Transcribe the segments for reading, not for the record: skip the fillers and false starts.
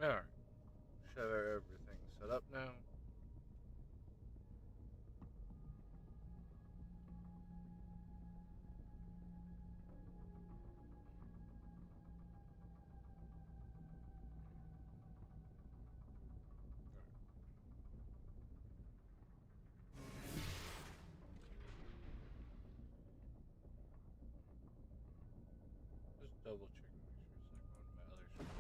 Alright. Should have everything set up now. Just double check and make sure it's not going to my other screen.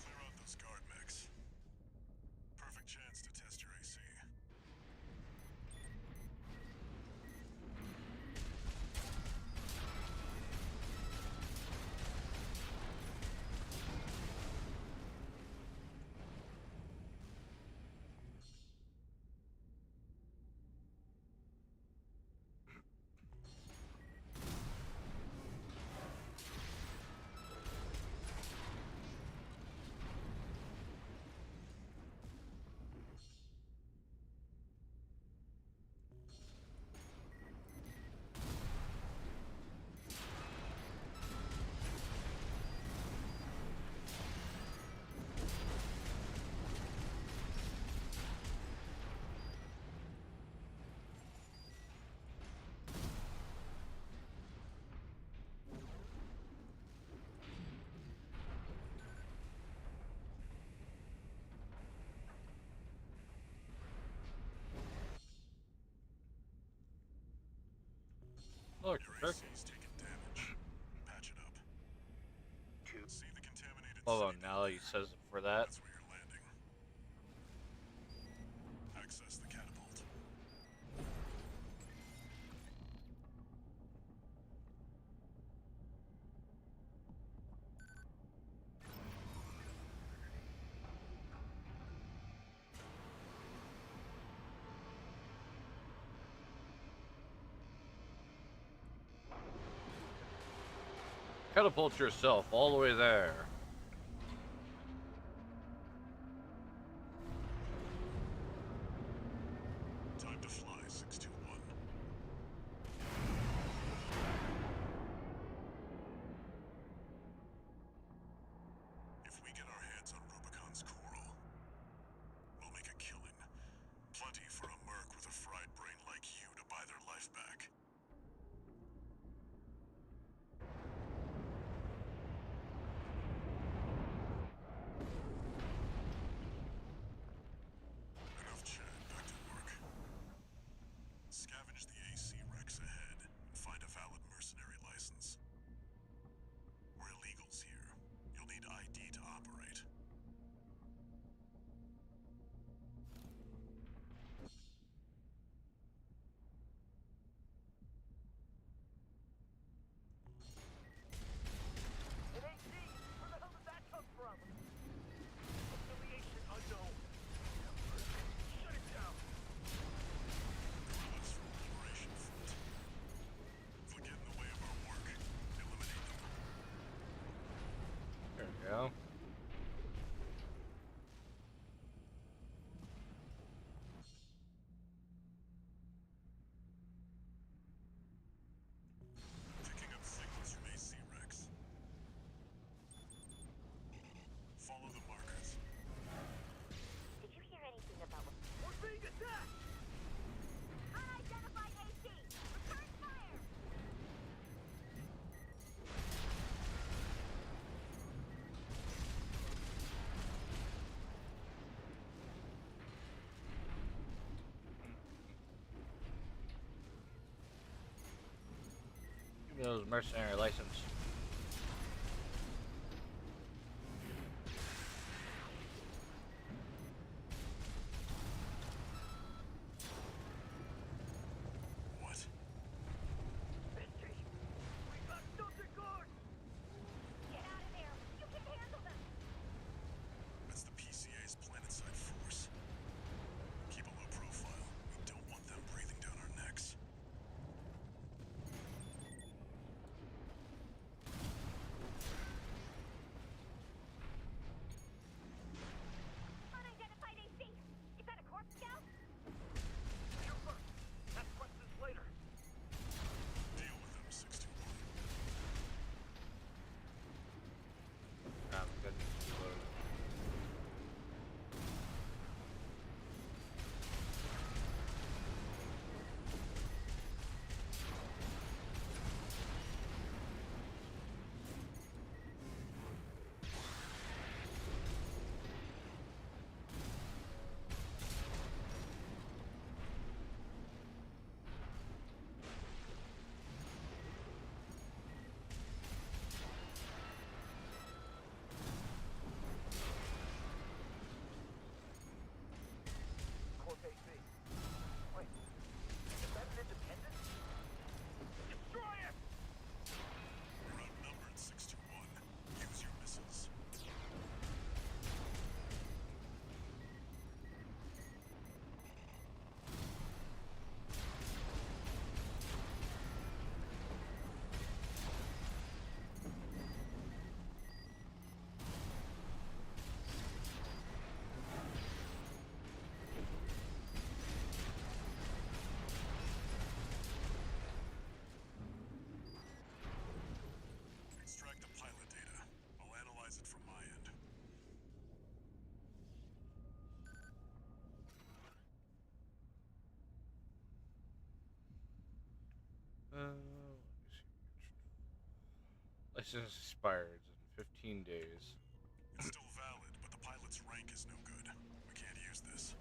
Clear out those guard mechs. Perfect chance to test your AC. Look, Your AC's taking damage. Patch it up. See the contaminated hold on, city now down he there? says it for that. That's where you're landing. Access the catapult. Catapult yourself all the way there. Time to fly, 621. If we get our hands on Rubicon's coral, we'll make a killing. Plenty for a merc with a fried brain like you to buy their life back. Enough chat, back to work. Scavenge the AC Rex ahead and find a valid mercenary license. We're illegals here. You'll need ID to operate. An AC? Where the hell did that come from? Affiliation unknown. Shut it down. Guerrillas from Liberation Front. If we get in the way of our work, eliminate them. There we go. Picking up signals from AC Rex. Follow the markers. Did you hear anything about what... We're being attacked! Unidentified AC! Return fire! Give me those mercenary license. What? Misty! We got something good! Get out of there! You can handle them! That's the PCA's planetside force. Keep a low profile. We don't want them breathing down our necks. Let me see. License expires in 15 days. It's still valid, but the pilot's rank is no good. We can't use this.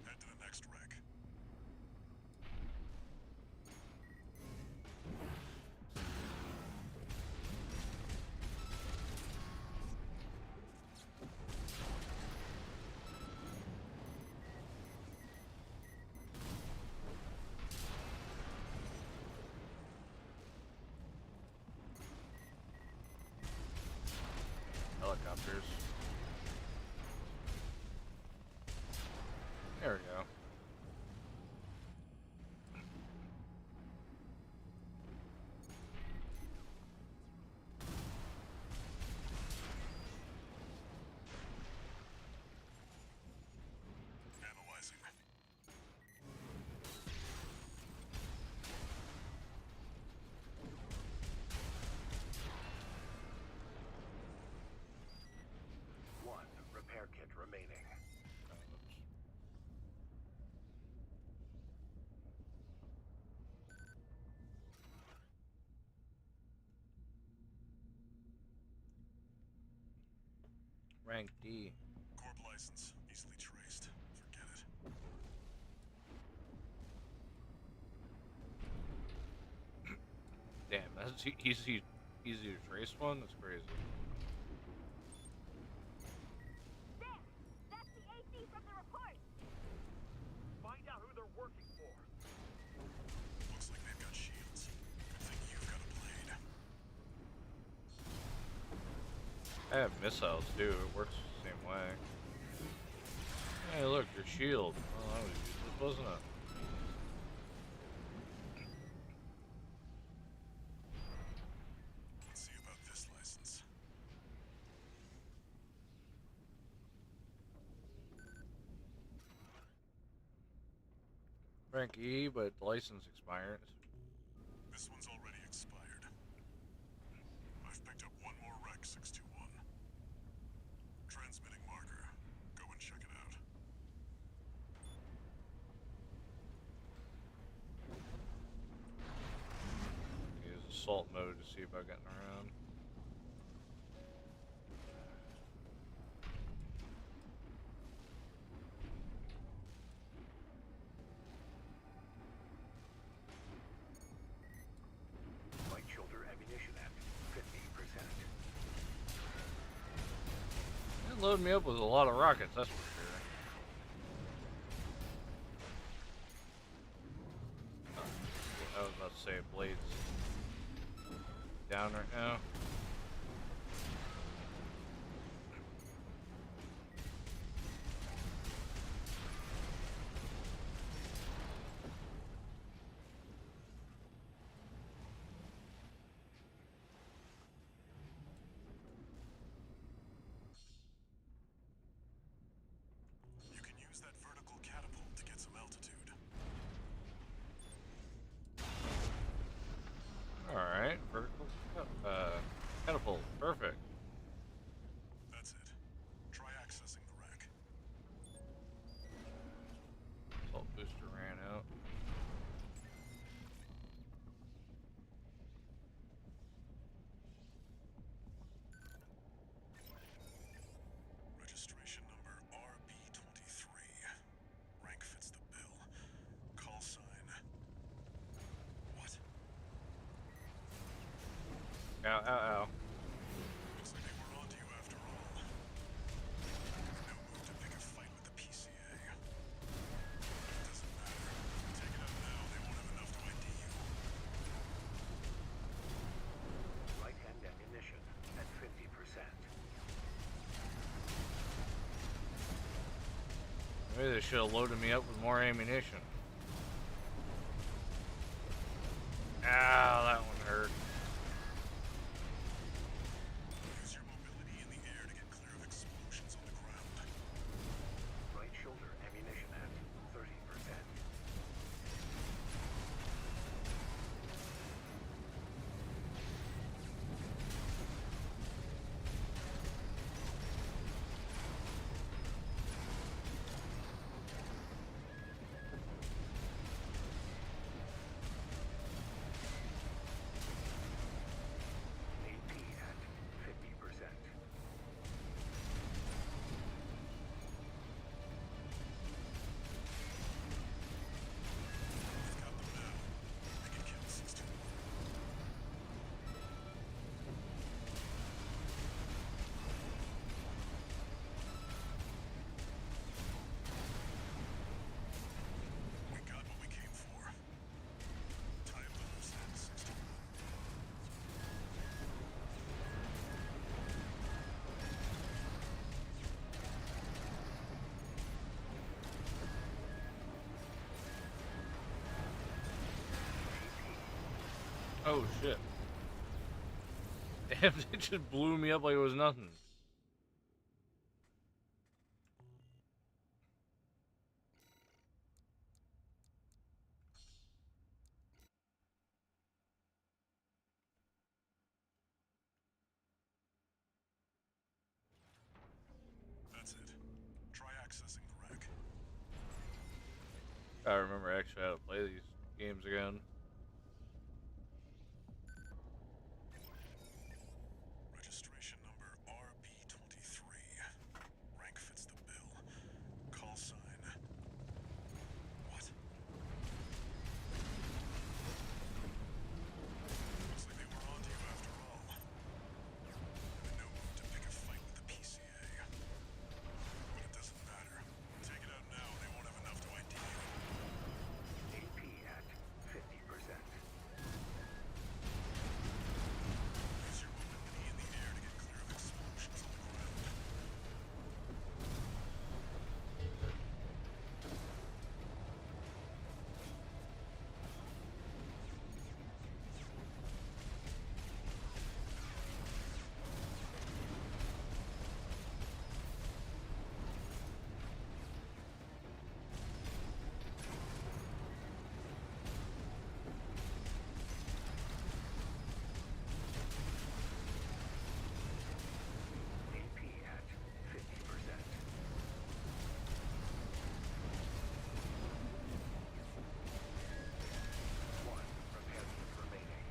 Head to the next wreck. Helicopters. There we go. Analyzing. One repair kit remaining. Oops. Rank D. Corp license. Easily traced. Forget it. Damn, that's easy to trace one? That's crazy. There! That's the AC from the report! Find out who they're working for. Looks like they've got shields. Good thing you've got a blade. I have missiles too, it works the same way. Hey look, your shield. Oh, that was useless, wasn't it? Let's see about this license. Rank E, but license expires. This one's already expired. I've picked up one more wreck, 621. Transmitting marker. Go and check it out. Use assault mode to see if I've gotten around. Right shoulder ammunition at 50%. It loaded me up with a lot of rockets, that's for sure. I was about to say blades down right now. You can use that vertical catapult to get some altitude. Alright, vertical catapult, perfect. That's it. Try accessing the rack. Assault booster ran out. Registration number RB23. Rank fits the bill. Call sign. What? Ow, ow, ow. Looks like they were onto you after all. No move to pick a fight with the PCA. It doesn't matter. Take it out now, they won't have enough to ID you. Right hand ammunition at 50%. Maybe they should have loaded me up with more ammunition. Ow, that one hurt. Use your mobility in the air to get clear of explosions on the ground. Right shoulder ammunition at 30%. Oh shit. Damn, it just blew me up like it was nothing. That's it. Try accessing the wreck. I remember actually how to play these games again. Registration number RB23. Rank fits the bill. Call sign. What? Looks like they were onto you after all. I'm in no mood to pick a fight with the PCA. But it doesn't matter. Take it out now, they won't have enough to ID you. AP at 50%. Use your mobility in the air to get clear of explosions on the ground. AP at 50%. One repair kit remaining.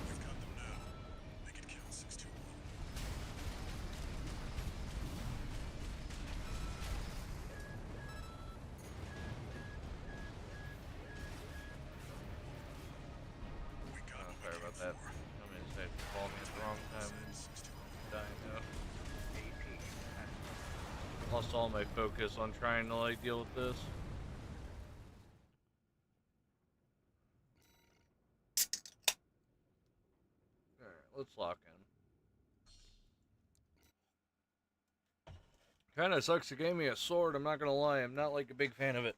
You've got them now. Make it count, 621. We got Oh, what we sorry came about that. for. Somebody decided to call me at the wrong time. 621. Dying now. AP at Lost all my focus on trying to like deal with this. Alright, let's lock in. Kinda sucks it gave me a sword, I'm not gonna lie, I'm not like a big fan of it.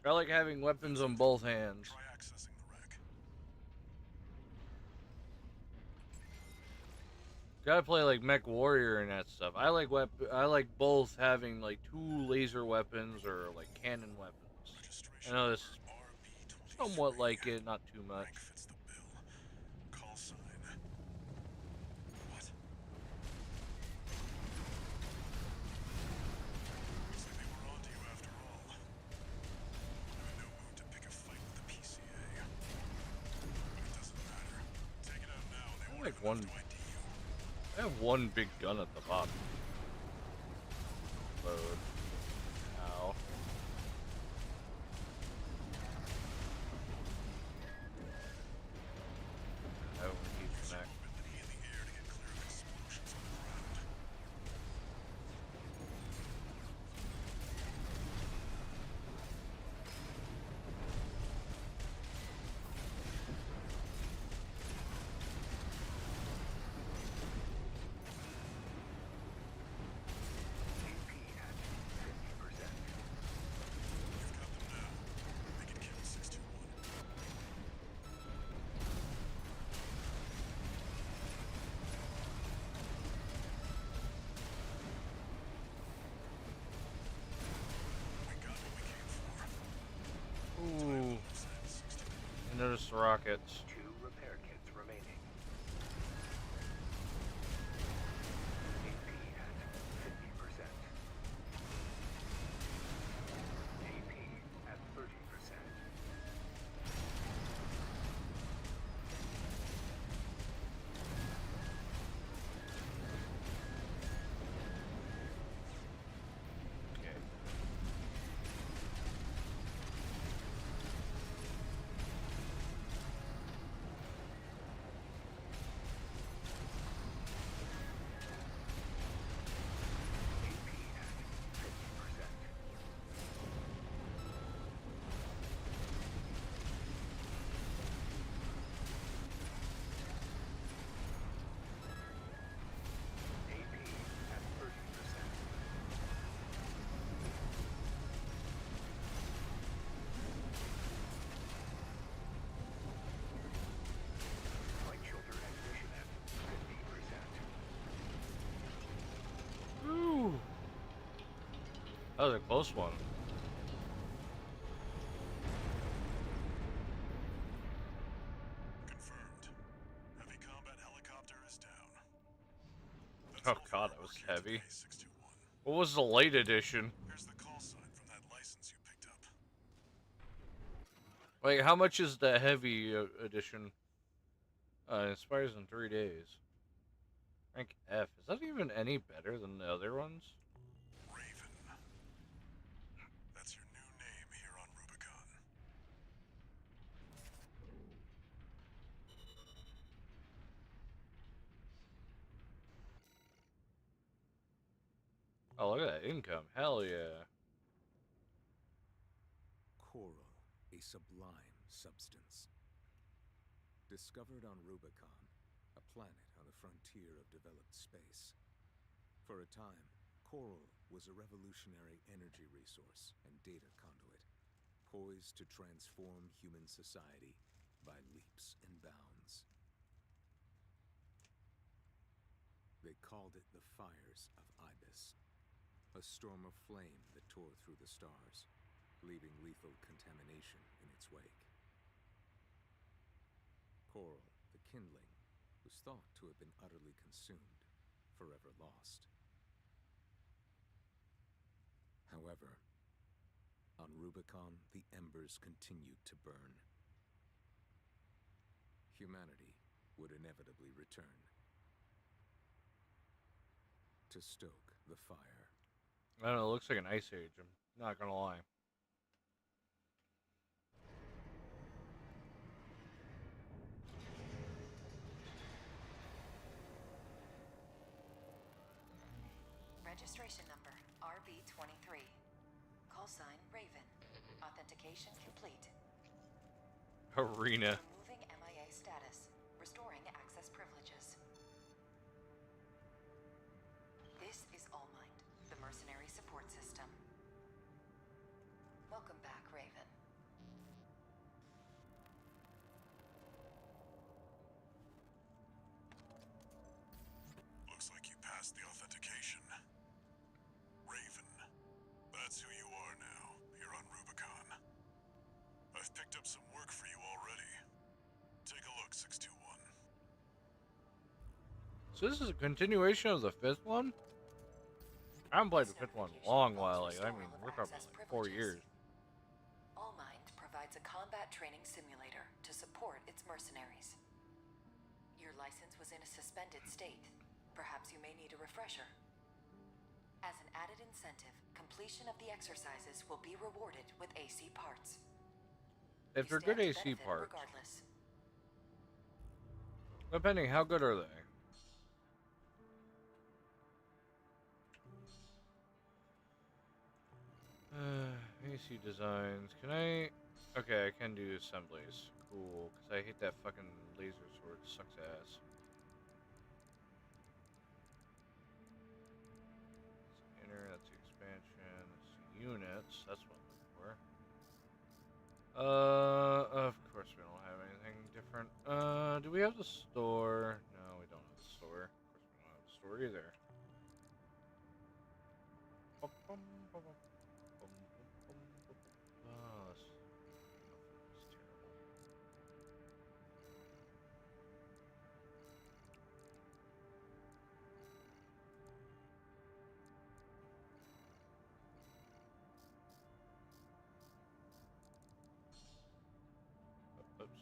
I like having weapons on both hands. Try accessing the wreck. Gotta play like Mech Warrior and that stuff. I like both having like two laser weapons or like cannon weapons. I Registration know number this is RB23. somewhat like it, not too much. Rank fits the bill. Call sign. What? Looks like they were onto you after all. I'm in no mood to pick a fight with the PCA. But it doesn't matter. Take it out now, they I won't like have one. enough to ID you. I have one big gun at the bottom. Load. Ow. I will keep Use the your neck. mobility in the air to get clear of explosions on the ground. AP at 50%. You've got them now. Make it count, 621. We got what we came for. Ooh. Loose end, 621. I noticed the rockets. Two repair kits remaining. AP at 50%. AP at 30%. Okay. That was a close one. Confirmed. Heavy combat helicopter is down. That's Oh all for god, our that was work here heavy. today, 621. What was the late edition? Here's the call sign from that license you picked up. Wait, how much is the heavy edition? Expires in 3 days. Rank F. Is that even any better than the other ones? Raven. That's your new name here on Rubicon. Oh, look at that income. Hell yeah. Coral, a sublime substance. Discovered on Rubicon, a planet on the frontier of developed space. For a time, coral was a revolutionary energy resource and data conduit, poised to transform human society by leaps and bounds. They called it the Fires of Ibis, a storm of flame that tore through the stars, leaving lethal contamination in its wake. Coral, the kindling, was thought to have been utterly consumed, forever lost. However, on Rubicon, the embers continued to burn. Humanity would inevitably return to stoke the fire. I don't know, it looks like an ice age. I'm not gonna lie. Registration number RB23. Call sign Raven. Authentication complete. Arena. Removing MIA status. Restoring access privileges. This is All Might, the mercenary support system. Welcome back, Raven. Looks like you passed the authentication. Raven. That's who you are now, here on Rubicon. I've picked up some work for you already. Take a look, 621. So this is a continuation of the 5th one? I haven't played the 5th one in a long while. Like, I mean, we're talking about like 4 years. All Mind provides a combat training simulator to support its mercenaries. Your license was in a suspended state. Perhaps you may need a refresher. As an added incentive, completion of the exercises will be rewarded with AC parts. If they're You good stand to AC benefit parts, regardless. depending, how good are they? AC designs. Can I? Okay, I can do assemblies. Cool, because I hate that fucking laser sword. It sucks ass. That's inner, that's the expansion. That's the units. That's what I'm looking for. Of course we don't have anything different. Do we have the store? No, we don't have the store. Of course we don't have the store either. Bum, bum, bum, bum. Oh, this is terrible. Oops.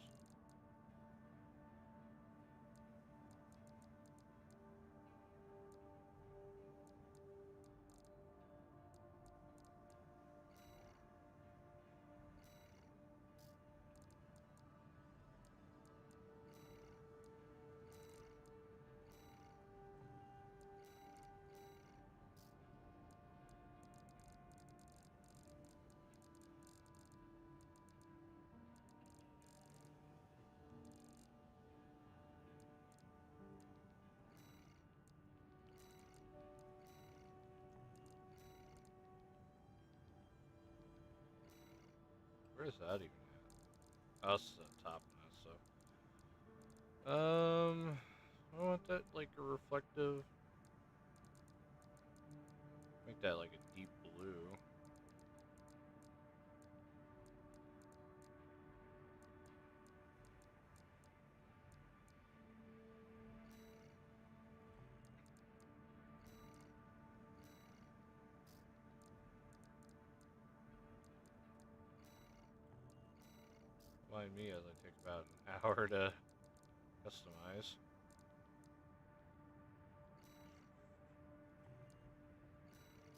Where's that even at? Oh, it's the top now, so. I want that like a reflective. Make that like a deep blue. mind me as I take about an hour to customize.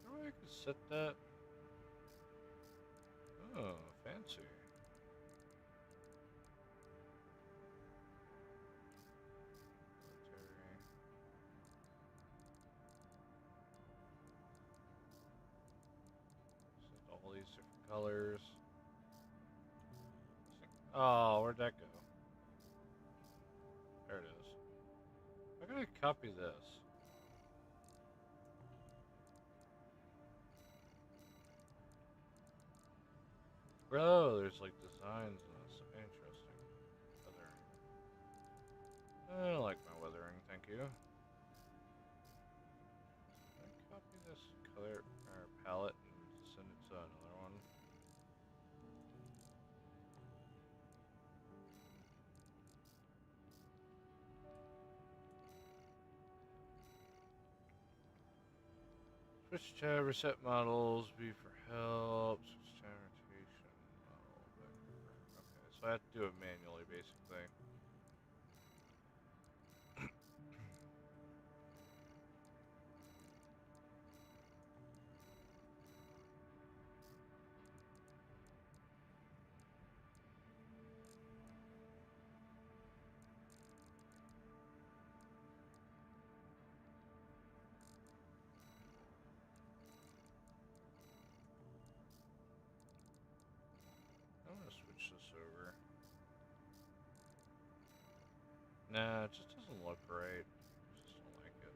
How do I could set that? Oh, fancy. Military. Set all these different colors. Oh, where'd that go? There it is. How can I copy this? Bro, there's like designs in this. Interesting. Weathering. I like my weathering, thank you. Can I copy this color or palette and send it to another one? Switch tab, reset models, B for help, switch tab rotation, model vector. Okay, so I have to do it manually basically. I'm gonna switch this over. Nah, it just doesn't look right. Just don't like it.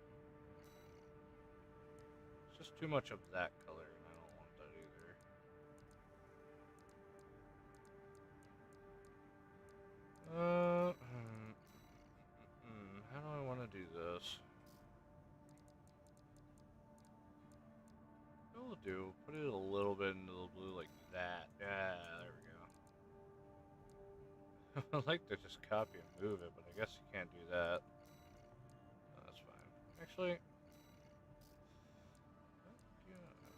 It's just too much of that color, and I don't want that either. How do I want to do this? What we'll do, put it a little bit into the blue like that. Yeah, there we go. I'd like to just copy and move it, but I guess you can't do that. No, that's fine. Actually, I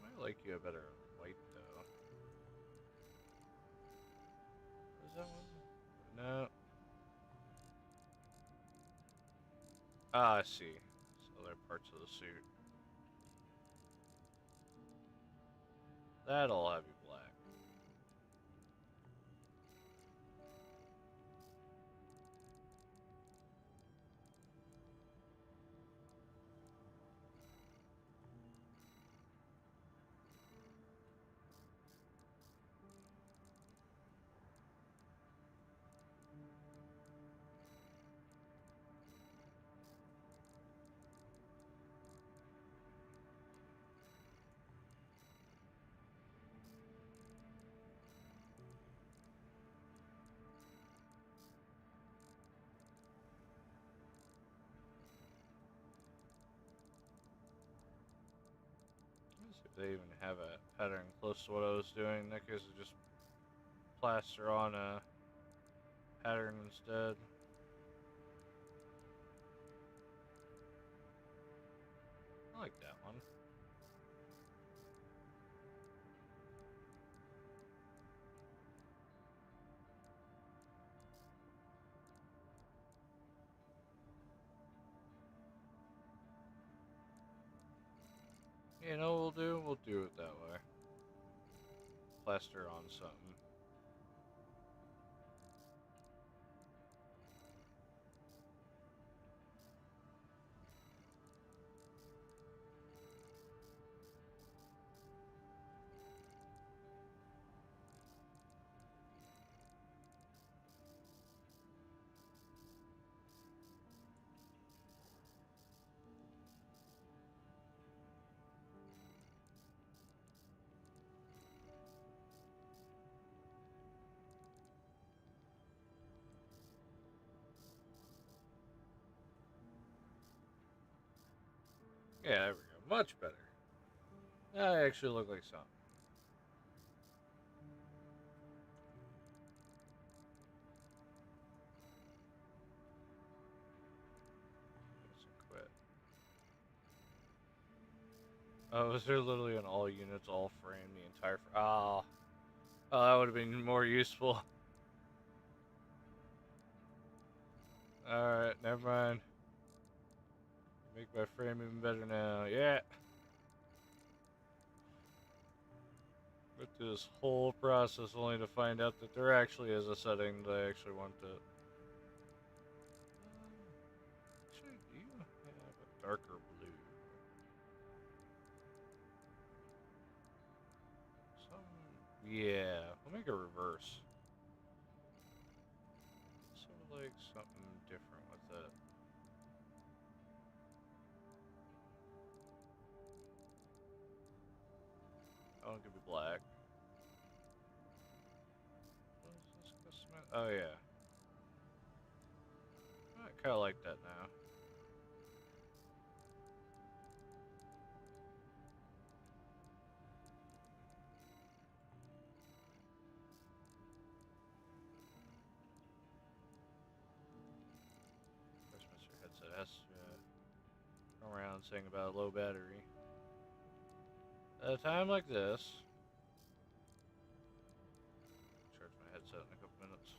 might like you a better white though. What is that one? No. Ah, I see. It's other parts of the suit. That'll have you black. Let's see if they even have a pattern close to what I was doing. In that case, I just plaster on a pattern instead. I like that one. You know what we'll do? We'll do it that way. Plaster on something. Yeah, there we go. Much better. I actually look like something. Yes, and quit. Oh, was there literally an all units, all frame, the entire? Oh, that would have been more useful. Alright, never mind. Make my frame even better now. Yeah. Went through this whole process only to find out that there actually is a setting that I actually want to. Actually, do you have a darker blue? Some. Yeah, we'll make a reverse. So like something different with it. Oh, it could be black. What is this custom? Oh yeah, I kind of like that now. Christmas your headset has to come around saying about low battery. At a time like this, charge my headset in a couple minutes.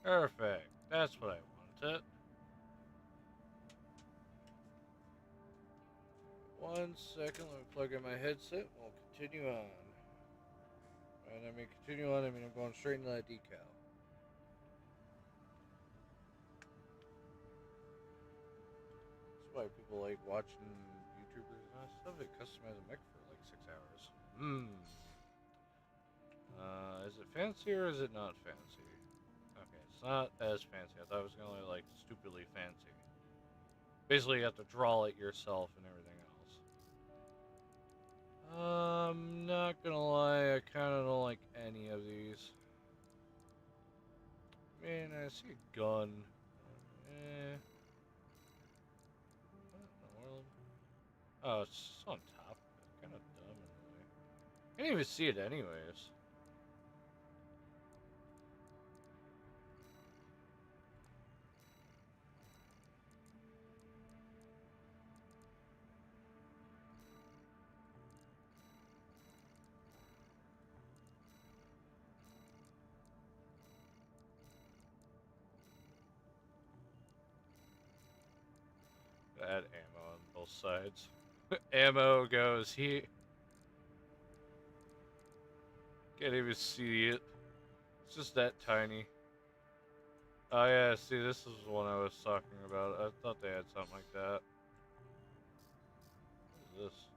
Perfect. That's what I wanted. 1 second, let me plug in my headset and we'll continue on. And I mean continue on, I mean I'm going straight into that decal. That's why people like watching YouTubers and stuff. They customize a mech for like 6 hours. Is it fancy or is it not fancy? Okay, it's not as fancy. I thought it was gonna be like stupidly fancy. Basically, you have to draw it yourself and everything else. Not gonna lie, I kind of don't like any of these. Man, I see a gun. Eh. What in the world? Oh, it's just on top. Kind of dumb in a way. Can't even see it anyways. Add ammo on both sides. Ammo goes here. Can't even see it. It's just that tiny. Oh yeah, see, this is the one I was talking about. I thought they had something like that. What is this?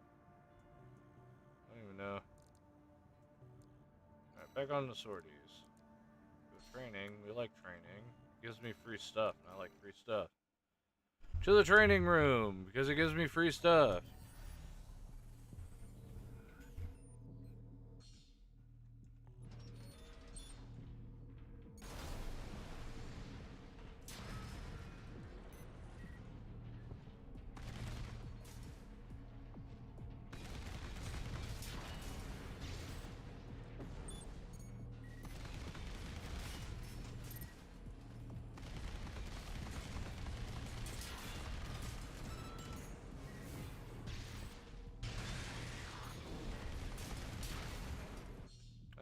I don't even know. Alright, back on the sorties. Go training. We like training. Gives me free stuff, and I like free stuff. To the training room, because it gives me free stuff.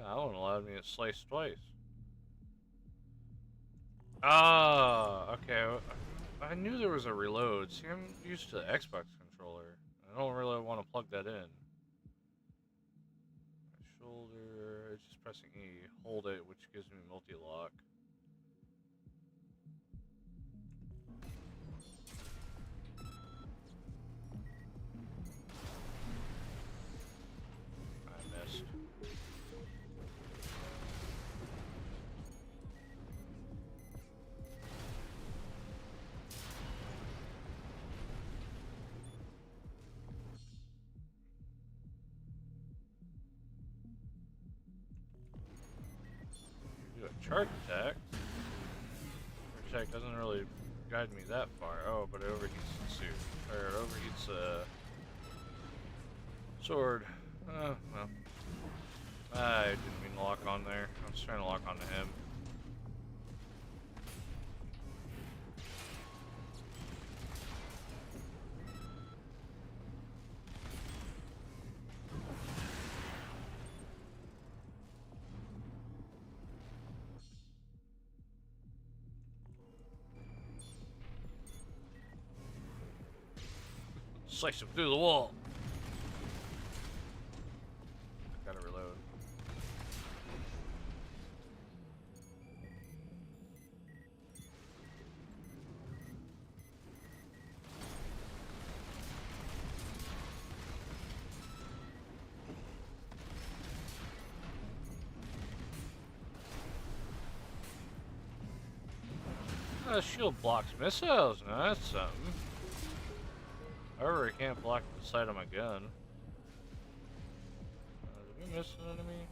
That one allowed me to slice twice. Ah, okay. I knew there was a reload. See, I'm used to the Xbox controller. I don't really want to plug that in. Shoulder, it's just pressing E. Hold it, which gives me multi-lock. charge attack. Charge attack doesn't really guide me that far. Oh, but it overheats the suit. Or it overheats the sword. Oh, well. I didn't mean to lock on there. I was trying to lock onto him. Slice him through the wall. Gotta reload. Shield blocks missiles. Now that's something. However, I can't block the sight of my gun. Did we miss an enemy?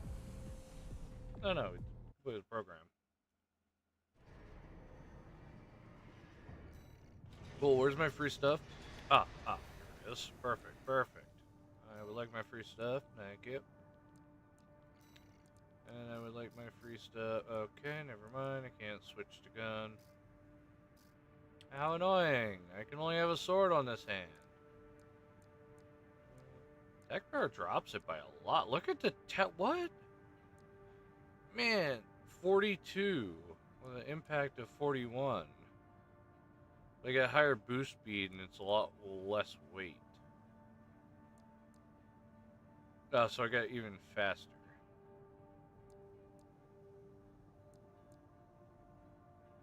No, no, we completed the program. Cool, where's my free stuff? Here it is. Perfect, perfect. I would like my free stuff, thank you. And I would like my free stuff. Okay, never mind, I can't switch to gun. How annoying! I can only have a sword on this hand. Tech power drops it by a lot. Look at the what? Man, 42 with an impact of 41. They get higher boost speed and it's a lot less weight. Oh, so I got even faster.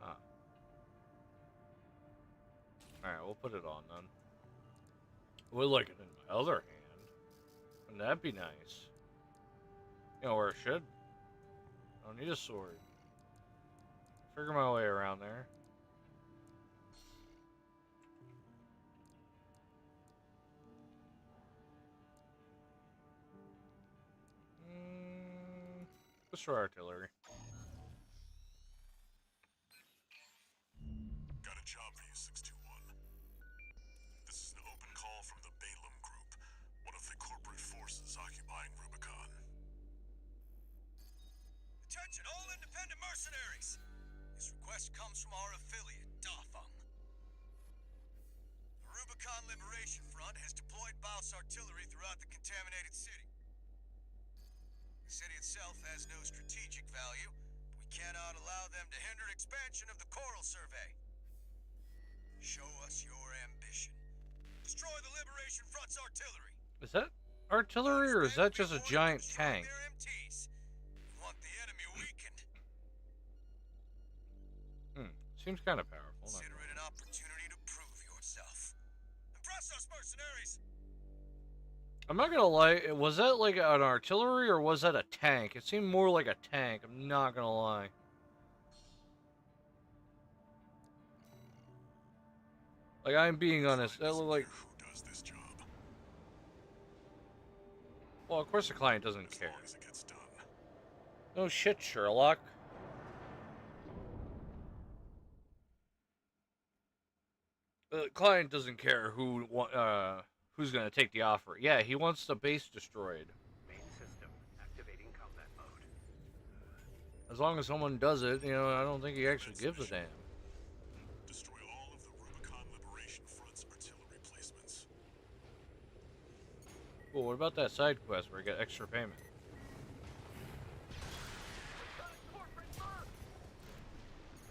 Huh. Alright, we'll put it on then. We'll look at it in my other hand. Wouldn't that be nice? You know where it should. I don't need a sword. Figure my way around there. Destroy artillery. Got a job for you, 621. This is an open call from the Balaam Group, one of the corporate forces occupying Rubicon. Attention, all independent mercenaries! This request comes from our affiliate, Dafeng. The Rubicon Liberation Front has deployed Baus artillery throughout the contaminated city. The city itself has no strategic value, but we cannot allow them to hinder expansion of the Coral Survey. Show us your ambition. Destroy the Liberation Front's artillery. Is that artillery or is that just a giant tank? Their MTs. We want the enemy weakened. Seems kind of powerful. Consider it an opportunity to prove yourself. Impress us, mercenaries! I'm not gonna lie, was that like an artillery or was that a tank? It seemed more like a tank, I'm not gonna lie. Like, I'm being honest, that looked like... Who does this job? Well, of course the client doesn't care. As long as it gets done. No shit, Sherlock. The client doesn't care who's gonna take the offer. Yeah, he wants the base destroyed. Main system activating combat mode. As long as someone does it, you know, I don't think he actually gives a damn. Destroy all of the Rubicon Liberation Front's artillery placements. Cool, what about that side quest where I get extra payment? Corporate merc!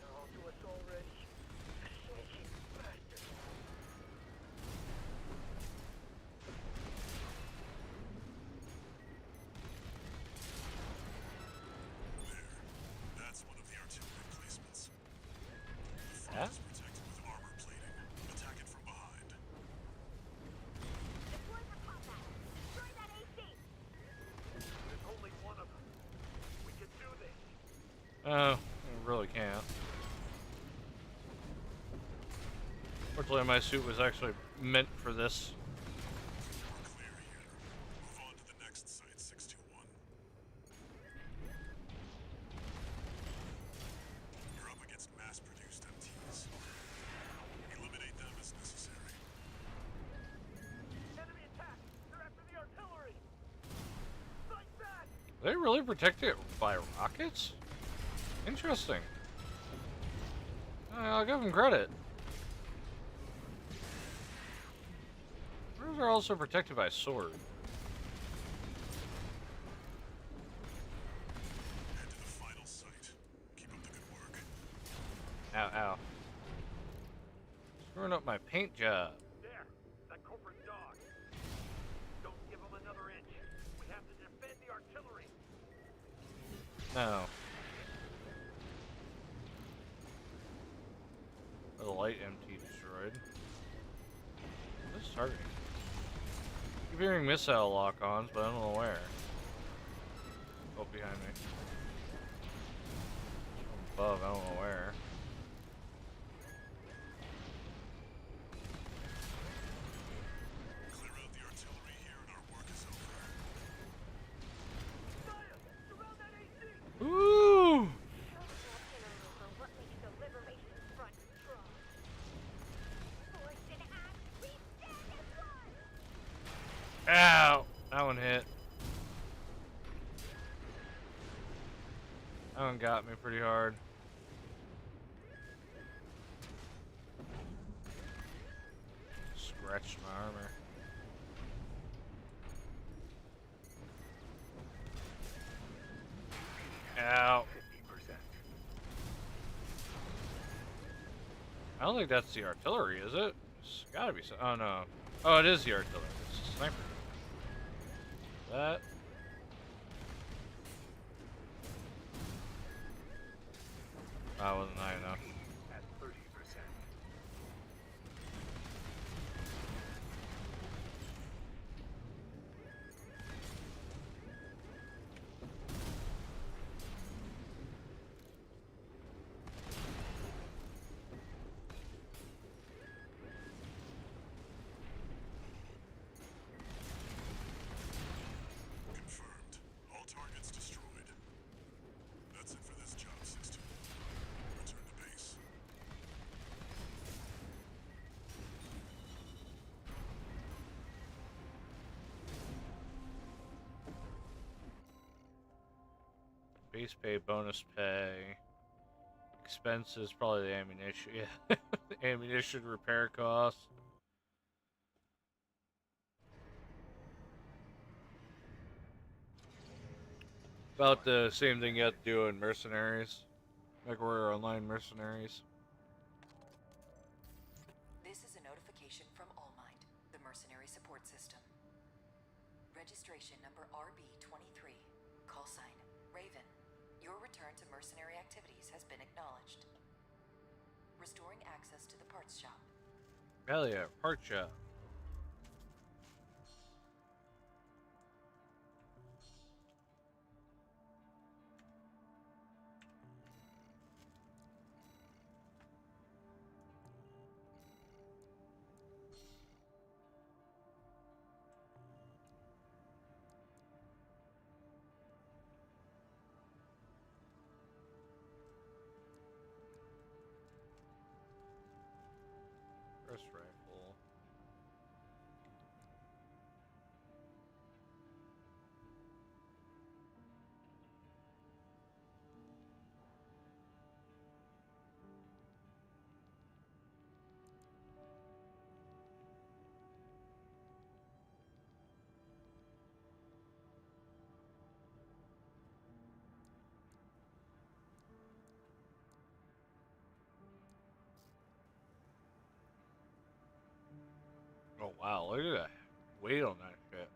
They're all to us already. Sneaky bastards. That's one of the artillery placements. The front Yeah? is protected with armor plating. Attack it from behind. Deploy for combat. Destroy that AC. There's only one of them. We can do this. I really can't. Fortunately, my suit was actually meant for this. We're clear here. Move on to the next site, 621. really protected by rockets? Interesting. I'll give them credit. Those are also protected by sword. Head to the final site. Keep up the good work. Ow, ow. Screwing up my paint job. There, that corporate dog. Don't give him another inch. We have to defend the artillery. No. The light MT destroyed. What's targeting? Keep hearing missile lock-ons, but I don't know where. Oh, behind me. Above, I don't know where. Clear out the artillery here and our work is over. Naya, surround that AC! Ooh! For what makes the Liberation Front strong. Forged in act, we stand as one! Ow! That one hit. That one got me pretty hard. Scratched my armor. Ow. 50%. I don't think that's the artillery, is it? It's gotta be so. Oh no. Oh, it is the artillery. It's a sniper. That. That wasn't high enough. At 30%. Confirmed. All targets destroyed. That's it for this job, 16. Return to base. Base pay, bonus pay. Expenses, probably the ammunition. Yeah. The ammunition repair costs. About the same thing you have to do in Mercenaries. Like we're online mercenaries. This is a notification from Allmind, the mercenary support system. Registration number RB23, call sign Raven. Your return to mercenary activities has been acknowledged. Restoring access to the parts shop. Hell yeah, part shop. First rifle. Oh wow, look at that weight on that shit.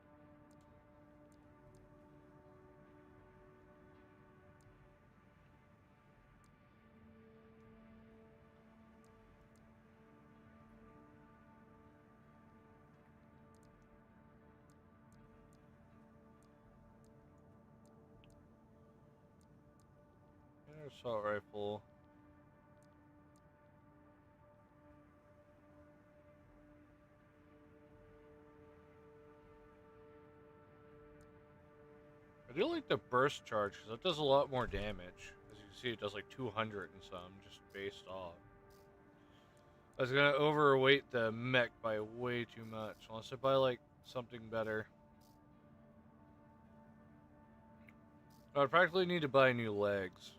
Assault rifle. I do like the burst charge because it does a lot more damage. As you can see, it does like 200 and some just based off. I was gonna overweight the mech by way too much, unless I buy like something better. I would practically need to buy new legs.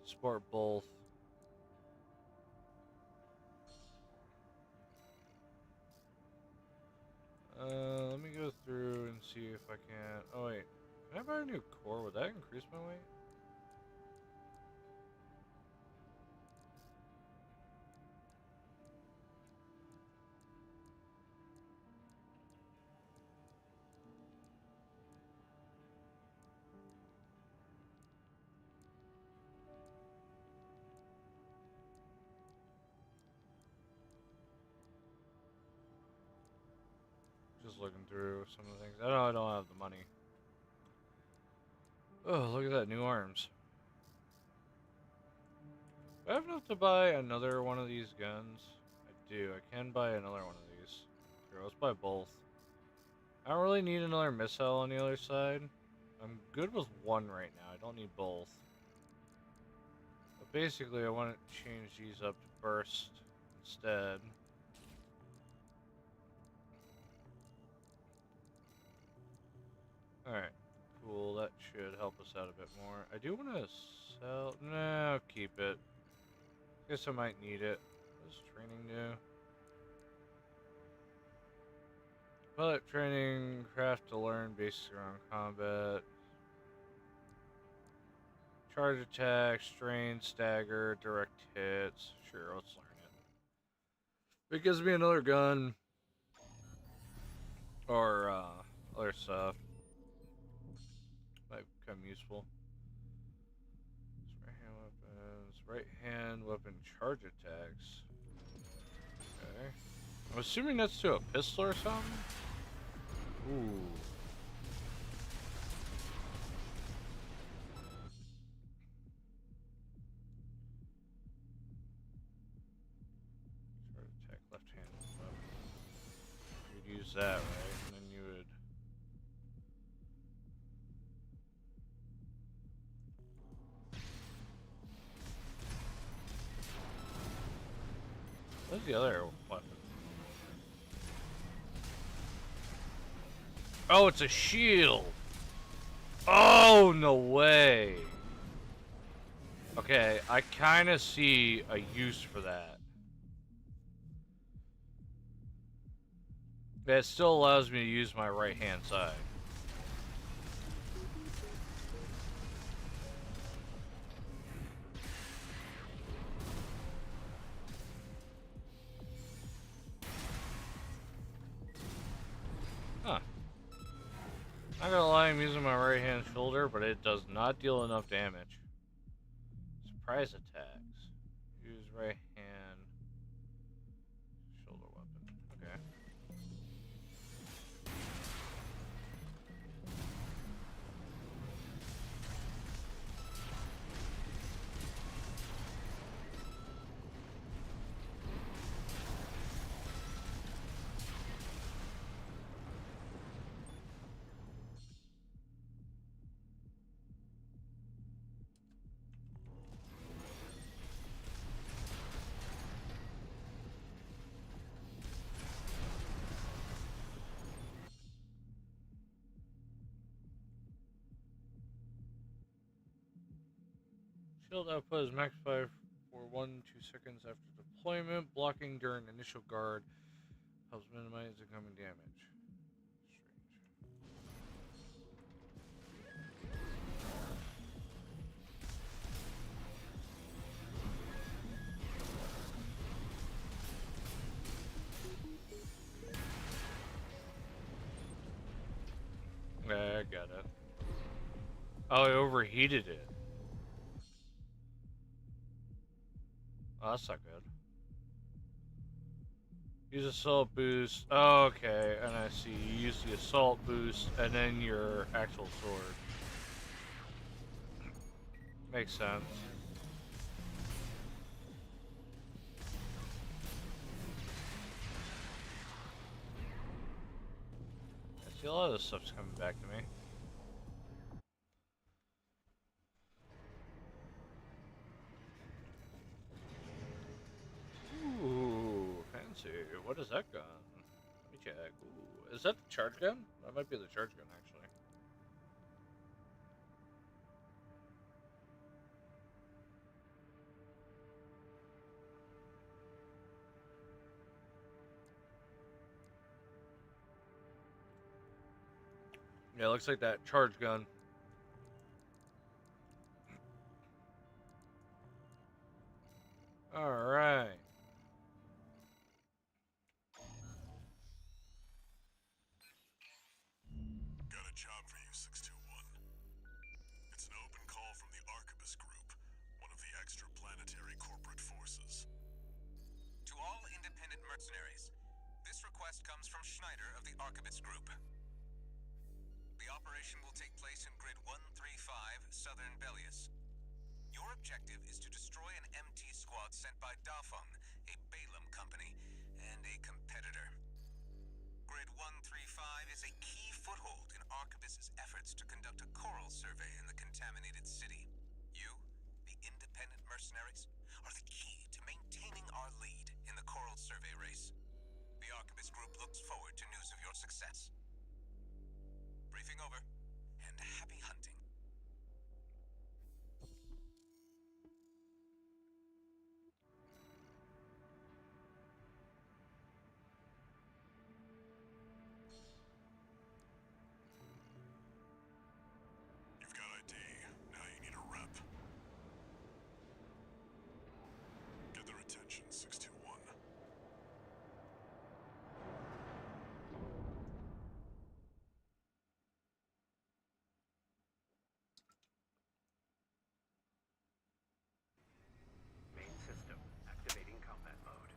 Sport both. Let me go through and see if I can. Oh wait, can I buy a new core? Would that increase my weight? Just looking through some of the things. I don't have the money. Oh, look at that, new arms. Do I have enough to buy another one of these guns? I do. I can buy another one of these. Here, let's buy both. I don't really need another missile on the other side. I'm good with one right now. I don't need both. But basically, I want to change these up to burst instead. Alright, cool. That should help us out a bit more. I do want to sell... Nah, I'll keep it. Guess I might need it. What does training do? Pilot training, craft to learn basics around combat. Charge attack, strain, stagger, direct hits. Sure, let's learn it. If it gives me another gun or other stuff, might become useful. Right hand weapons, right hand weapon charge attacks. Okay. I'm assuming that's to a pistol or something. Ooh. Charge attack, left hand weapon. You'd use that, right? And then you would. What's the other weapon? Oh, it's a shield! Oh, no way! Okay, I kind of see a use for that. That still allows me to use my right hand side. Huh. Not gonna lie, I'm using my right hand shoulder, but it does not deal enough damage. Surprise attacks. Use right hand shoulder weapon. Okay. Shield output is maxed for 2 seconds after deployment. Blocking during initial guard helps minimize incoming damage. I got it. Oh, I overheated it. Oh, that's not good. Use assault boost. Oh, okay, and I see. You use the assault boost and then your actual sword. Makes sense. I see a lot of this stuff's coming back to me. Ooh, fancy. What is that gun? Let me check. Ooh, is that the charge gun? That might be the charge gun, actually. Yeah, looks like that charge gun. All right. Got a job for you, 621. It's an open call from the Arquebus Group, one of the extraplanetary corporate forces. To all independent mercenaries, this request comes from Schneider of the Arquebus Group. The operation will take place in Grid 135, Southern Bellius. Your objective is to destroy an MT squad sent by Dafeng, a Balaam company, and a competitor. Grid 135 is a key foothold in Arquebus's efforts to conduct a coral survey in the contaminated city. You, the independent mercenaries, are the key to maintaining our lead in the coral survey race. The Arquebus Group looks forward to news of your success. Briefing over, and happy hunting. You've got ID. Now you need a rep. Get their attention, 621. Main system activating combat mode.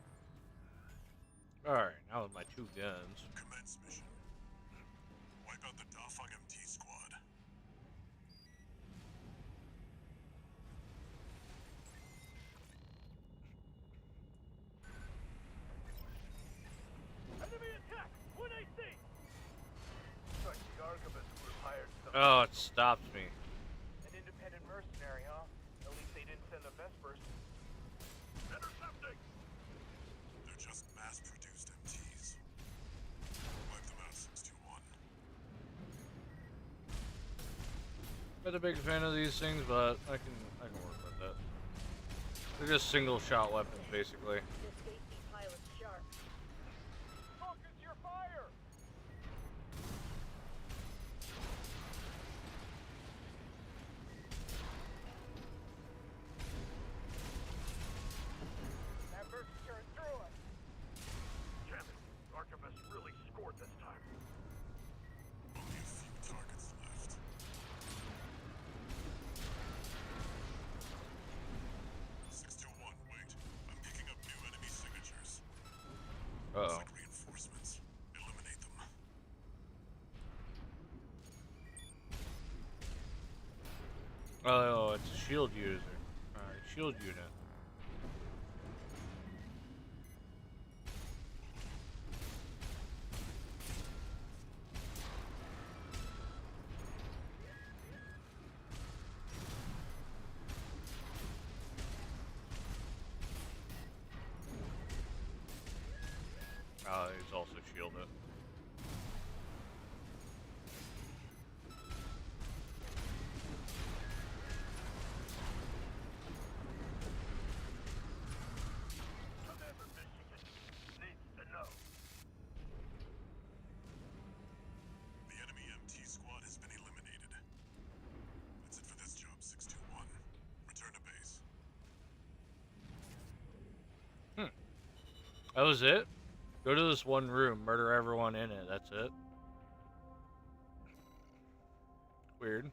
All right, now with my two guns. Commence mission. Wipe out the Dafeng MT squad. Enemy attack! 1AC! Looks like the Arquebus Group hired some Oh, it stops me. an independent mercenary, huh? At least they didn't send the Vespers. Intercepting! They're just mass-produced MTs. Wipe them out, 621. Not a big fan of these things, but I can work with that. They're just single shot weapons, basically. This safety pilot's sharp. Focus your fire! That bird's tearing through us. Damn it, Arquebus really scored this time. Only a few targets left. 621, wait. I'm picking up new enemy signatures. Looks Uh-oh. like reinforcements. Eliminate them. Oh, it's a shield user. Alright, shield unit. He's also shielded. Commander Michigan needs to know. The enemy MT squad has been eliminated. That's it for this job, 621. Return to base. That was it? Go to this one room, murder everyone in it, that's it? Weird.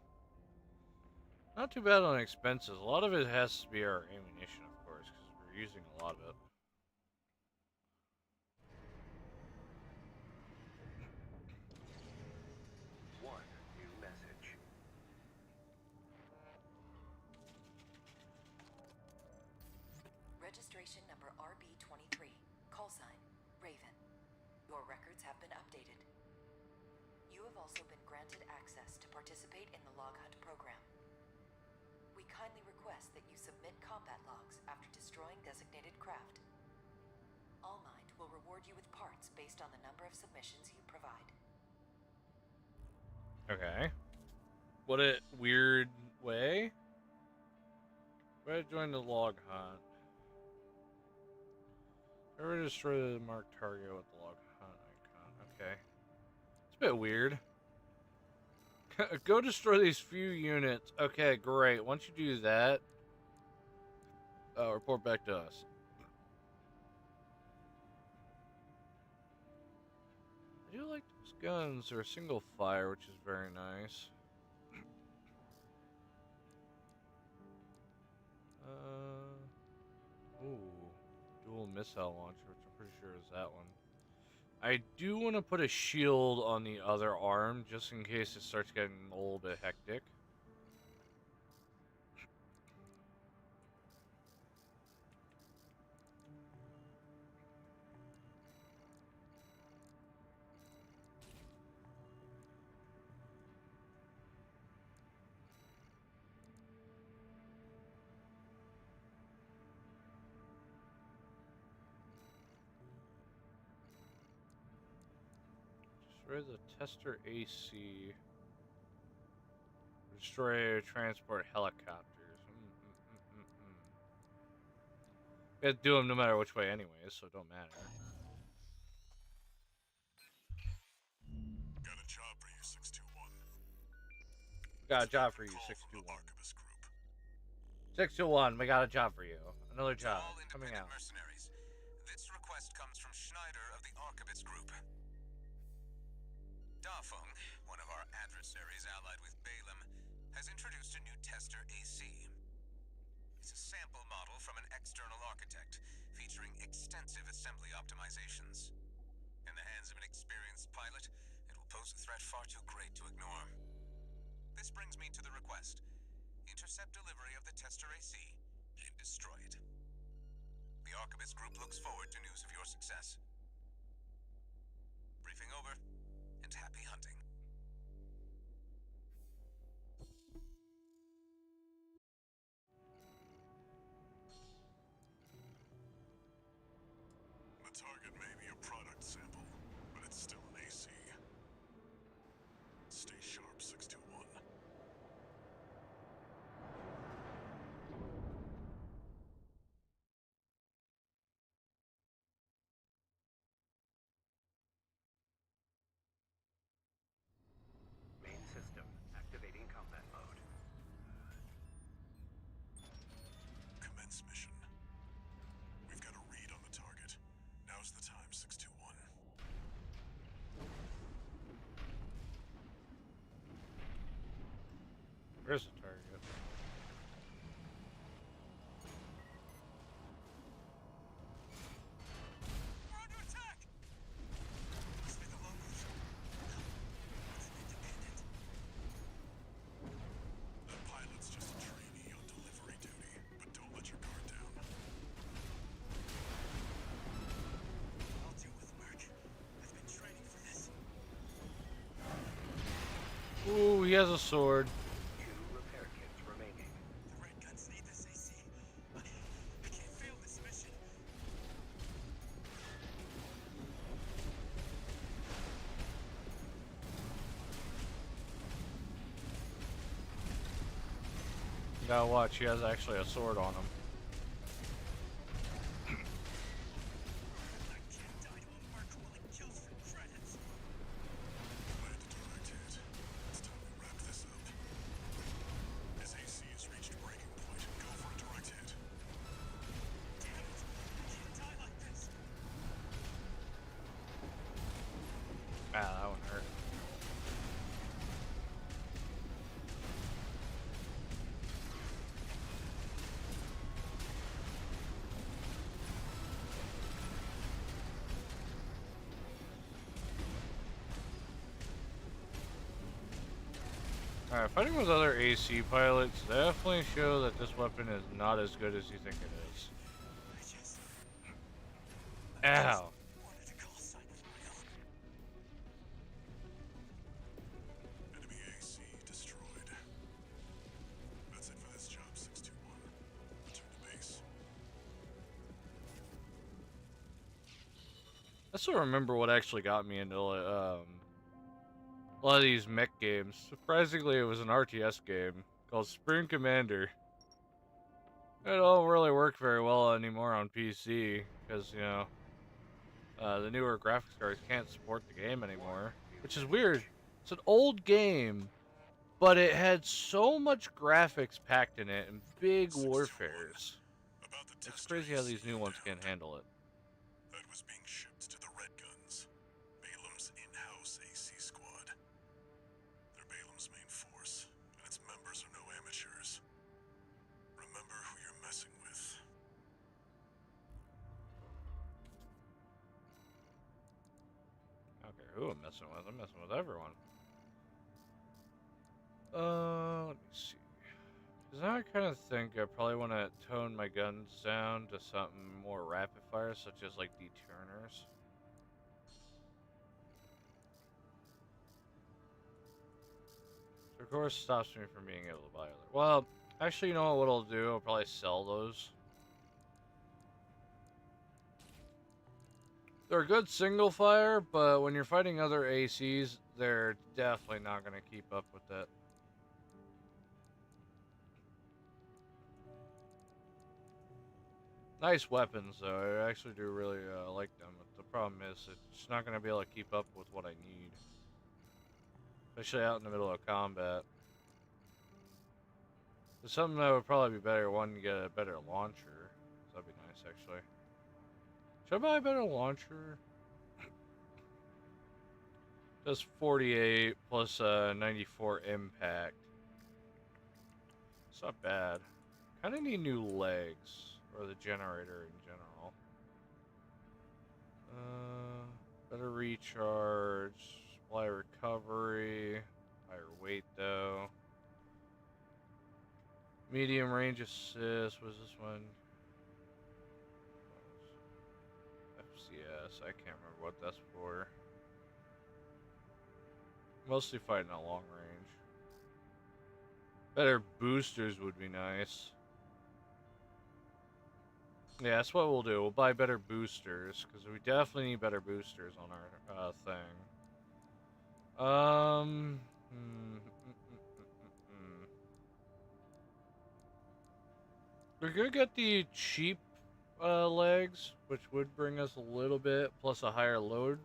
Not too bad on expenses. A lot of it has to be our ammunition, of course, because we're using a lot of it. One new message. Registration number RB23. Call sign, Raven. Your records have been updated. You have also been granted access to participate in the log hunt program. We kindly request that you submit combat logs after destroying designated craft. All Mind will reward you with parts based on the number of submissions you provide. Okay. What a weird way. Where to join the log hunt? Ever destroy the marked target with the log hunt icon? Okay. It's a bit weird. Go destroy these few units. Okay, great. Once you do that, report back to us. I do like those guns. They're single fire, which is very nice. Ooh, dual missile launcher, which I'm pretty sure is that one. I do want to put a shield on the other arm, just in case it starts getting a little bit hectic. Destroy the tester AC. Destroy transport helicopters. Gotta do them no matter which way anyways, so it don't matter. Got a job for you, 621. Got a job for you, Call from the 621. Archibus Group. 621, we got a job for you. Another To job all coming independent out. mercenaries, this request comes from Schneider of the Archibus Group. Dafeng, one of our adversaries allied with Balaam, has introduced a new tester AC. It's a sample model from an external architect, featuring extensive assembly optimizations. In the hands of an experienced pilot, it will pose a threat far too great to ignore. This brings me to the request. Intercept delivery of the tester AC and destroy it. The Archibus Group looks forward to news of your success. Briefing over, and happy hunting. The target may be a product sample, but it's still an AC. Stay sharp, 621. Main system activating combat mode. Commence mission. We've got a read on the target. Now's the time, 621. Where's the target? We're under attack! Must be the locals. It's independent. That pilot's just a trainee on delivery duty, but don't let your guard down. I'll do with work. I've been training for this. Ooh, he has a sword. 2 repair kits remaining. The red guns need this AC. I can't fail this mission. You gotta watch, he has actually a sword on him. I can't die to a mark who only kills for credits. Land a direct hit. It's time we wrap this up. As AC has reached breaking point, go for a direct hit. Damn it! I can't die like this. Ah, that one hurt. Alright, fighting with other AC pilots definitely show that this weapon is not as good as you think it is. Ow. Wanted to call sign of my own. Enemy AC destroyed. That's it for this job, 621. Return to base. I still remember what actually got me into a lot of these mech games. Surprisingly, it was an RTS game called Spring Commander. It don't really work very well anymore on PC because, you know, the newer graphics cards can't support the game anymore, which is weird. It's an old game, but it had so much graphics packed in it and big 621. warfares. About the It's tester crazy how AC these new you ones can't downed. handle it. That was being shipped to the Red Guns, Balam's in-house AC squad. They're Balam's main force, and its members are no amateurs. Remember who you're messing with. I don't care who I'm messing with. I'm messing with everyone. Let me see. Because now I kind of think I probably want to tone my guns down to something more rapid fire, such as like deturners. So of course stops me from being able to buy other. Well, actually, you know what I'll do? I'll probably sell those. They're good single fire, but when you're fighting other ACs, they're definitely not going to keep up with that. Nice weapons, though. I actually do really like them. But the problem is, it's not going to be able to keep up with what I need. Especially out in the middle of combat. There's something that would probably be better. One, to get a better launcher. That'd be nice, actually. Should I buy a better launcher? Just 48 plus 94 impact. It's not bad. Kind of need new legs. Or the generator in general. Better recharge. Supply recovery. Higher weight, though. Medium range assist. What's this one? FCS. I can't remember what that's for. Mostly fighting at long range. Better boosters would be nice. Yeah, that's what we'll do. We'll buy better boosters, because we definitely need better boosters on our thing. We could get the cheap legs, which would bring us a little bit, plus a higher load.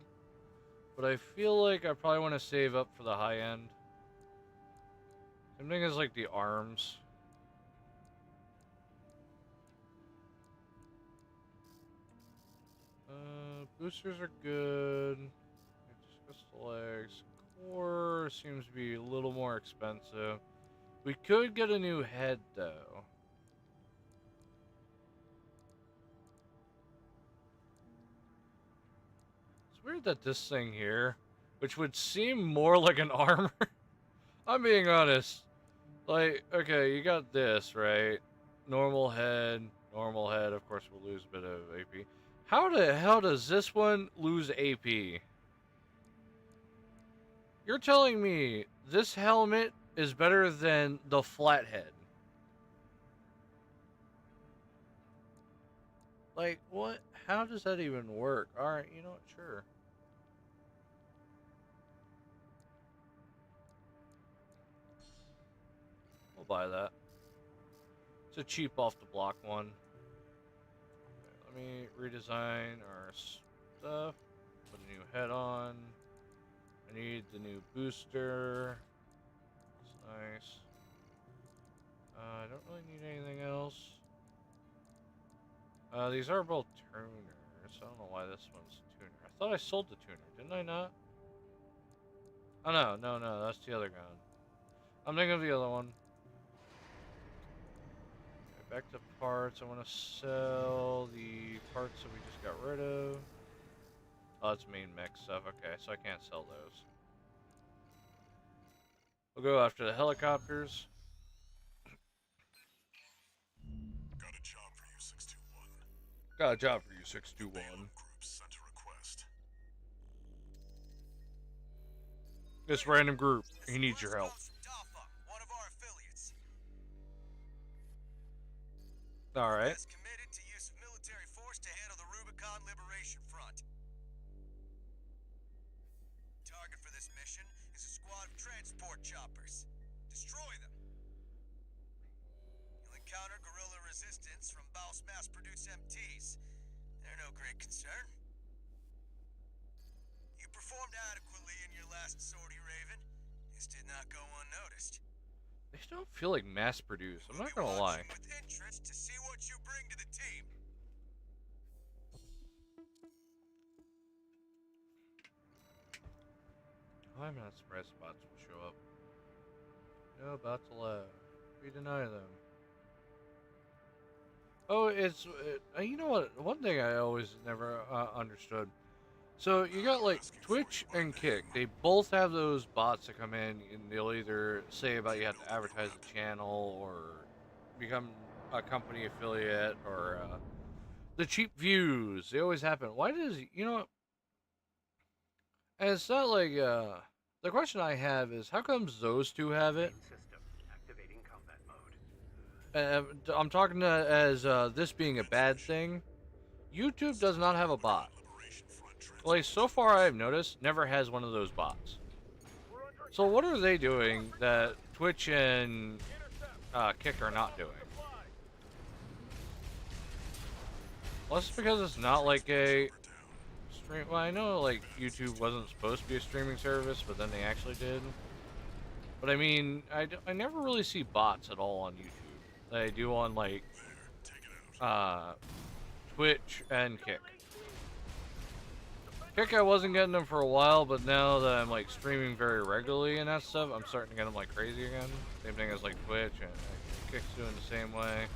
But I feel like I probably want to save up for the high end. Same thing as like the arms. Boosters are good. Just the legs. Core seems to be a little more expensive. We could get a new head though. It's weird that this thing here, which would seem more like an armor. I'm being honest. Like, okay, you got this, right? Normal head. Of course, we'll lose a bit of AP. How the hell does this one lose AP? You're telling me this helmet is better than the flathead? Like, what? How does that even work? Alright, you know what? Sure. We'll buy that. It's a cheap off the block one. Okay, let me redesign our stuff. Put a new head on. I need the new booster. It's nice. I don't really need anything else. These are both tuners. I don't know why this one's a tuner. I thought I sold the tuner, didn't I not? Oh no, that's the other gun. I'm thinking of the other one. Okay, back to parts. I want to sell the parts that we just got rid of. Oh, that's main mech stuff. Okay, so I can't sell those. We'll go after the helicopters. Got a job for you, 621. Got a job for you, Balam 621. Group sent a request. This random group, he This needs your help. request comes from Dafa, one of our affiliates. Alright. Has committed to use of military force to handle the Rubicon Liberation Front. Target for this mission is a squad of transport choppers. Destroy them. You'll encounter guerrilla resistance from Baus mass-produced MTs. They're no great concern. You performed adequately in your last sortie, Raven. This did not go unnoticed. They don't feel like mass produced. I'm We'll not be gonna lie. watching with interest to see what you bring to the team. I'm not surprised bots will show up. No bots allowed. We deny them. Oh, it's you know what? One thing I always never understood. So you got like Twitch and Kick. They both have those bots that come in, and they'll either say about you have to advertise a channel or become a company affiliate or the cheap views. They always happen. Why does you know? What? And it's not like the question I have is how comes those two have it? System activating combat mode. I'm talking as this being a bad thing. YouTube does not have a bot. Like, so far I've noticed, never has one of those bots. So what are they doing that Twitch and Kick are not doing? Well, it's because it's not like a stream. Well, I know like YouTube wasn't supposed to be a streaming service, but then they actually did. But I mean, I never really see bots at all on YouTube. They do on like Twitch and Kick. Kick, I wasn't getting them for a while, but now that I'm like streaming very regularly and that stuff, I'm starting to get them like crazy again. Same thing as like Twitch, and Kick's doing the same way.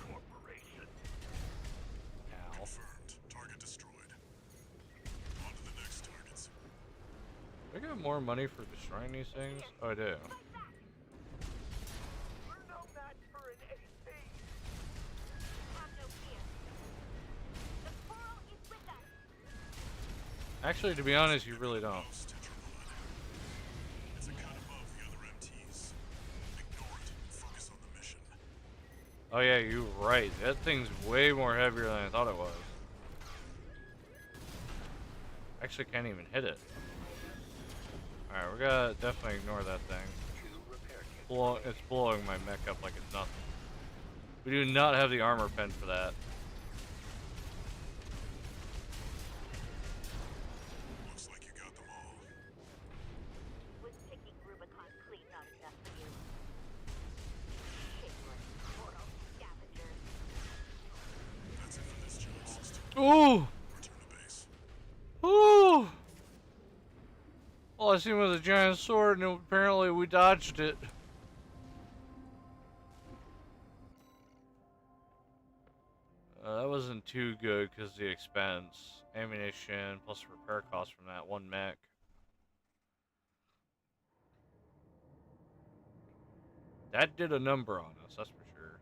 Corporation. Ow. Confirmed. Target destroyed. On to the next targets. Do I got more money for destroying these things? Oh, I do. We're no match for an AC. Have no fear. The coral is with us. Actually, to be honest, you really don't. Most Tetrablood. It's a cut above the other MTs. Ignore it. Focus on the mission. Oh yeah, you're right. That thing's way more heavier than I thought it was. Actually, can't even hit it. Alright, we gotta definitely ignore that thing. It's blowing my mech up like it's nothing. We do not have the armor pen for that. Looks like you got them all. Was picking Rubicon clean not enough for you? Shameless coral scavengers. That's it for this job system. Ooh! Return to base. Ooh! All I seen was a giant sword, and apparently we dodged it. That wasn't too good because the expense, ammunition, plus repair costs from that one mech. That did a number on us, that's for sure.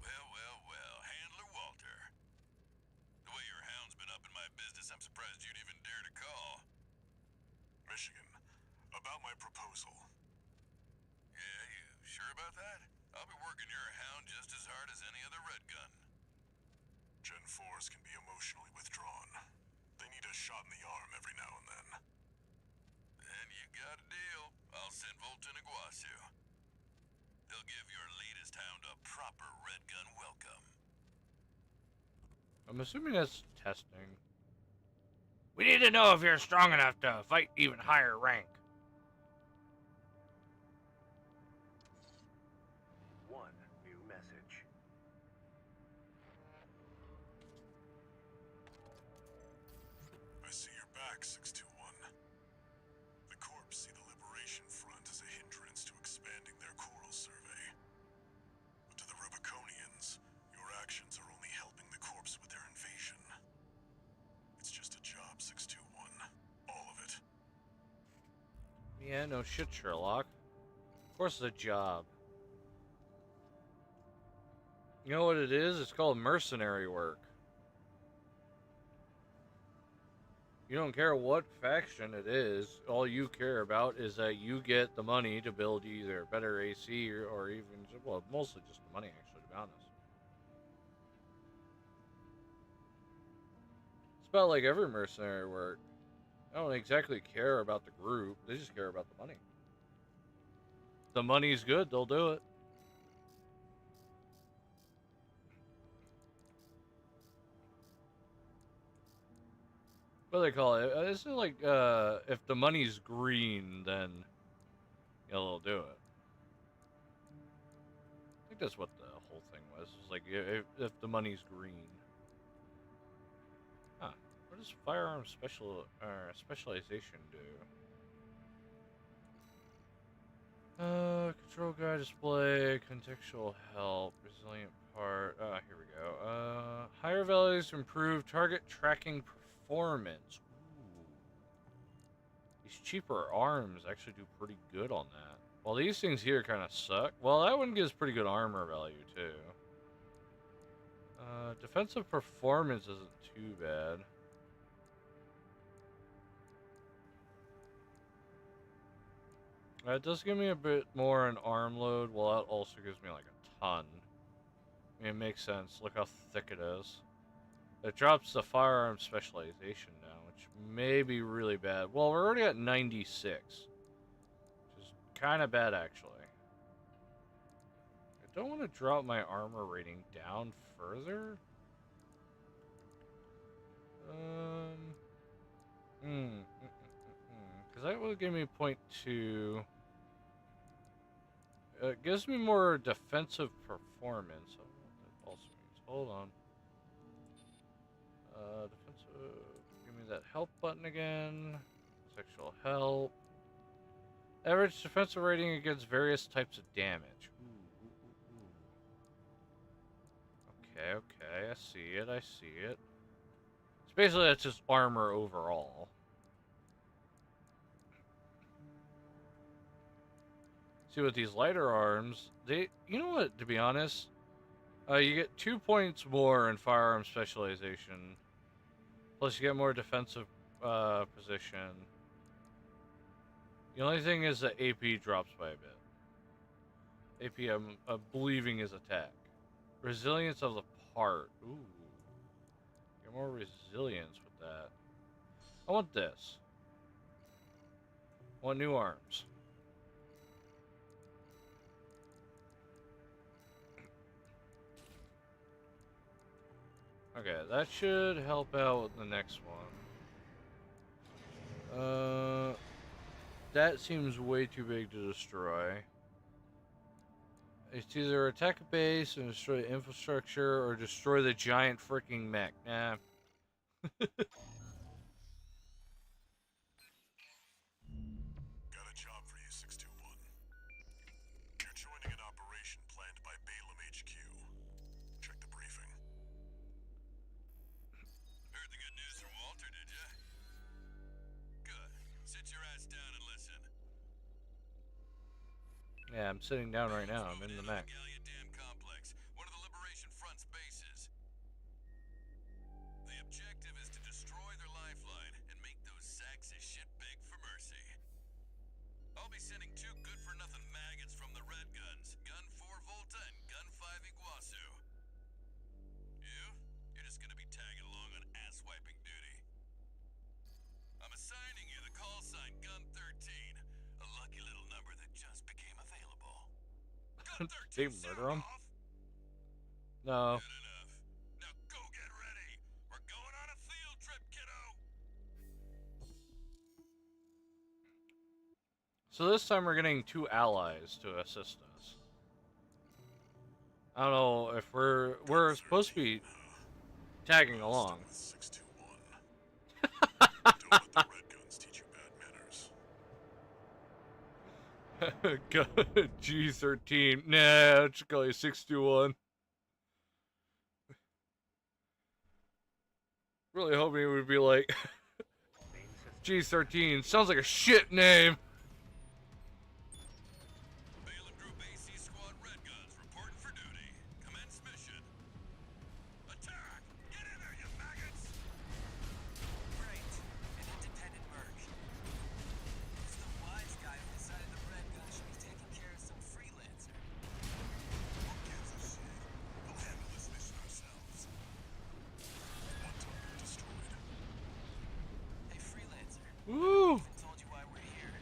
Well, Handler Walter. The way your hound's been up in my business, I'm surprised you'd even dare to call. Michigan. About my proposal. Yeah, you sure about that? I'll be working your hound just as hard as any other red gun. Gen 4s can be emotionally withdrawn. They need a shot in the arm every now and then. Then you got a deal. I'll send Volt and Iguazu. They'll give your latest hound a proper red gun welcome. I'm assuming that's testing. We need to know if you're strong enough to fight even higher rank. One new message. I see your back, 621. The Corps see the Liberation Front as a hindrance to expanding their coral survey. But to the Rubiconians, your actions are only helping the Corps with their invasion. It's just a job, 621. All of it. Yeah, no shit, Sherlock. Of course it's a job. You know what it is? It's called mercenary work. You don't care what faction it is. All you care about is that you get the money to build either better AC or even, well, mostly just the money, actually, to be honest. It's about like every mercenary work. I don't exactly care about the group. They just care about the money. If the money's good, they'll do it. What do they call it? Isn't it like if the money's green, then they'll do it. I think that's what the whole thing was. It's like if the money's green. Huh. What does firearm specialization do? Control guide display, contextual help, resilient part. Here we go. Higher values improve target tracking performance. Ooh. These cheaper arms actually do pretty good on that. Well, these things here kind of suck. Well, that one gives pretty good armor value, too. Defensive performance isn't too bad. It does give me a bit more in arm load, while that also gives me like a ton. I mean, it makes sense. Look how thick it is. It drops the firearm specialization down, which may be really bad. Well, we're already at 96, which is kind of bad, actually. I don't want to drop my armor rating down further. Because that would give me 0.2. It gives me more defensive performance. I don't know what that also means. Hold on. Defensive. Give me that help button again. Sexual help. Average defensive rating against various types of damage. Okay, okay. I see it. I see it. So basically, that's just armor overall. See, with these lighter arms, you know what, to be honest? You get 2 points more in firearm specialization. Plus, you get more defensive position. The only thing is that AP drops by a bit. AP, I'm believing, is attack. Resilience of the part. Ooh. Get more resilience with that. I want this. I want new arms. Okay, that should help out with the next one. That seems way too big to destroy. It's either attack a base and destroy the infrastructure, or destroy the giant freaking mech. Nah. Got a job for you, 621. You're joining an operation planned by Balaam HQ. Check the briefing. Heard the good news from Walter, did ya? Good. Sit your ass down and listen. Yeah, I'm sitting down right now. I'm in the mech. Gallia Dam Complex, one of the Liberation Front's bases. The objective is to destroy their lifeline and make those sacks of shit beg for mercy. I'll be sending 2 good-for-nothing maggots from the Red Guns, Gun 4 Volta and Gun 5 Iguazu. You're just gonna be tagging along on ass-wiping duty. I'm assigning you the call sign Gun 13, a lucky little number that just became available. Gun 13, Did they murder him? off? No. Good enough. Now go get ready. We're going on a field trip, kiddo. So this time we're getting 2 allies to assist us. I don't know if we're supposed to be tagging along. With 621. Don't let the Red Guns teach you bad manners. G13. Nah, I'll just call you 621. Really hoping it would be like G13. Sounds like a shit name. Balaam Group AC Squad Red Guns reporting for duty. Commence mission. Attack! Get in there, you maggots! Great. An independent merc. Who's the wise guy who decided the Red Gun should be taking care of some freelancer? Who gives a shit? We'll handle this mission ourselves. One target destroyed. Hey, freelancer. Woo! I told you why we're here.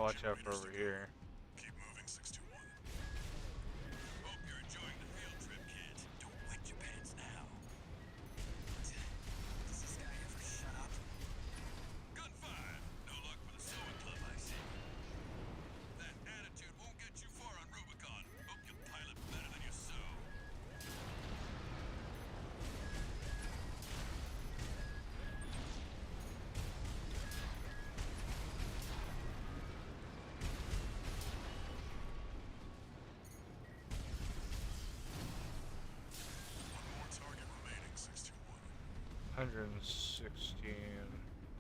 Watch out for over here. Keep moving, 621. Hope you're enjoying the field trip, kid. Don't wet your pants now. Does this guy ever shut up? Gunfire! No luck for the sewing club, I see. That attitude won't get you far on Rubicon. Hope you pilot better than you sew. One more target remaining, 621. 116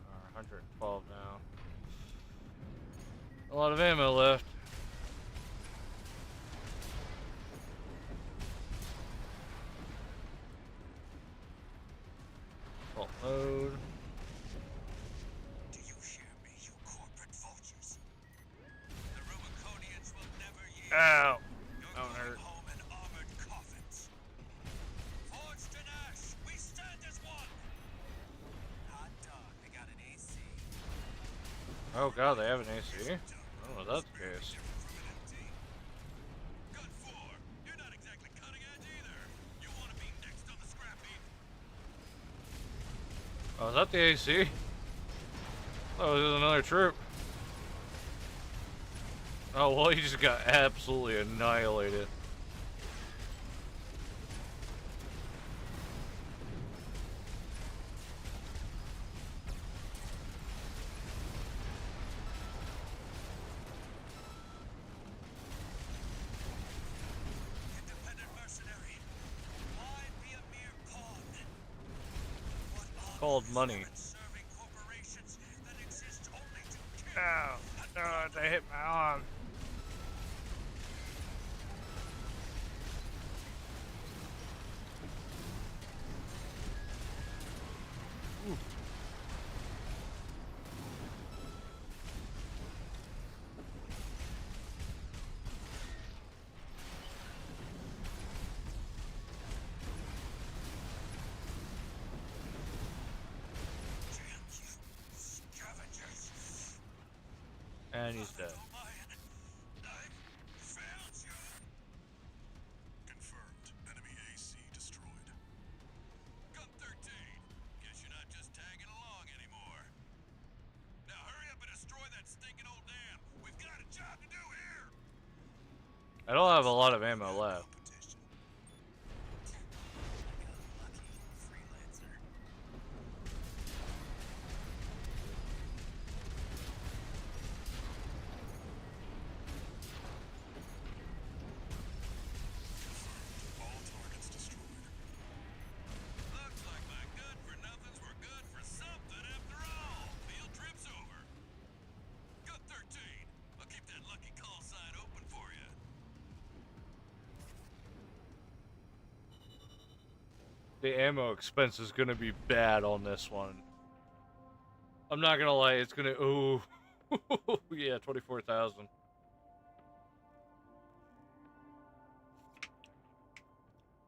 or 112 now. A lot of ammo left. Full load. Do you hear me, you corporate vultures? The Rubiconians will never yield. Ow! You're That one going hurt. home in armored coffins. Forged in ash, we stand as one. Hot dog, they got an AC. Oh god, they have an AC? Oh, that's the case. Gun 4, you're not exactly cutting edge either. You want to be next on the scrap heap? Oh, is that the AC? Oh, there's another troop. Oh, well, he just got absolutely annihilated. Independent mercenary. Why be a mere pawn? What honor Called is money. there in serving corporations that exist only to kill Ow! and Oh, plunder? they hit my arm. Damn you, scavengers. And he's dead. Orion, I failed you. Confirmed. Enemy AC destroyed. Gun 13. Guess you're not just tagging along anymore. Now hurry up and destroy that stinking old dam. We've got a job to do here. I don't have a lot of ammo left. Competition. Lucky freelancer. All targets destroyed. Looks like my good-for-nothings were good for something after all. Field trip's over. Gun 13. I'll keep that lucky call sign open for you. The ammo expense is gonna be bad on this one. I'm not gonna lie, it's gonna. Ooh. Yeah, 24,000.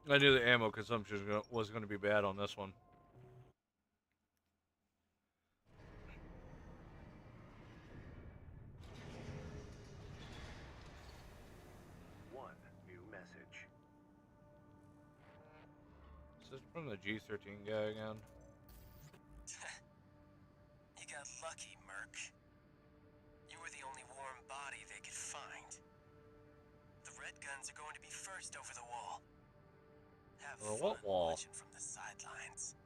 I knew the ammo consumption was gonna be bad on this one. One new message. Is this from the G13 guy again? You got lucky, Merc. You were the only warm body they could find. The red guns are going to be first over the wall. Have Or fun what wall? watching from the sidelines.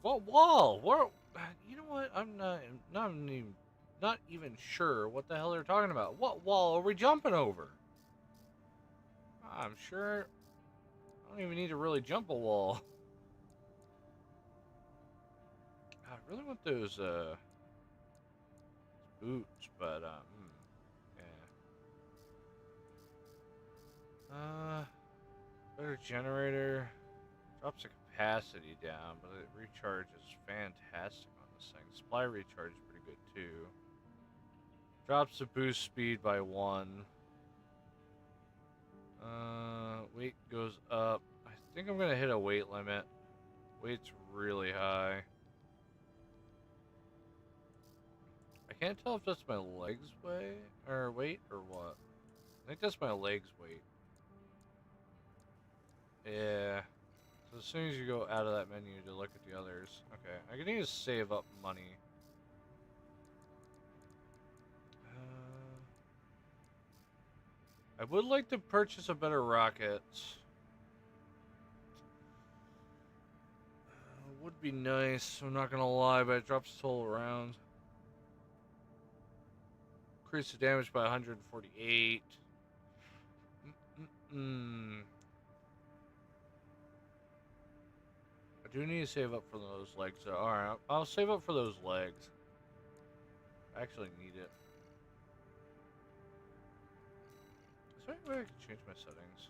What wall? Where? You know what? I'm not even sure what the hell they're talking about. What wall are we jumping over? I'm sure I don't even need to really jump a wall. I really want those boots, but yeah. Better generator. Drops the capacity down, but it recharges fantastic on this thing. Supply recharge is pretty good too. Drops the boost speed by 1. Weight goes up. I think I'm gonna hit a weight limit. Weight's really high. I I can't tell if that's my legs weight or what. I think that's my legs weight. Yeah. So as soon as you go out of that menu to look at the others. Okay, I need to save up money. I would like to purchase a better rocket. Would be nice, I'm not gonna lie, but it drops total round. Increase the damage by 148. I do need to save up for those legs. So, alright, I'll save up for those legs. I actually need it. Is there any way I can change my settings?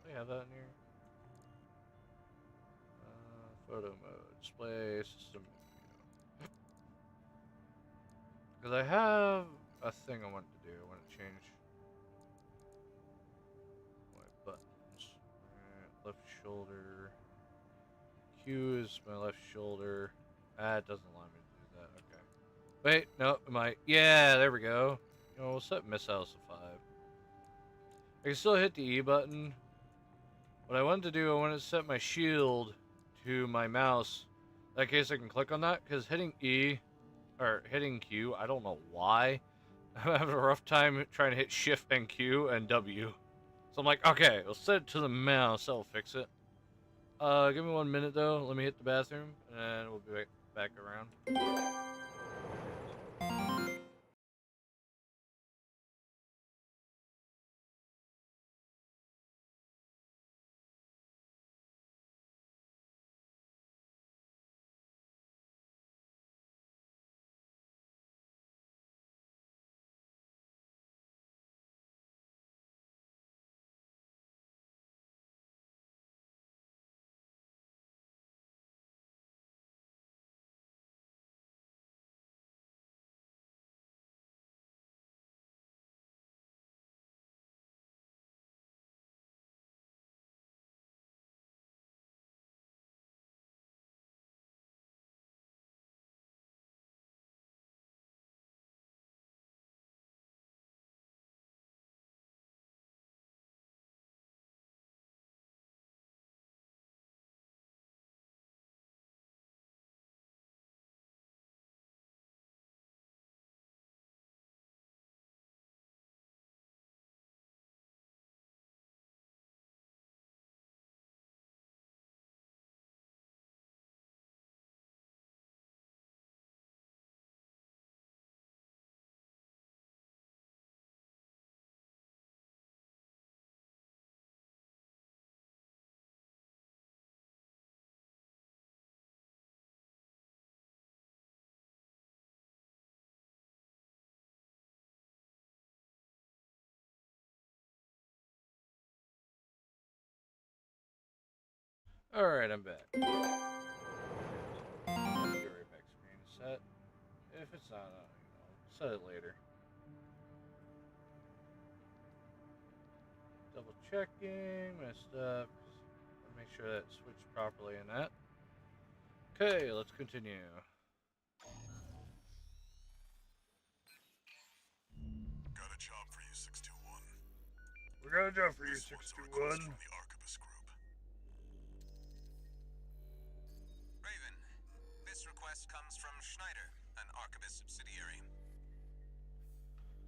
Do they have that in here? Photo mode, display, system. Because I have a thing I want to do. I want to change my buttons. Alright, left shoulder. Q is my left shoulder. Ah, it doesn't allow me to do that. Okay. Wait, no, yeah, there we go. You know, we'll set missiles to 5. I can still hit the E button. What I wanted to do, I wanted to set my shield to my mouse. In that case, I can click on that, because hitting E, or hitting Q, I don't know why. I'm having a rough time trying to hit Shift and Q and W. So I'm like, okay, we'll set it to the mouse, that'll fix it. Give me 1 minute though, let me hit the bathroom, and we'll be back around. Alright, I'm back. Get right back screen set. If it's not, set it later. Double checking my stuff. Make sure that switched properly in that. Okay, let's continue. Got a job for you, 621. We got a job for you, This one's a request 621. from the Archibus Group. Raven, this request comes from Schneider, an Archibus subsidiary.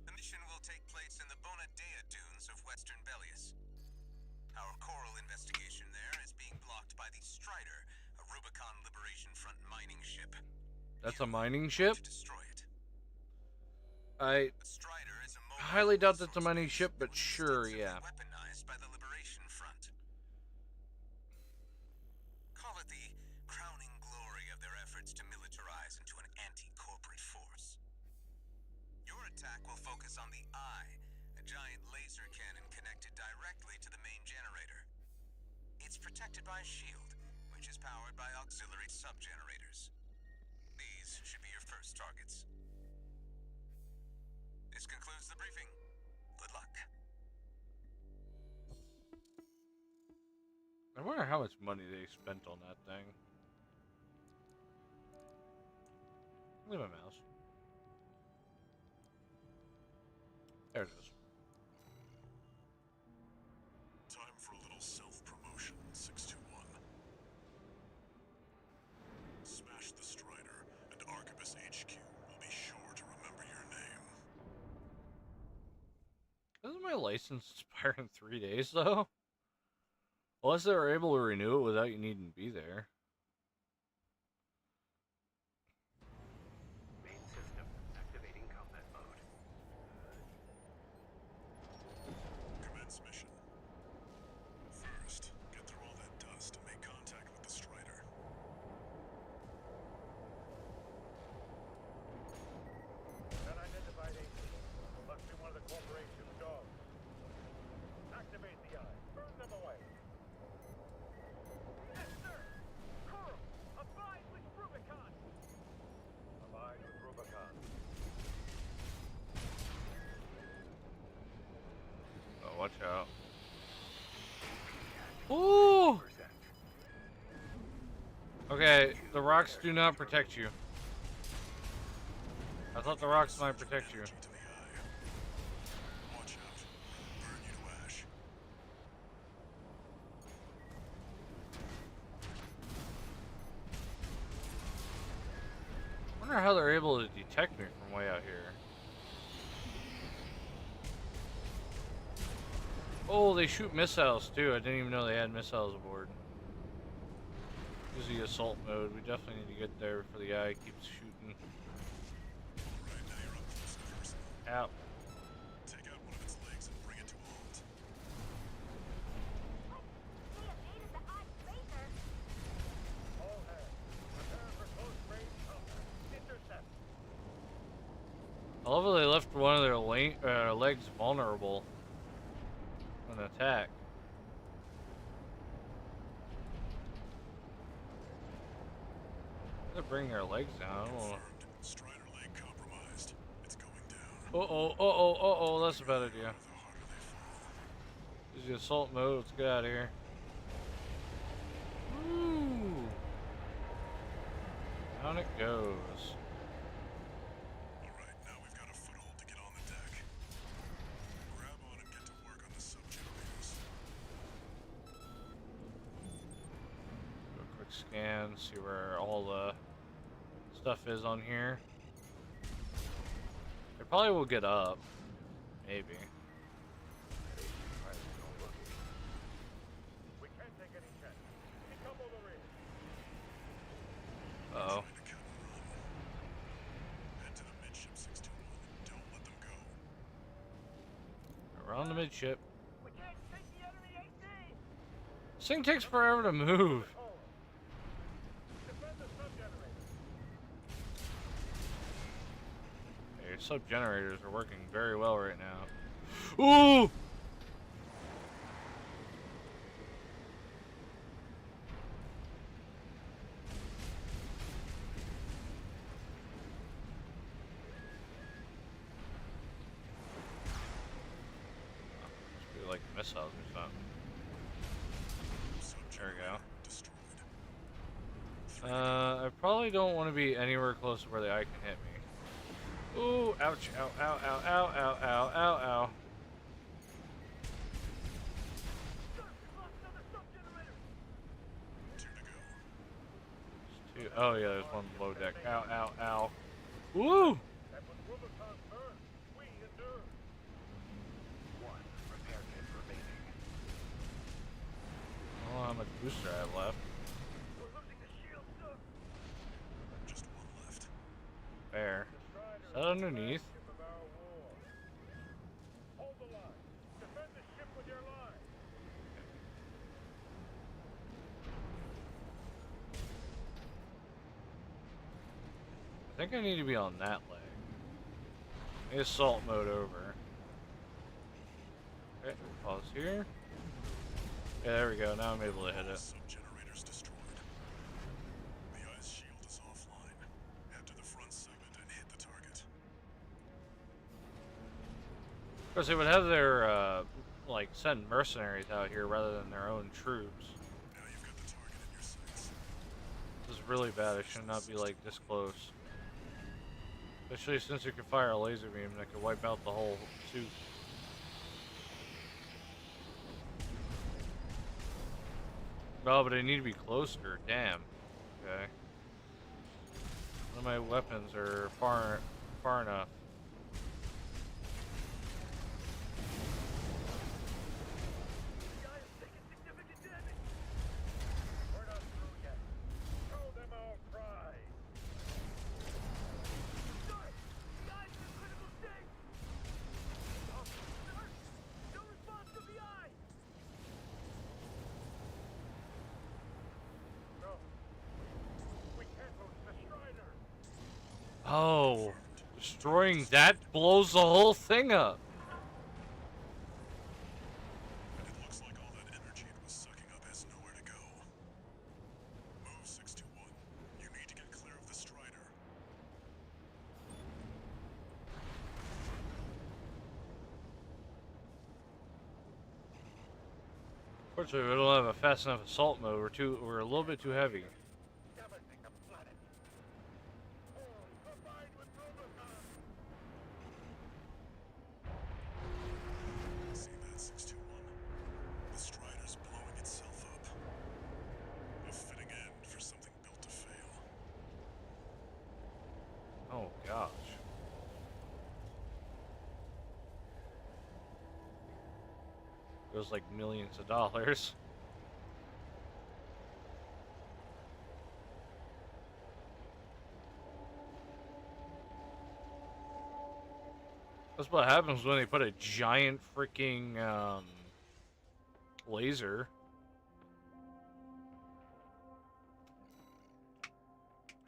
The mission will take place in the Bonadea dunes of Western Belius. Our coral investigation there is being blocked by the Strider, a Rubicon Liberation Front mining ship. That's a mining ship? To destroy it. I The Strider is a mobile highly doubt that's a resource mining base ship, that but was sure, extensively yeah. weaponized by the Liberation Front. Call it the crowning glory of their efforts to militarize into an anti-corporate force. Your attack will focus on the Eye, a giant laser cannon connected directly to the main generator. It's protected by a shield, which is powered by auxiliary sub-generators. These should be your first targets. This concludes the briefing. Good luck. I wonder how much money they spent on that thing. Leave my mouse. There it is. Time for a little self-promotion, 621. Smash the Strider, and Arquebus HQ will be sure to remember your name. Doesn't my license expire in 3 days, though? Unless they were able to renew it without you needing to be there. Main system activating combat mode. Commence mission. First, get through all that dust and make contact with the Strider. Unidentified AC. Must be one of the corporation's dogs. Activate the eye. Burn them away. Yes, sir. Coral, abide with Rubicon. Abide with Rubicon. Oh, watch out. Ooh! Okay, the rocks do not protect you. I thought the rocks might protect you. Energy to the eye. Watch out. Burn you to ash. I wonder how they're able to detect me from way out here. Oh, they shoot missiles too. I didn't even know they had missiles aboard. Use the assault mode. We definitely need to get there before the eye keeps shooting. Right, now you're up close and personal. Out. Take out one of its legs and bring it to a halt. They evaded the eye's laser. All hands. Prepare for close range combat. Intercept. I love how they left one of their legs vulnerable to an attack. They're bringing their legs down. I don't know. Confirmed. Strider leg compromised. It's going down. Uh-oh, that's a bad idea. The harder they fall. Use the assault mode, let's get out of here. Woo! Down it goes. Alright, now we've got a foothold to get on the deck. Grab on and get to work on the sub-generators. Do a quick scan, see where all the stuff is on here. They probably will get up. Maybe. We can't take any chances. Decouple the rear. Uh-oh. Trying to cut and run. Head to the midship 621. Don't let them go. Around the midship. We can't take the enemy AC. This thing takes forever to move. Defend the sub-generator. Your sub-generators are working very well right now. Ooh! Must be like missiles or something. There we go. Destroyed. I probably don't want to be anywhere close to where the eye can hit me. Ooh, ouch, ow, ow, ow, ow, ow, ow, ow, ow. Sir, we've lost another sub-generator. 2 to go. Oh yeah, there's one below deck. Ow, ow, ow. Woo! And with Rubicon's burn, we endure. One repair kit remaining. I don't know how much booster I have left. We're losing the shield, sir. Just one left. There. Strider Is that underneath? ship of our war. Hold the line. Defend the ship with your line. I think I need to be on that leg. Maybe assault mode over. Okay, pause here. Yeah, there we go. Now I'm able to hit it. Sub-generators destroyed. The eye's shield is offline. Head to the front segment and hit the target. Of course, they would have their, like, send mercenaries out here rather than their own troops. Now you've got the target in your sights. This is really bad. I should not be, like, this close. Especially since you can fire a laser beam that can wipe out the whole suit. Oh, but I need to be closer. Damn. Okay. None of my weapons are far enough. The eye is taking significant damage. We're not through yet. Show them our pride. Sir, the eye's in a critical state. Oh, sir, no response to the eye. No, we can't lose the Strider. Oh, destroying that blows the whole thing up. And it looks like all that energy it was sucking up has nowhere to go. Move 621. You need to get clear of the Strider. Fortunately, we don't have a fast enough assault mode. We're a little bit too heavy. Devastating the planet. All combined with Rubicon. See that, 621? The Strider's blowing itself up. A fitting end for something built to fail. Oh gosh. It was like millions of dollars. That's what happens when they put a giant freaking laser.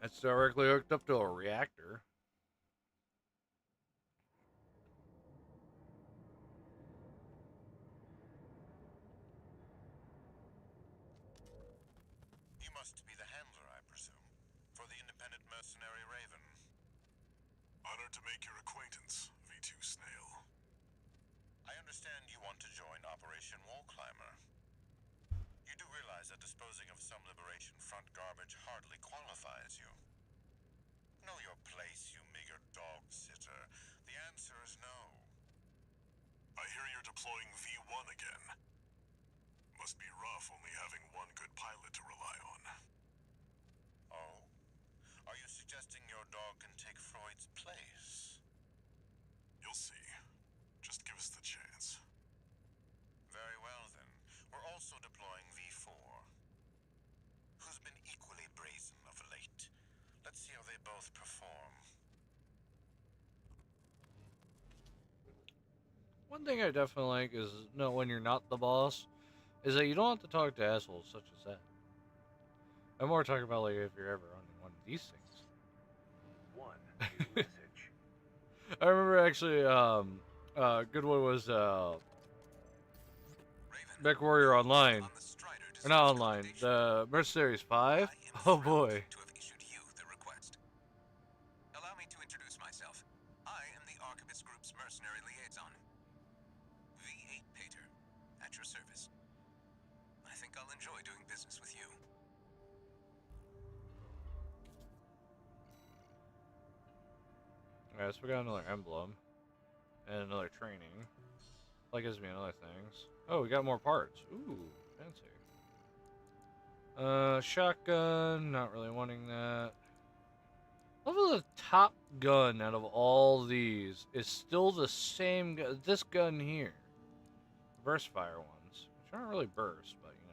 That's directly hooked up to a reactor. You must be the handler, I presume, for the independent mercenary Raven. Honored to make your acquaintance, V2 Snail. I understand you want to join Operation Wall Climber. You do realize that disposing of some Liberation Front garbage hardly qualifies you. Know your place, you meager dog sitter. The answer is no. I hear you're deploying V1 again. Must be rough only having one good pilot to rely on. Oh? Are you suggesting your dog can take Freud's place? You'll see. Just give us the chance. Very well, then. We're also deploying V4. Who's been equally brazen of late. Let's see how they both perform. One thing I definitely like is when you're not the boss, is that you don't have to talk to assholes such as that. I'm more talking about like if you're ever on one of these things. One new message. I remember actually, good one was Raven, Mech Warrior Online, on the Strider to or not search online, accommodation. the Mercenaries 5. I am Oh thrilled boy. to have issued you the request. Allow me to introduce myself. I am the Archivist Group's mercenary liaison. V8 Pater, at your service. I think I'll enjoy doing business with you. Alright, so we got another emblem and another training. That gives me another things. Oh, we got more parts. Ooh, fancy. Shotgun, not really wanting that. Love the top gun out of all these is still the same gun. This gun here. Burst fire ones. Which aren't really burst, but you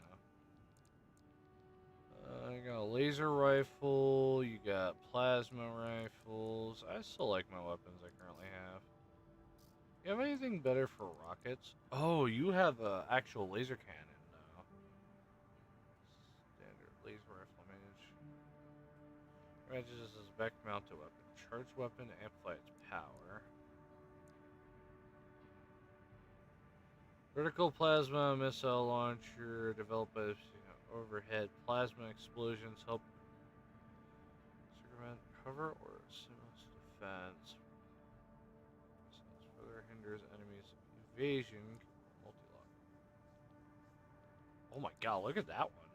know. You got a laser rifle. You got plasma rifles. I still like my weapons I currently have. You have anything better for rockets? Oh, you have an actual laser cannon now. Standard laser rifle manage. Ranges as a back mounted weapon. Charged weapon amplify its power. Vertical plasma missile launcher developed by overhead plasma explosions help circumvent cover or simulate defense. Further hinders enemies' evasion. Multi-lock. Oh my god, look at that one.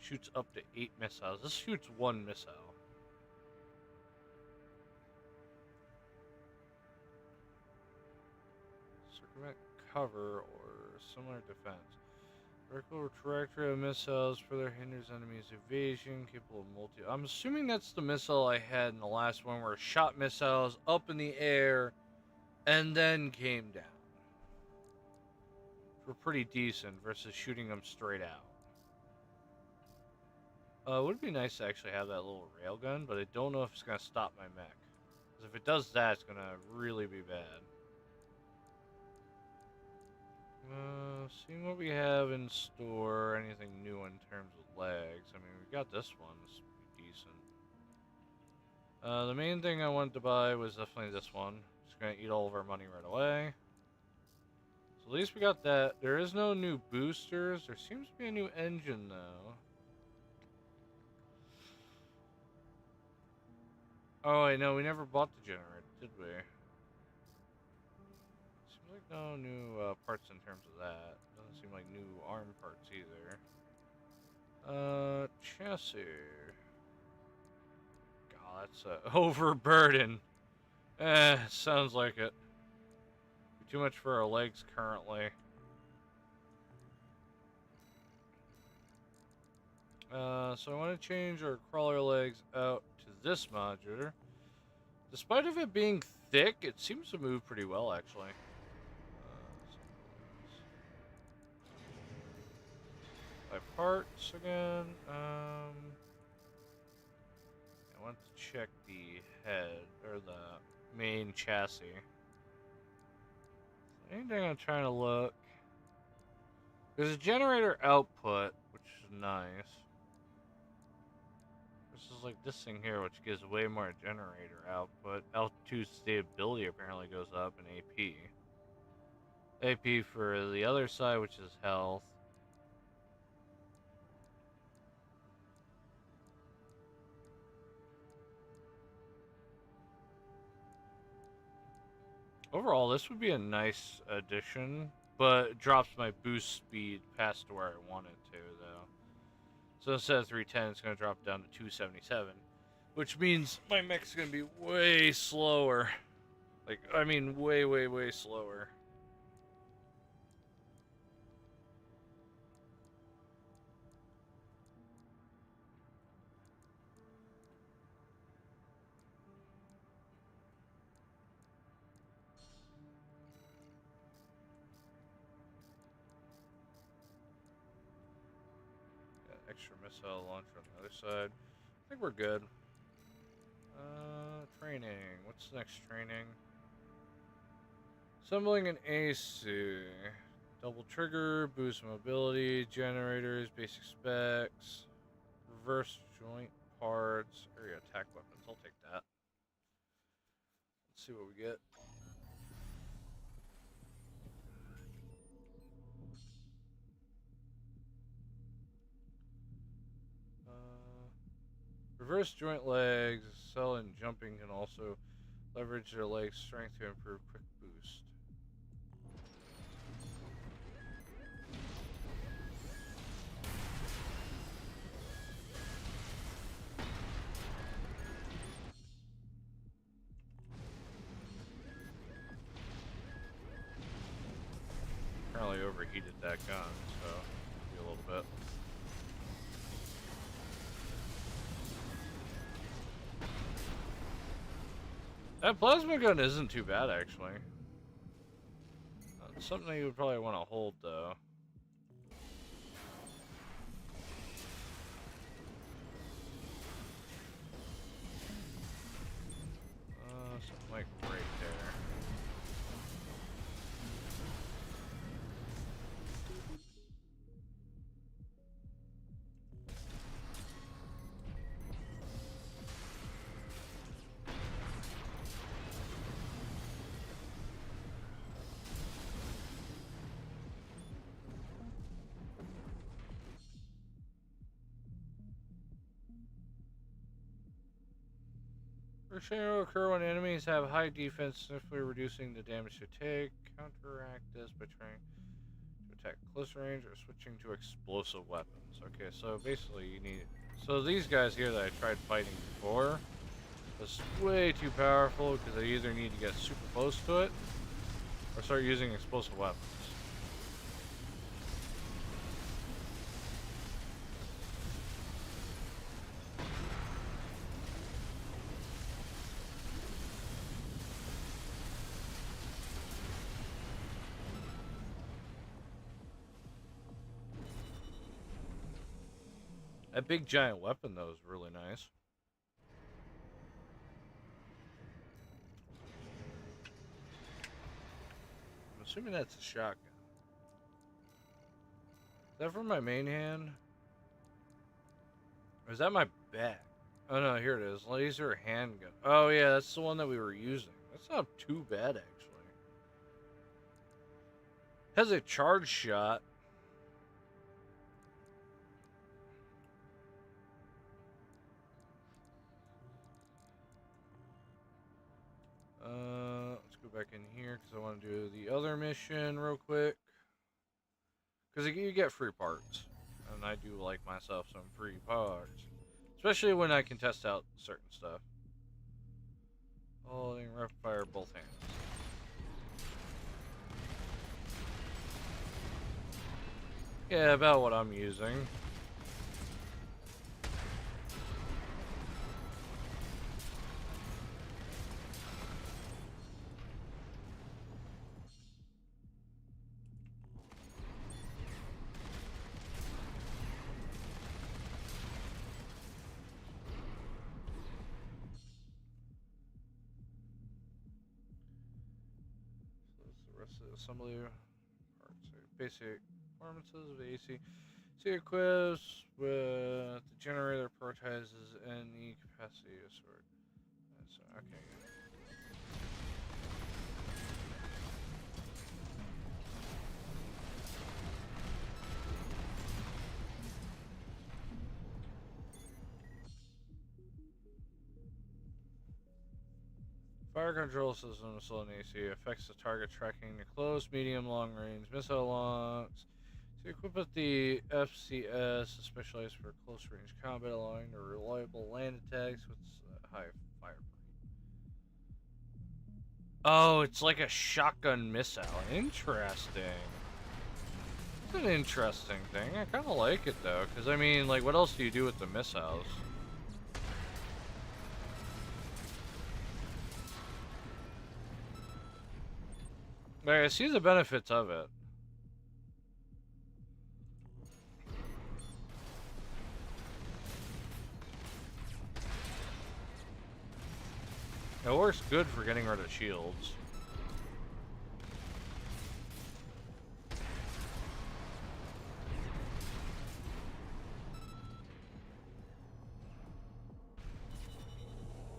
Shoots up to 8 missiles. This shoots 1 missile. prevent cover or similar defense. Vertical trajectory of missiles further hinders enemies' evasion, capable of multi. I'm assuming that's the missile I had in the last one where it shot missiles up in the air and then came down. Were pretty decent versus shooting them straight out. It would be nice to actually have that little railgun, but I don't know if it's going to stop my mech. Because if it does that, it's going to really be bad. Seeing what we have in store, anything new in terms of legs. I mean, we got this one, this would be decent. The main thing I wanted to buy was definitely this one. Just gonna eat all of our money right away. So at least we got that. There is no new boosters. There seems to be a new engine though. Oh wait, no, we never bought the generator, did we? Seems like no new parts in terms of that. Doesn't seem like new arm parts either. Chassis. God, that's overburden. Sounds like it. Too much for our legs currently. So I want to change our crawler legs out to this modular. Despite of it being thick, it seems to move pretty well actually. By parts again. I want to check the head or the main chassis. Anything I'm trying to look. There's a generator output, which is nice. This is like this thing here, which gives way more generator output. Altitude stability apparently goes up in AP. AP for the other side, which is health. Overall, this would be a nice addition, but it drops my boost speed past to where I want it to, though. So instead of 310, it's going to drop down to 277, which means my mech's going to be way slower. Like, I mean, way, way, way slower. Extra missile launcher on the other side. I think we're good. Training. What's the next training? Assembling an AC. Double trigger, boost mobility, generators, basic specs, reverse joint parts, area attack weapons. I'll take that. Let's see what we get. Reverse joint legs, cell and jumping can also leverage their legs' strength to improve quick boost. Apparently overheated that gun, so maybe a little bit. That plasma gun isn't too bad, actually. Something you would probably want to hold, though. Something like right there. Ricochet will occur when enemies have high defense, significantly reducing the damage they take. Counteract this by trying to attack close range or switching to explosive weapons. Okay, so basically you need... So these guys here that I tried fighting before was way too powerful because I either need to get super close to it Or start using explosive weapons. That big giant weapon, though, is really nice. I'm assuming that's a shotgun. Is that from my main hand? Or is that my back? Oh no, here it is. Laser handgun. Oh yeah, that's the one that we were using. That's not too bad, actually. Has a charge shot. Let's go back in here because I want to do the other mission real quick. Because you get free parts. And I do like myself some free parts. Especially when I can test out certain stuff. Holding rapid fire both hands. Yeah, about what I'm using. Rest of the assembly parts. Basic performances of AC. C equips with the generator prioritizes any capacity of sort. So, okay. Fire control system still in AC affects the target tracking to close, medium, long range, missile launch. So equipped with the FCS, specialized for close range combat, allowing the reliable land attacks with high fire rate. Oh, it's like a shotgun missile. Interesting. It's an interesting thing. I kind of like it though, because I mean, like, what else do you do with the missiles? Like, I see the benefits of it. It works good for getting rid of shields.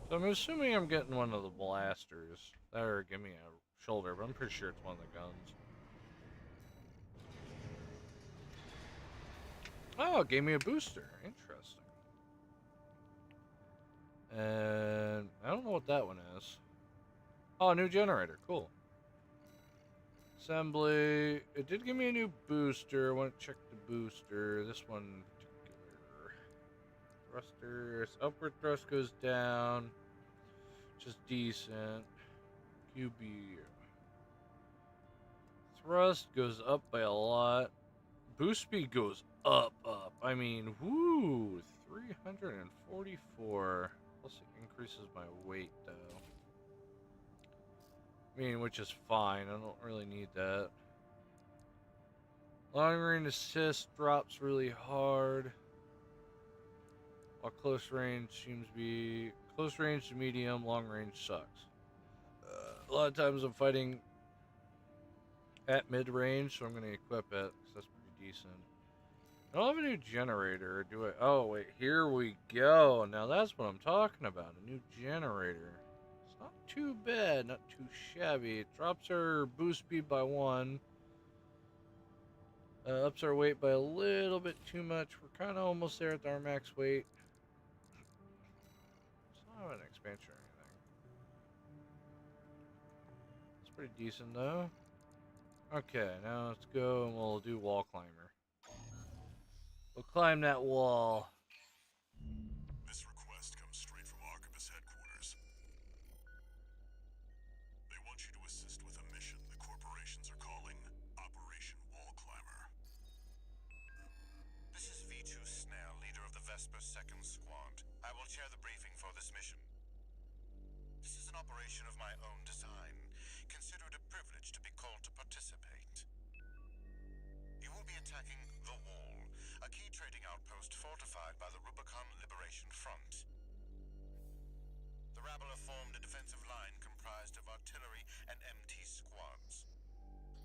So I'm assuming I'm getting one of the blasters. That or give me a shoulder, but I'm pretty sure it's one of the guns. Oh, it gave me a booster. Interesting. And I don't know what that one is. Oh, a new generator. Cool. Assembly. It did give me a new booster. I want to check the booster. This one in particular. Thrusters. Upward thrust goes down. Which is decent. QB. Thrust goes up by a lot. Boost speed goes up. I mean, whoo, 344. Plus it increases my weight, though. I mean, which is fine. I don't really need that. Long range assist drops really hard. While close range seems to be... Close range to medium, long range sucks. A lot of times I'm fighting at mid-range, so I'm going to equip it, because that's pretty decent. I don't have a new generator, do I? Oh, wait, here we go. Now that's what I'm talking about, a new generator. It's not too bad, not too shabby. It drops our boost speed by 1. Ups our weight by a little bit too much. We're kind of almost there at our max weight. It's not an expansion or anything. It's pretty decent, though. Okay, now let's go and we'll do wall climber. We'll climb that wall. This request comes straight from Archibus headquarters. They want you to assist with a mission the Corporation for this mission. This is an operation of my own design. Consider it a privilege to be called to participate. You will be attacking the Wall, a key trading outpost fortified by the Rubicon Liberation Front. The rabble have formed a defensive line comprised of artillery and MT squads.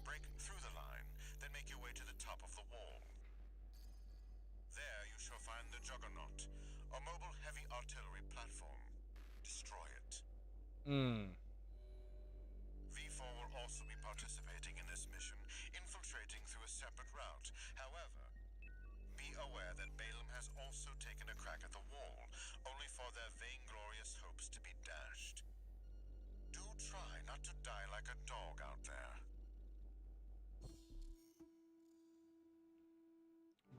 Break through the line, then make your way to the top of the wall. There you shall find the Juggernaut, a mobile heavy artillery platform. Destroy it. V4 will also be participating in this mission, infiltrating through a separate route. However, be aware that Balaam has also taken a crack at the wall, only for their vainglorious hopes to be dashed. Do try not to die like a dog out there.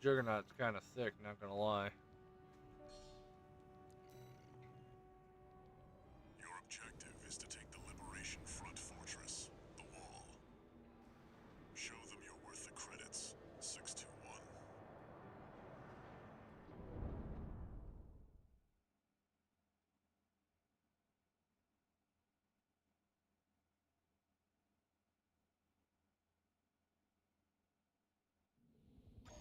Juggernaut's kind of thick, not gonna lie. Your objective is to take the Liberation Front fortress, the Wall. Show them you're worth the credits, 621.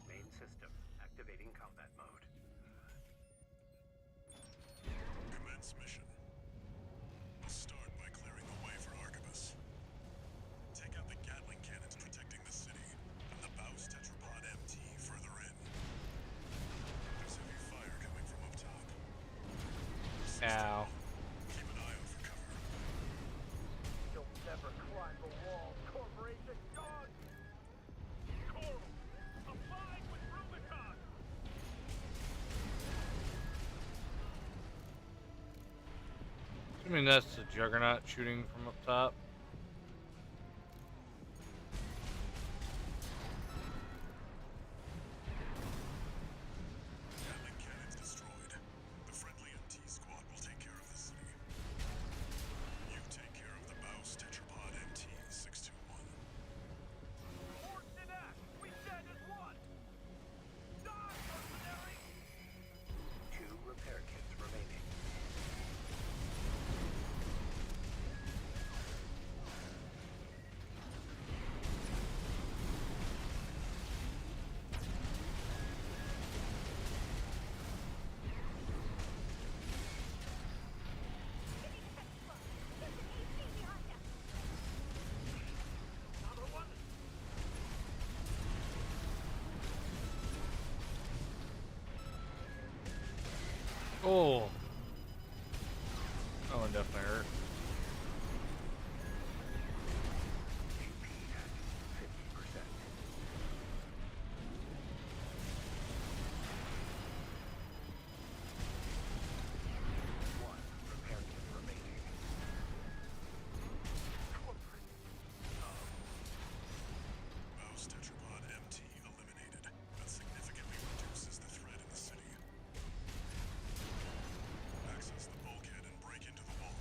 Main system activating combat mode. Commence mission. We'll start by clearing the way for Arquebus. Take out the Gatling cannons protecting the city, and the Baus Tetrapod MT further in. There's heavy fire coming from up top. Ow. Keep an eye out for cover. You'll never climb the wall, Corporation dog! Coral, abide with Rubicon! Assuming that's the Juggernaut shooting from up top. Gatling cannons destroyed. The friendly MT squad will take care of the city. You take care of the Baus Tetrapod MT 621. Forged in act, we stand as one! Die, mercenary! 2 repair kits remaining. There's an AC behind us! Another one? Oh. That one definitely hurt. AP at 50%. 1 repair kit remaining. Baus Tetrapod MT eliminated. That significantly reduces the threat in the city. Access the bulkhead and break into the wall.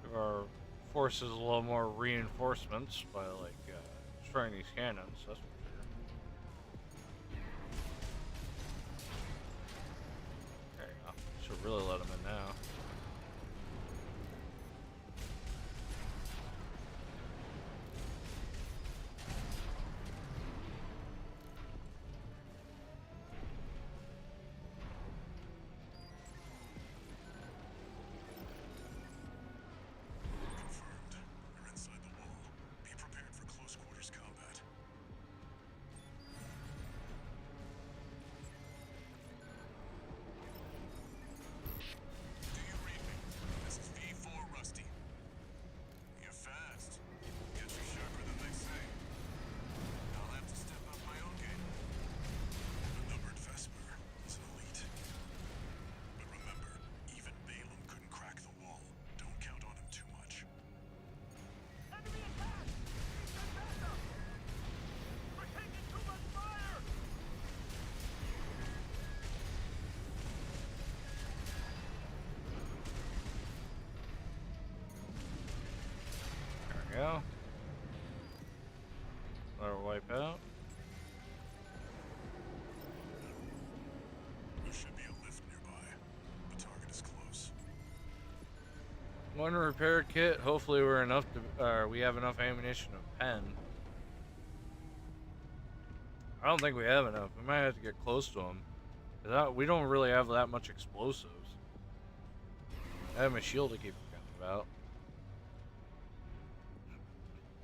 Give our forces a little more reinforcements by destroying these cannons. That's for sure. There you go. Should really let them in now. Confirmed. You're inside the wall. Be prepared for close quarters combat. Do One repair kit. Hopefully we're enough to, we have enough ammunition of pen. I don't think we have enough. We might have to get close to them. We don't really have that much explosives. I have my shield to keep forgetting about.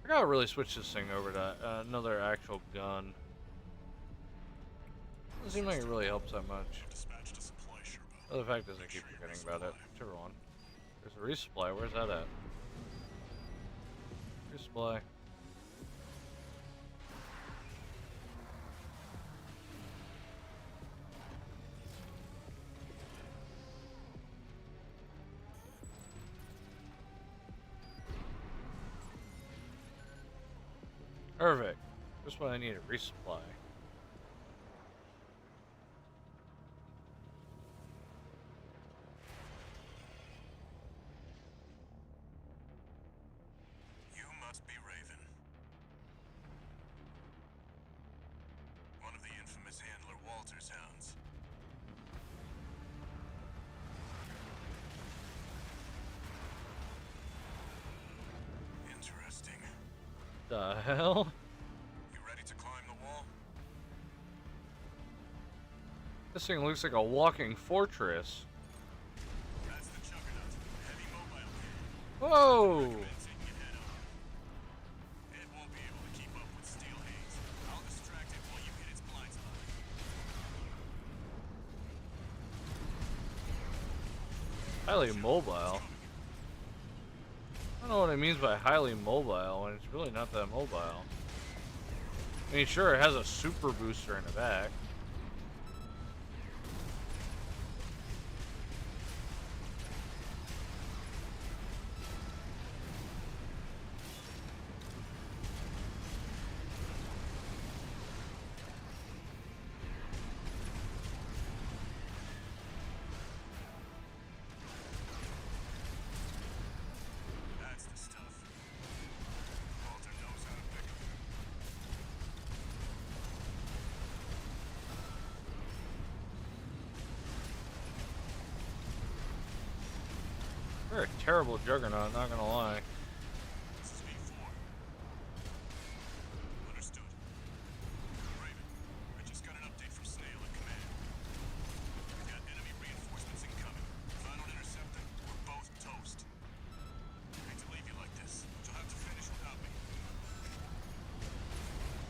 I gotta really switch this thing over to another actual gun. Doesn't seem like it really helps that much. Dispatched a supply Sherpa. Other fact is I keep forgetting about it. Whichever one. There's a resupply. Where's that at? Resupply. Perfect. Just what I need, a resupply. You must be Raven. One of the infamous handler Walter's hounds. Interesting. The hell? You ready to climb the wall? This thing looks like a walking fortress. That's the Juggernaut. Heavy mobile kit. Whoa! Recommend taking it head on. It won't be able to keep up with Steel Haze. I'll distract it while you hit its blind spot. Highly mobile. I don't know what it means by highly mobile when it's really not that mobile. I mean, sure, it has a super booster in the back. That's the stuff. Walter knows how to pick 'em. You're a terrible juggernaut, not gonna lie. This is V4. Understood. Raven, I just got an update from Snail at command. We've got enemy reinforcements incoming. If I don't intercept them, we're both toast. Hate to leave you like this, but you'll have to finish without me.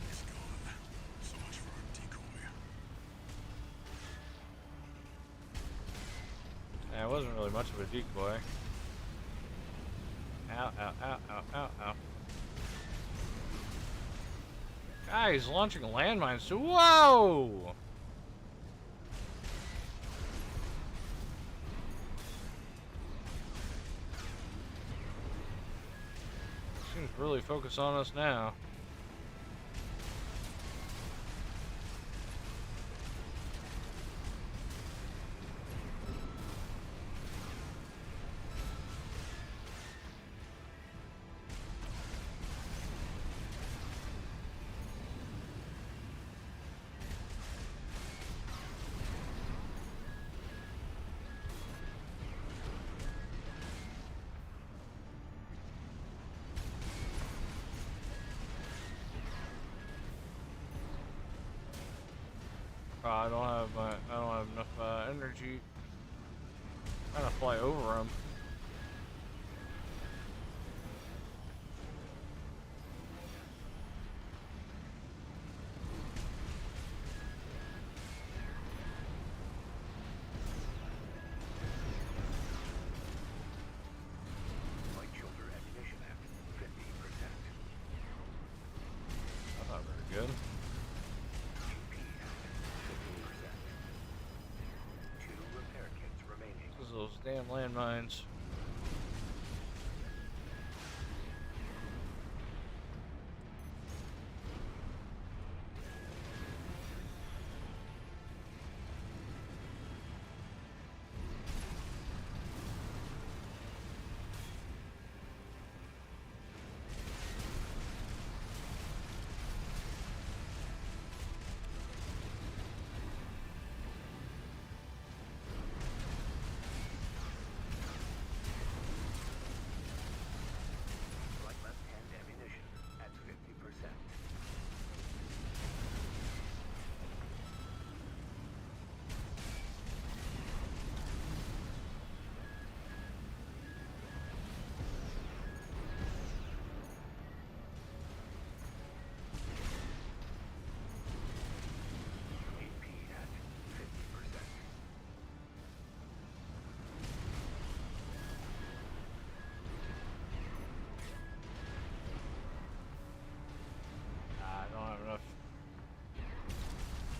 He's gone. So much for our decoy. Yeah, it wasn't really much of a decoy. Ow, ow, ow, ow, ow, ow. Guy, he's launching landmines too. Whoa! Seems really focused on us now. I don't have enough energy. I'm trying to fly over him. Light shoulder ammunition at 50%. That's not very good. GP at 15%. 2 repair kits remaining. This is those damn landmines.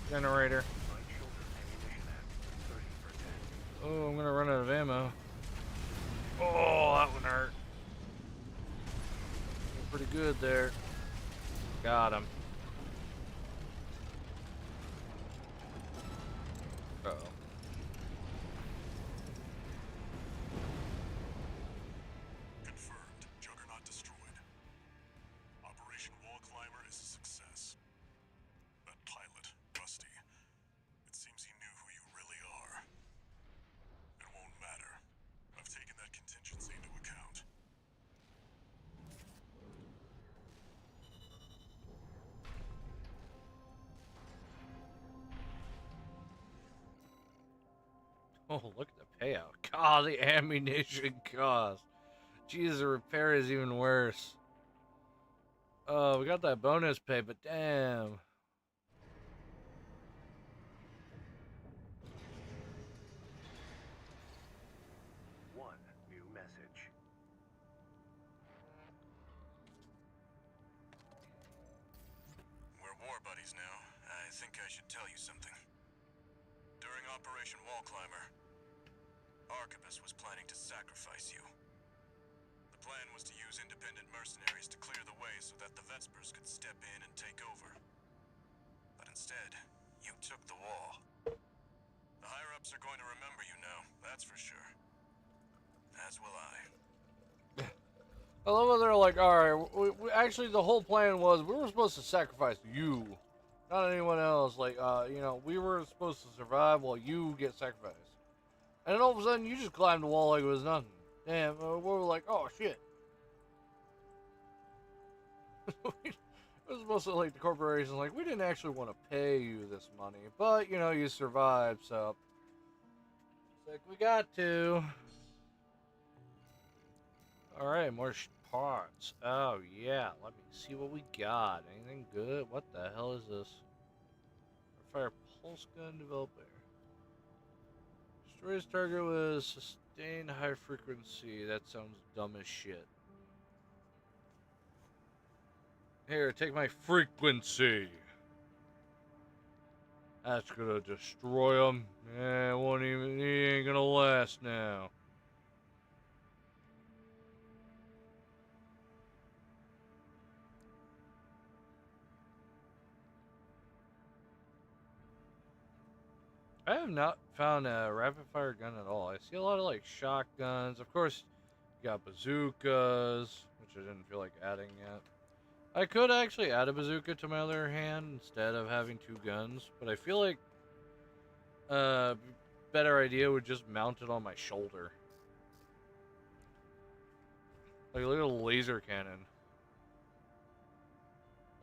Generator. Right shoulder ammunition at 30%. Oh, I'm gonna run out of ammo. Oh, that one hurt. Pretty good there. Got him. Uh-oh. Confirmed. Juggernaut destroyed. Operation Wall Climber is a success. That pilot, Rusty, it seems he knew who you really are. It won't matter. I've taken that contingency into account. Oh, look at the payout. God, the ammunition cost. Jeez, the repair is even worse. Oh, we got that bonus pay, but damn. One new message. We're war buddies now. I think I should tell you something. During Operation Wall Climber, Arquebus was planning to sacrifice you. The plan was to use independent mercenaries to clear the way so that the Vespers could step in and take over. But instead, you took the wall. The higher-ups are going to remember you now, that's for sure. As will I. I love how they're like, alright, actually the whole plan was we were supposed to sacrifice you, not anyone else. Like, you know, we were supposed to survive while you get sacrificed. And then all of a sudden, you just climbed the wall like it was nothing. Damn, we were like, oh shit. It was mostly like the corporation, like, we didn't actually want to pay you this money, but, you know, you survived, so. It's like, we got to. Alright, more parts. Oh, yeah, let me see what we got. Anything good? What the hell is this? Fire pulse gun developer. Destroys target with sustained high frequency. That sounds dumb as shit. Here, take my frequency. That's gonna destroy him. Yeah, it won't even. He ain't gonna last now. I have not found a rapid fire gun at all. I see a lot of like shotguns. Of course, you got bazookas, which I didn't feel like adding yet. I could actually add a bazooka to my other hand instead of having two guns, but I feel like better idea would just mount it on my shoulder. Like, look at a laser cannon.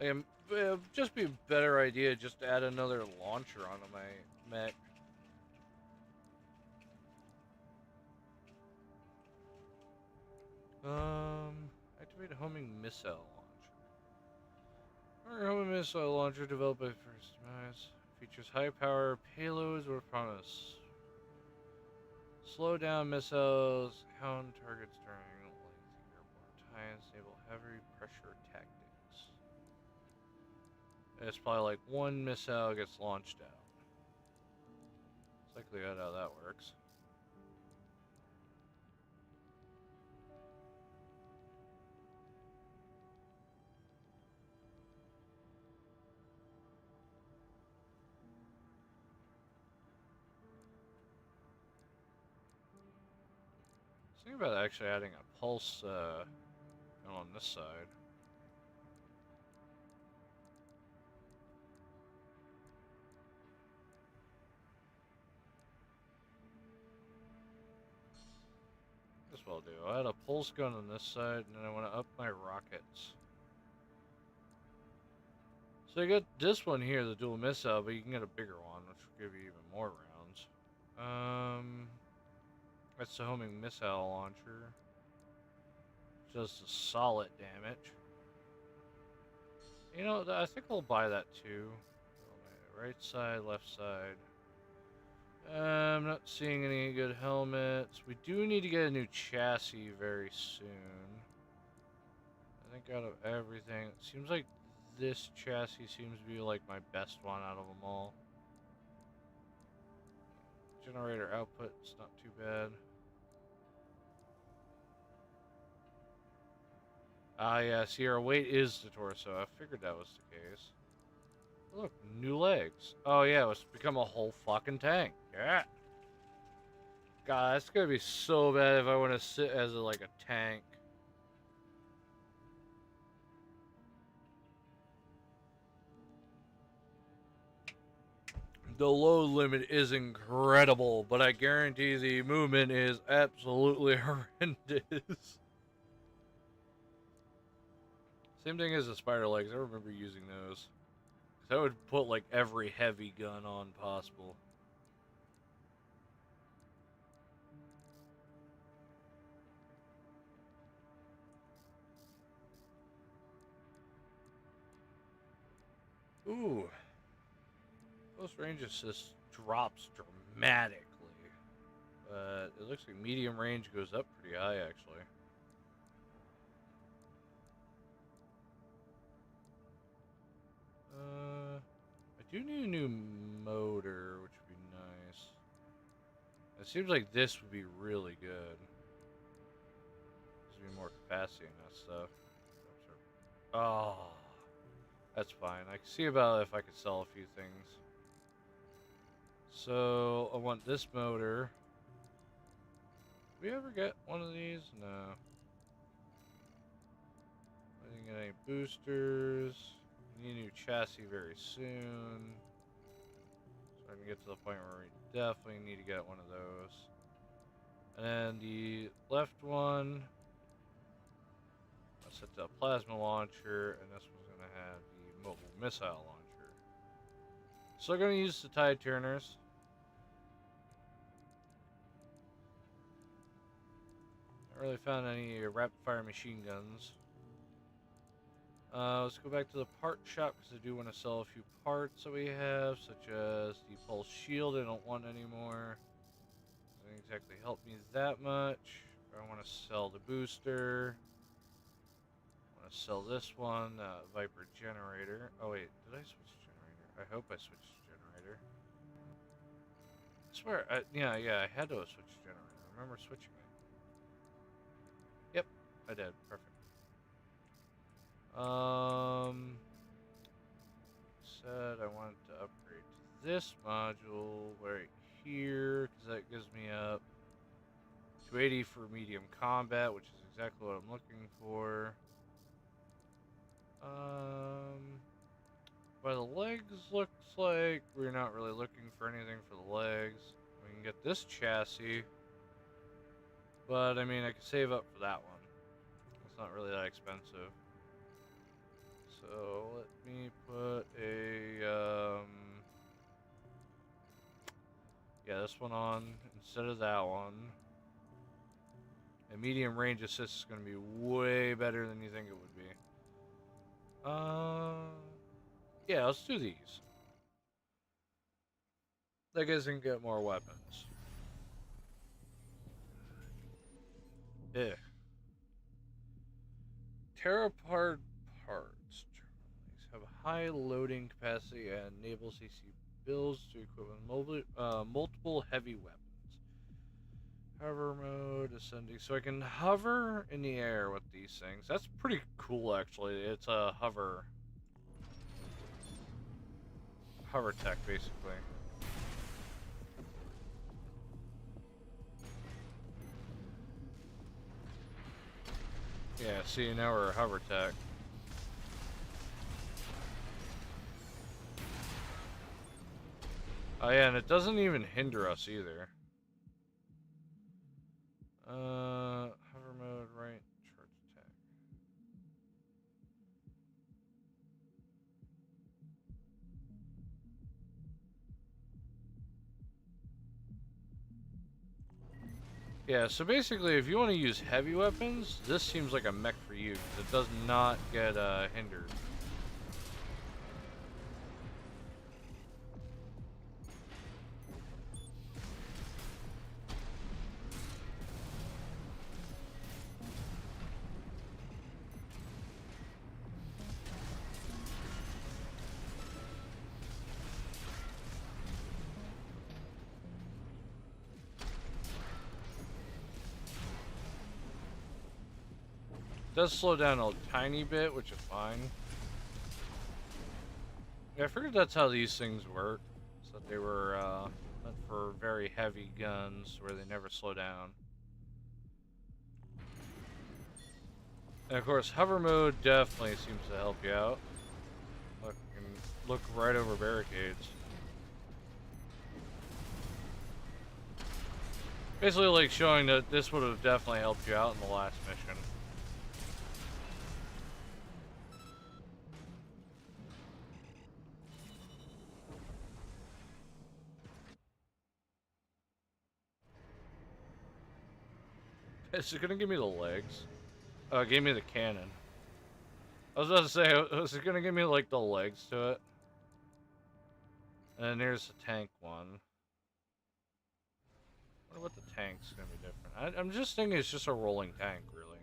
Like, it'd just be a better idea just to add another launcher onto my mech. Activate a homing missile launcher. Our homing missile launcher developed by First Mass features high power payloads with promise. Slow down missiles, hound targets during lengthy airborne time, enable heavy pressure tactics. It's probably like one missile gets launched out. It's likely how that works. Think about actually adding a pulse on this side. This will do. I had a pulse gun on this side, and then I want to up my rockets. So you got this one here, the dual missile, but you can get a bigger one, which will give you even more rounds. That's the homing missile launcher. Just a solid damage. You know, I think I'll buy that too. Right side, left side. I'm not seeing any good helmets. We do need to get a new chassis very soon. I think out of everything, it seems like this chassis seems to be like my best one out of them all. Generator output, it's not too bad. Ah, yeah, see, our weight is the torso. I figured that was the case. Look, new legs. Oh, yeah, it's become a whole fucking tank. Yeah. God, that's gonna be so bad if I want to sit as like a tank. The load limit is incredible, but I guarantee the movement is absolutely horrendous. Same thing as the spider legs. I remember using those. 'Cause I would put like every heavy gun on possible. Ooh. Close range assist drops dramatically. But it looks like medium range goes up pretty high, actually. I do need a new motor, which would be nice. It seems like this would be really good. There's be more capacity in that stuff. Oh, that's fine. I can see about if I could sell a few things. So I want this motor. Did we ever get one of these? No. I didn't get any boosters. We need a new chassis very soon. So I can get to the point where we definitely need to get one of those. And then the left one, I set the plasma launcher, and this one's going to have the mobile missile launcher. Still going to use the tide turners. Not really found any rapid fire machine guns. Let's go back to the part shop because I do want to sell a few parts that we have, such as the pulse shield I don't want anymore. Doesn't exactly help me that much. I want to sell the booster. I want to sell this one, Viper generator. Oh wait, did I switch generator? I hope I switched generator. I swear, yeah, I had to have switched generator. I remember switching it. Yep, I did. Perfect. Said I wanted to upgrade to this module right here because that gives me up 280 for medium combat, which is exactly what I'm looking for. By the legs, looks like we're not really looking for anything for the legs. We can get this chassis, but I mean, I could save up for that one. It's not really that expensive. So let me put a, yeah, this one on instead of that one. And medium range assist is going to be way better than you think it would be. Yeah, let's do these. That guys can get more weapons. Yeah. Tear apart parts. Have a high loading capacity and enable CC builds to equip with multiple heavy weapons. Hover mode, ascending. So I can hover in the air with these things. That's pretty cool, actually. It's a hover tech, basically. Yeah, see, now we're a hover tech. Oh yeah, and it doesn't even hinder us either. Hover mode, right, charge attack. Yeah, so basically, if you want to use heavy weapons, this seems like a mech for you, because it does not get hindered. does slow down a tiny bit, which is fine. Yeah, I figured that's how these things work. So that they were meant for very heavy guns where they never slow down. And of course, hover mode definitely seems to help you out. Look, you can look right over barricades. Basically, like showing that this would have definitely helped you out in the last mission. Is it gonna give me the legs? Oh, it gave me the cannon. I was about to say, was it gonna give me like the legs to it? And then there's the tank one. I wonder what the tank's gonna be different. I'm just thinking it's just a rolling tank, really.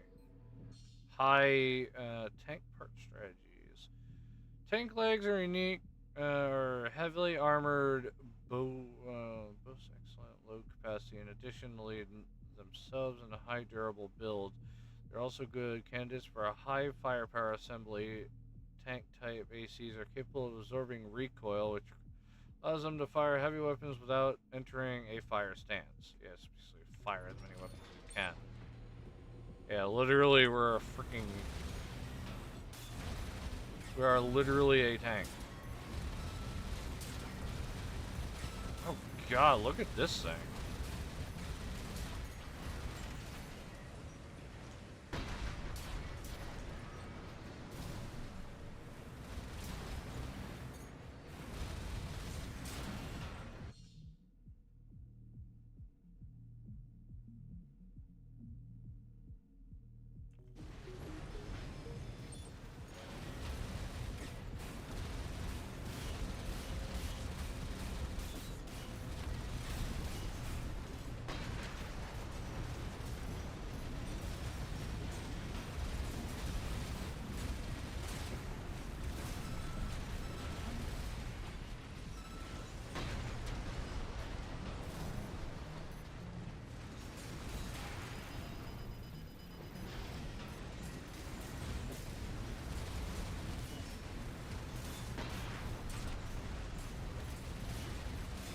High tank part strategies. Tank legs are unique, or heavily armored both excellent low capacity. In addition to lead themselves in a high durable build, they're also good candidates for a high firepower assembly. Tank type ACs are capable of absorbing recoil, which allows them to fire heavy weapons without entering a fire stance. Yes, basically fire as many weapons as you can. Yeah, literally we are literally a tank. Oh god, look at this thing.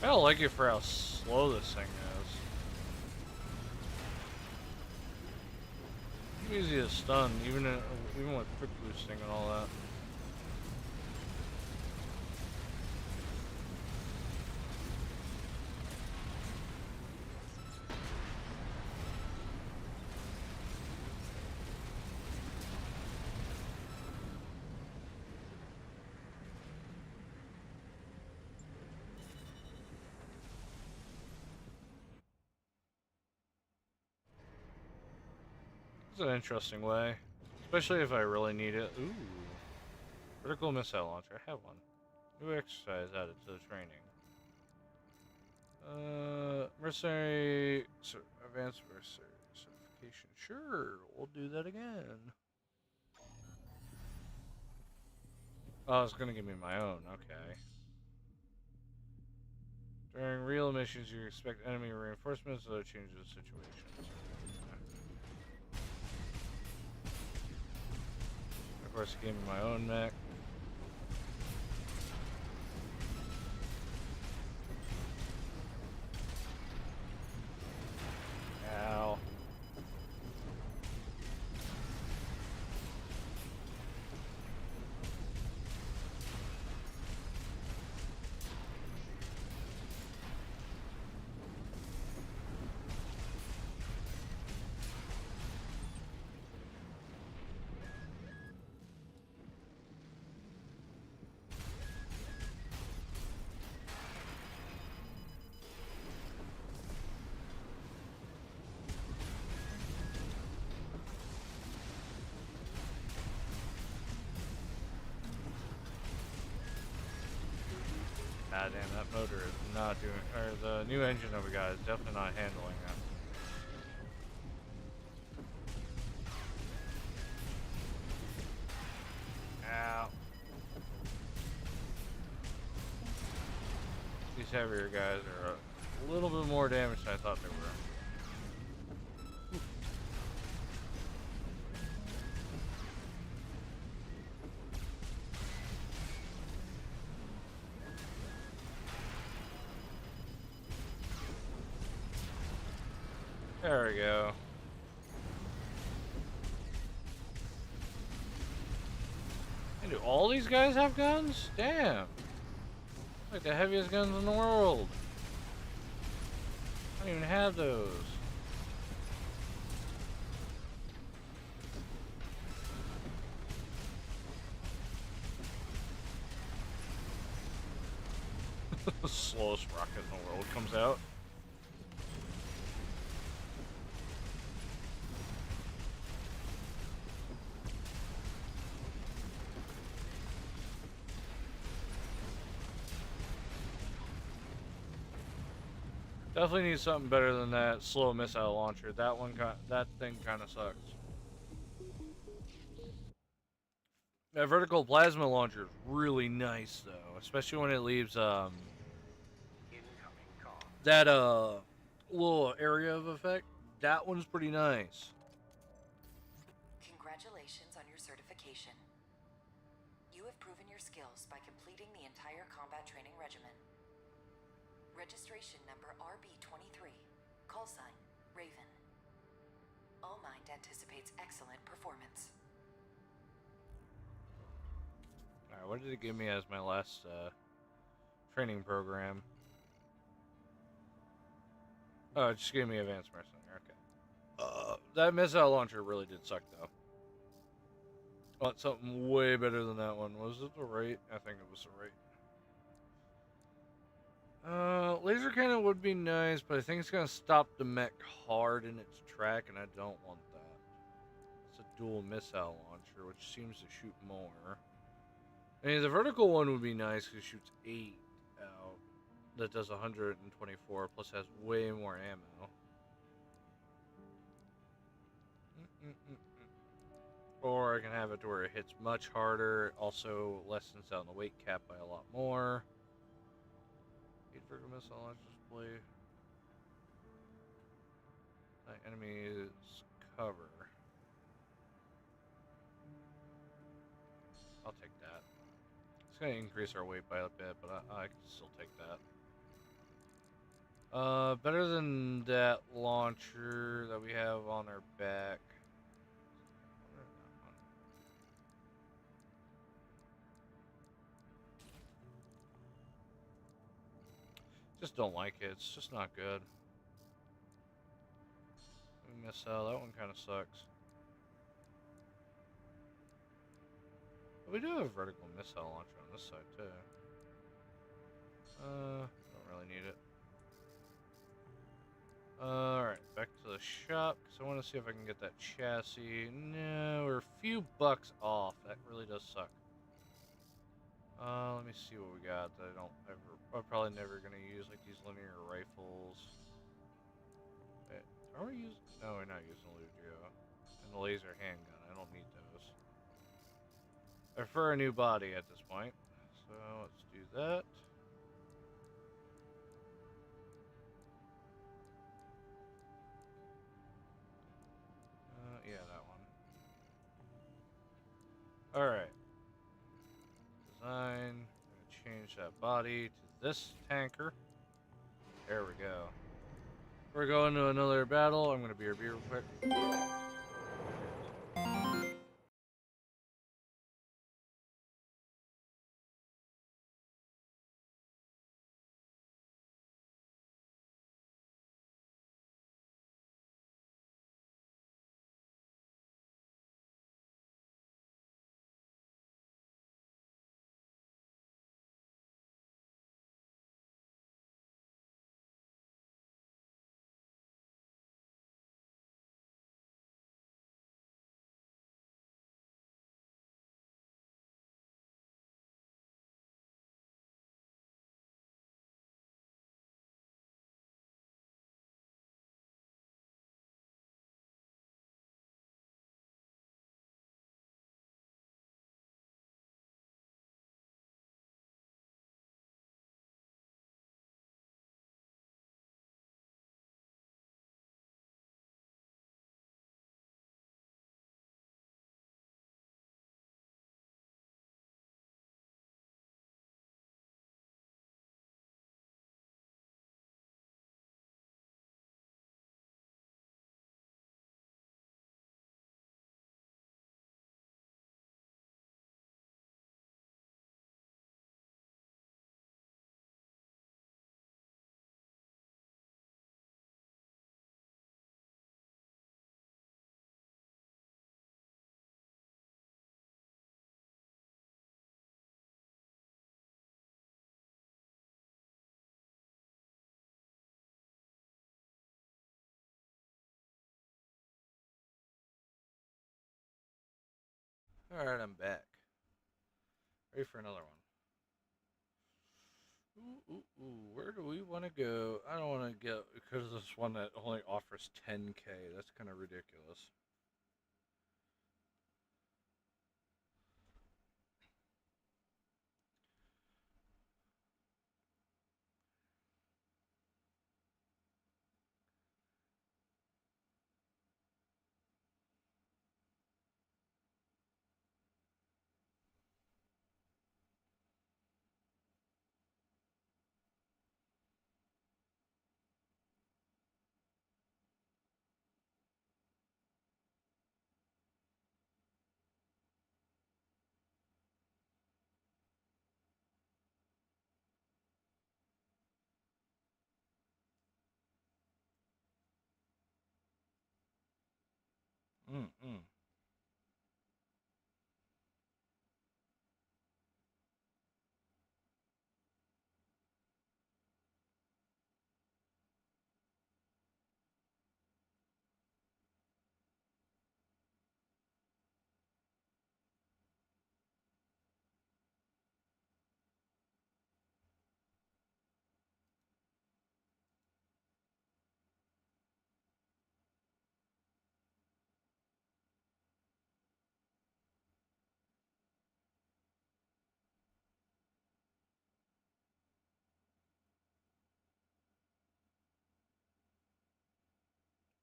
I don't like it for how slow this thing is. Easy to stun, even with quick boosting and all that. It's an interesting way, especially if I really need it. Ooh, vertical missile launcher. I have one. New exercise added to the training. Mercenary advanced mercenary certification. Sure, we'll do that again. Oh, it's gonna give me my own. Okay. During real missions, you expect enemy reinforcements, so that changes the situation. Of course, it gave me my own mech. Ow. God damn, that motor is not doing, or the new engine that we got is definitely not handling that. Ow. These heavier guys are a little bit more damage than I thought they were. There we go. And do all these guys have guns? Damn. Like the heaviest guns in the world. I don't even have those. The slowest rocket in the world comes out. Definitely need something better than that slow missile launcher. That thing kind of sucks. That vertical plasma launcher is really nice though, especially when it leaves Incoming call. that little area of effect. That one's pretty nice. Congratulations on your certification. You have proven your skills by completing the entire combat training regimen. Registration number RB23. Call sign, Raven. All Mind anticipates excellent performance. Alright, what did it give me as my last training program? Oh, it just gave me advanced mercenary. Okay. That missile launcher really did suck though. I want something way better than that one. Was it the rate? I think it was the rate. Laser cannon would be nice, but I think it's gonna stop the mech hard in its track, and I don't want that. It's a dual missile launcher, which seems to shoot more. I mean, the vertical one would be nice because it shoots 8 out. That does 124, plus has way more ammo. Or I can have it to where it hits much harder, also lessens down the weight cap by a lot more. 8 vertical missile launch display. Enemies cover. I'll take that. It's going to increase our weight by a bit, but I can still take that. Better than that launcher that we have on our back. Just don't like it. It's just not good. Missile, that one kind of sucks. But we do have a vertical missile launcher on this side too. Don't really need it. Alright, back to the shop, because I want to see if I can get that chassis. No, we're a few bucks off. That really does suck. Let me see what we got that I'm probably never going to use, like these linear rifles. Wait, are we using? No, we're not using Lugio. And the laser handgun, I don't need those. I prefer a new body at this point. So, let's do that. Yeah, that one. Alright. Design. I'm gonna change that body to this tanker. There we go. We're going to another battle. I'm gonna be real quick. Alright, I'm back. Ready for another one. Where do we want to go? I don't want to go because this one that only offers 10k. That's kind of ridiculous. Mm-mm.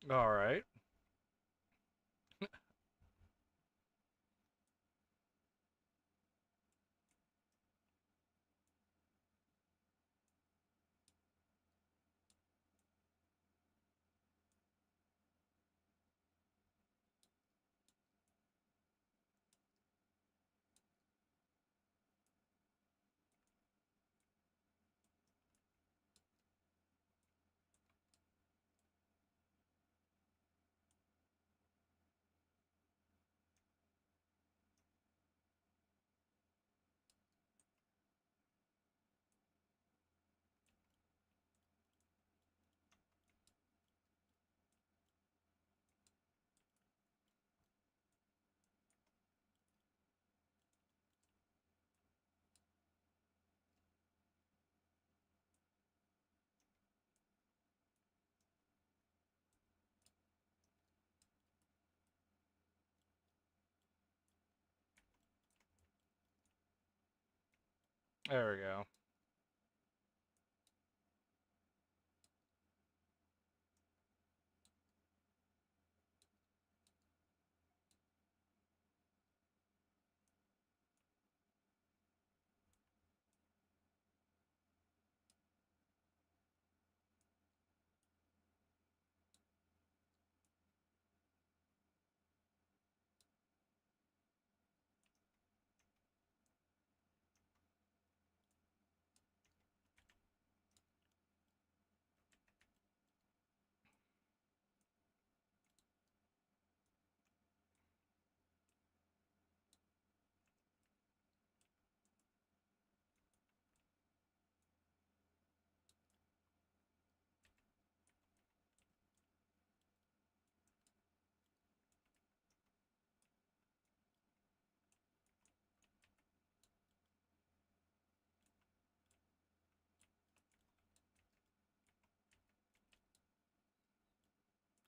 Alright. There we go.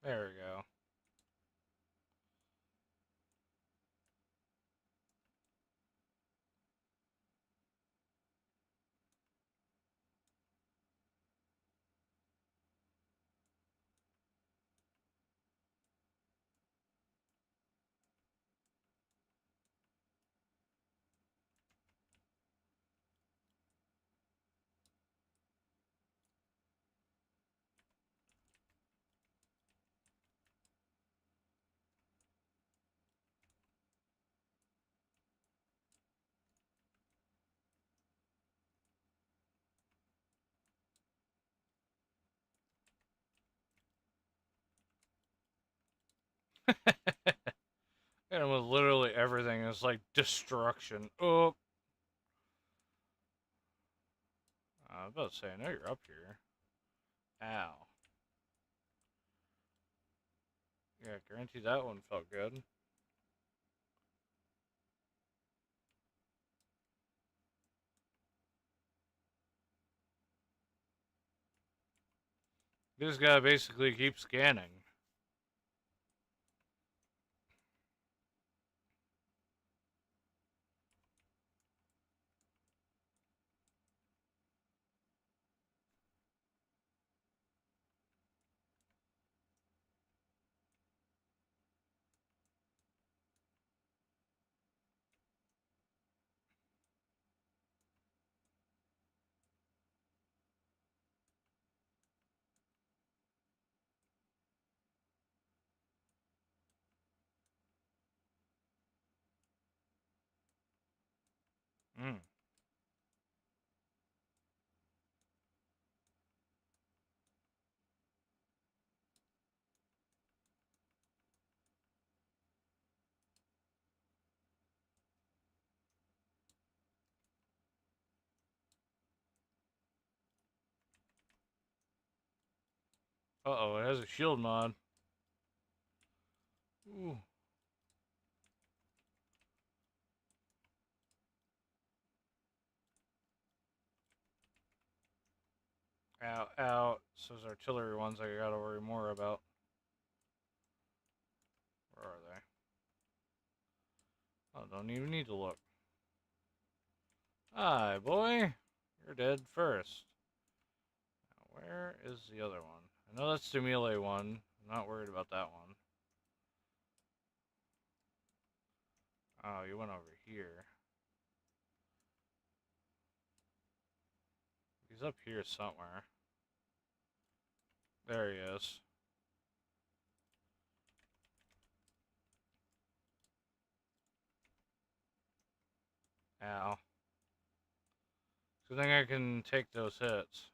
There we go. And with literally everything, it's like destruction. Oh, I was about to say, I know you're up here. Ow. Yeah, guarantee that one felt good. You just gotta basically keep scanning. Mm. Uh-oh, it has a shield mod. Ooh. Out, out. So those artillery ones I gotta worry more about. Where are they? Oh, don't even need to look. Hi, boy. You're dead first. Now, where is the other one? I know that's the melee one. I'm not worried about that one. Oh, you went over here. He's up here somewhere. There he is. Ow. So I think I can take those hits.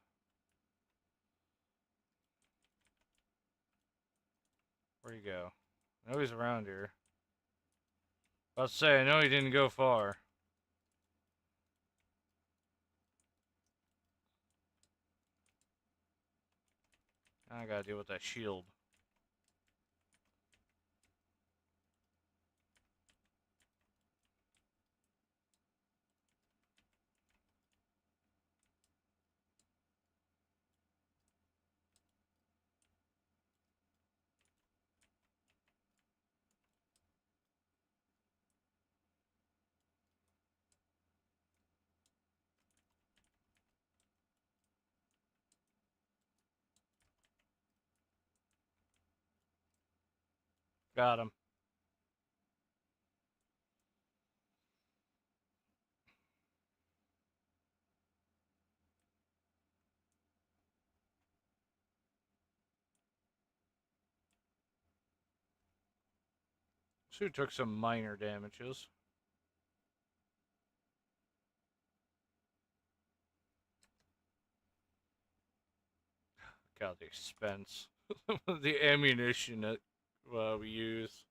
Where'd he go? I know he's around here. About to say, I know he didn't go far. Now I gotta deal with that shield. Got him. Suit took some minor damages. God, the expense. The ammunition that we use.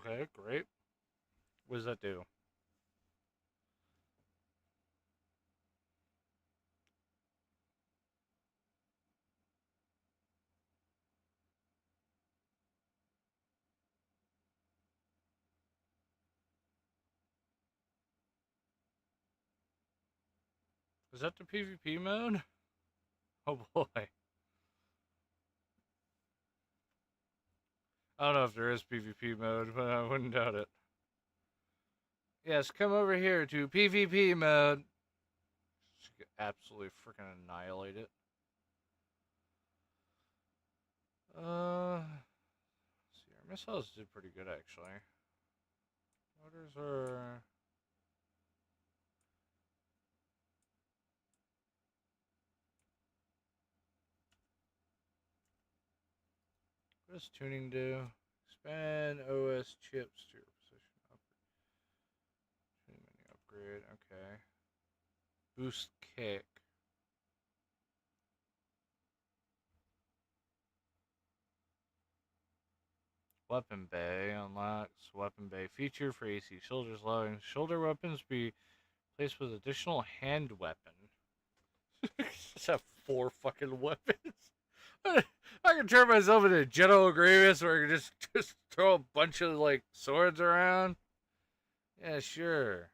Okay, great. What does that do? Is that the PvP mode? Oh boy. I don't know if there is PvP mode, but I wouldn't doubt it. Yes, come over here to PvP mode. Just get absolutely freaking annihilate it. Let's see, our missiles did pretty good actually. Motors are. What does tuning do? Expand OS chips to your position. Tuning menu upgrade. Okay. Boost kick. Weapon bay unlocks. Weapon bay feature for AC soldiers, allowing shoulder weapons to be placed with additional hand weapon. Just have 4 fucking weapons. I can turn myself into General Grievous where I can just throw a bunch of like swords around. Yeah, sure.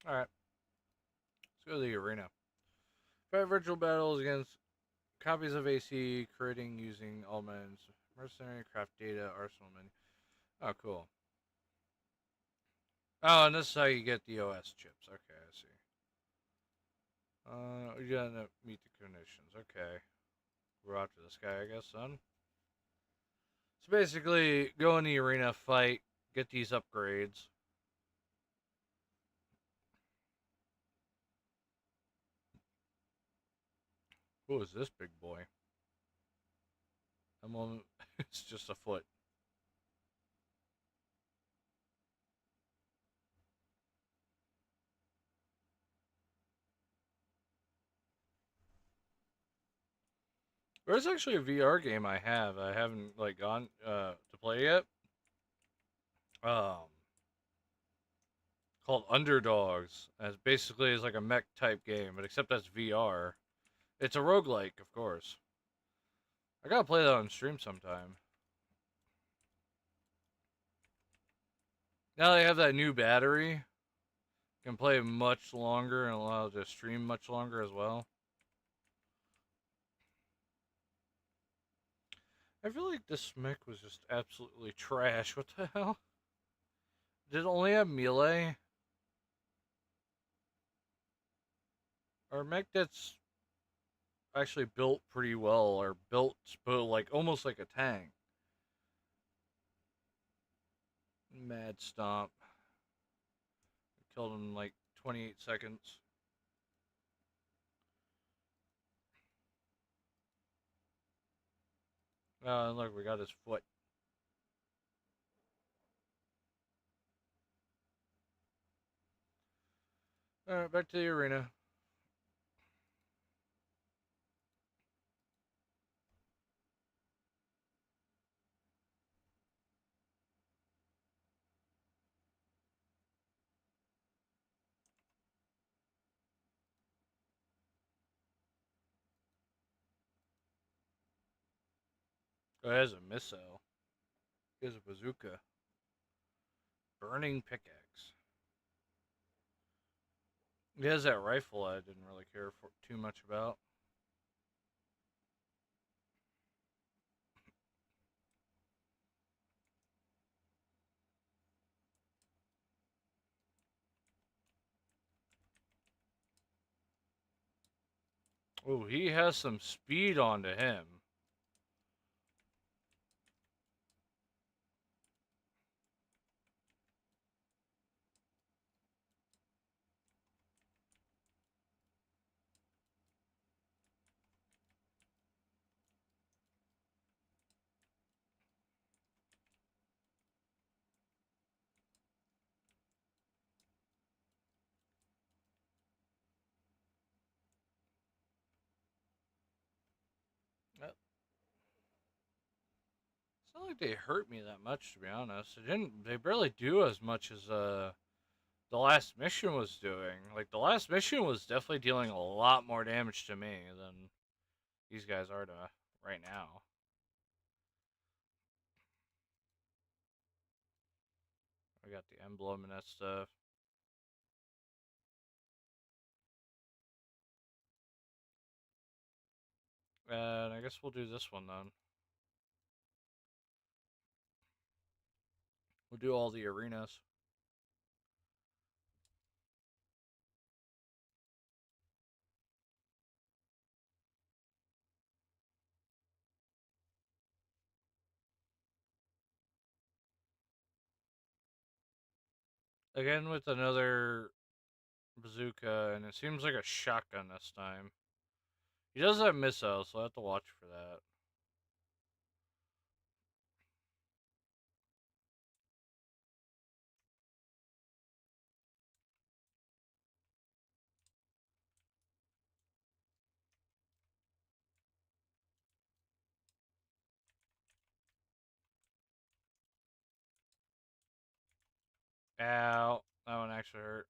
Alright, let's go to the arena. Fight virtual battles against copies of AC, creating using elements, mercenary, craft data, arsenal menu. Oh, cool. Oh, and this is how you get the OS chips. Okay, I see. You gotta meet the conditions. Okay. We're after this guy, I guess, son. So basically, go in the arena, fight, get these upgrades. Who is this big boy? I'm on. It's just a foot. There's actually a VR game I have. I haven't like gone to play yet. Um, called Underdogs. As basically is like a mech type game, but except that's VR. It's a roguelike, of course. I gotta play that on stream sometime. Now they have that new battery. Can play much longer and allow to stream much longer as well. I feel like this mech was just absolutely trash. What the hell? Did it only have melee? Or a mech that's actually built pretty well, or built like almost like a tank. Mad Stomp. Killed him in like 28 seconds. Oh, and look, we got his foot. Alright, back to the arena. Oh, he has a missile. He has a bazooka. Burning pickaxe. He has that rifle I didn't really care for too much about. Oh, he has some speed onto him. It's not like they hurt me that much, to be honest. They barely do as much as the last mission was doing. Like the last mission was definitely dealing a lot more damage to me than these guys are to right now. I got the emblem and that stuff. And I guess we'll do this one then. We'll do all the arenas. Again with another bazooka, and it seems like a shotgun this time. He does have missiles, so I have to watch for that. Ow. That one actually hurt.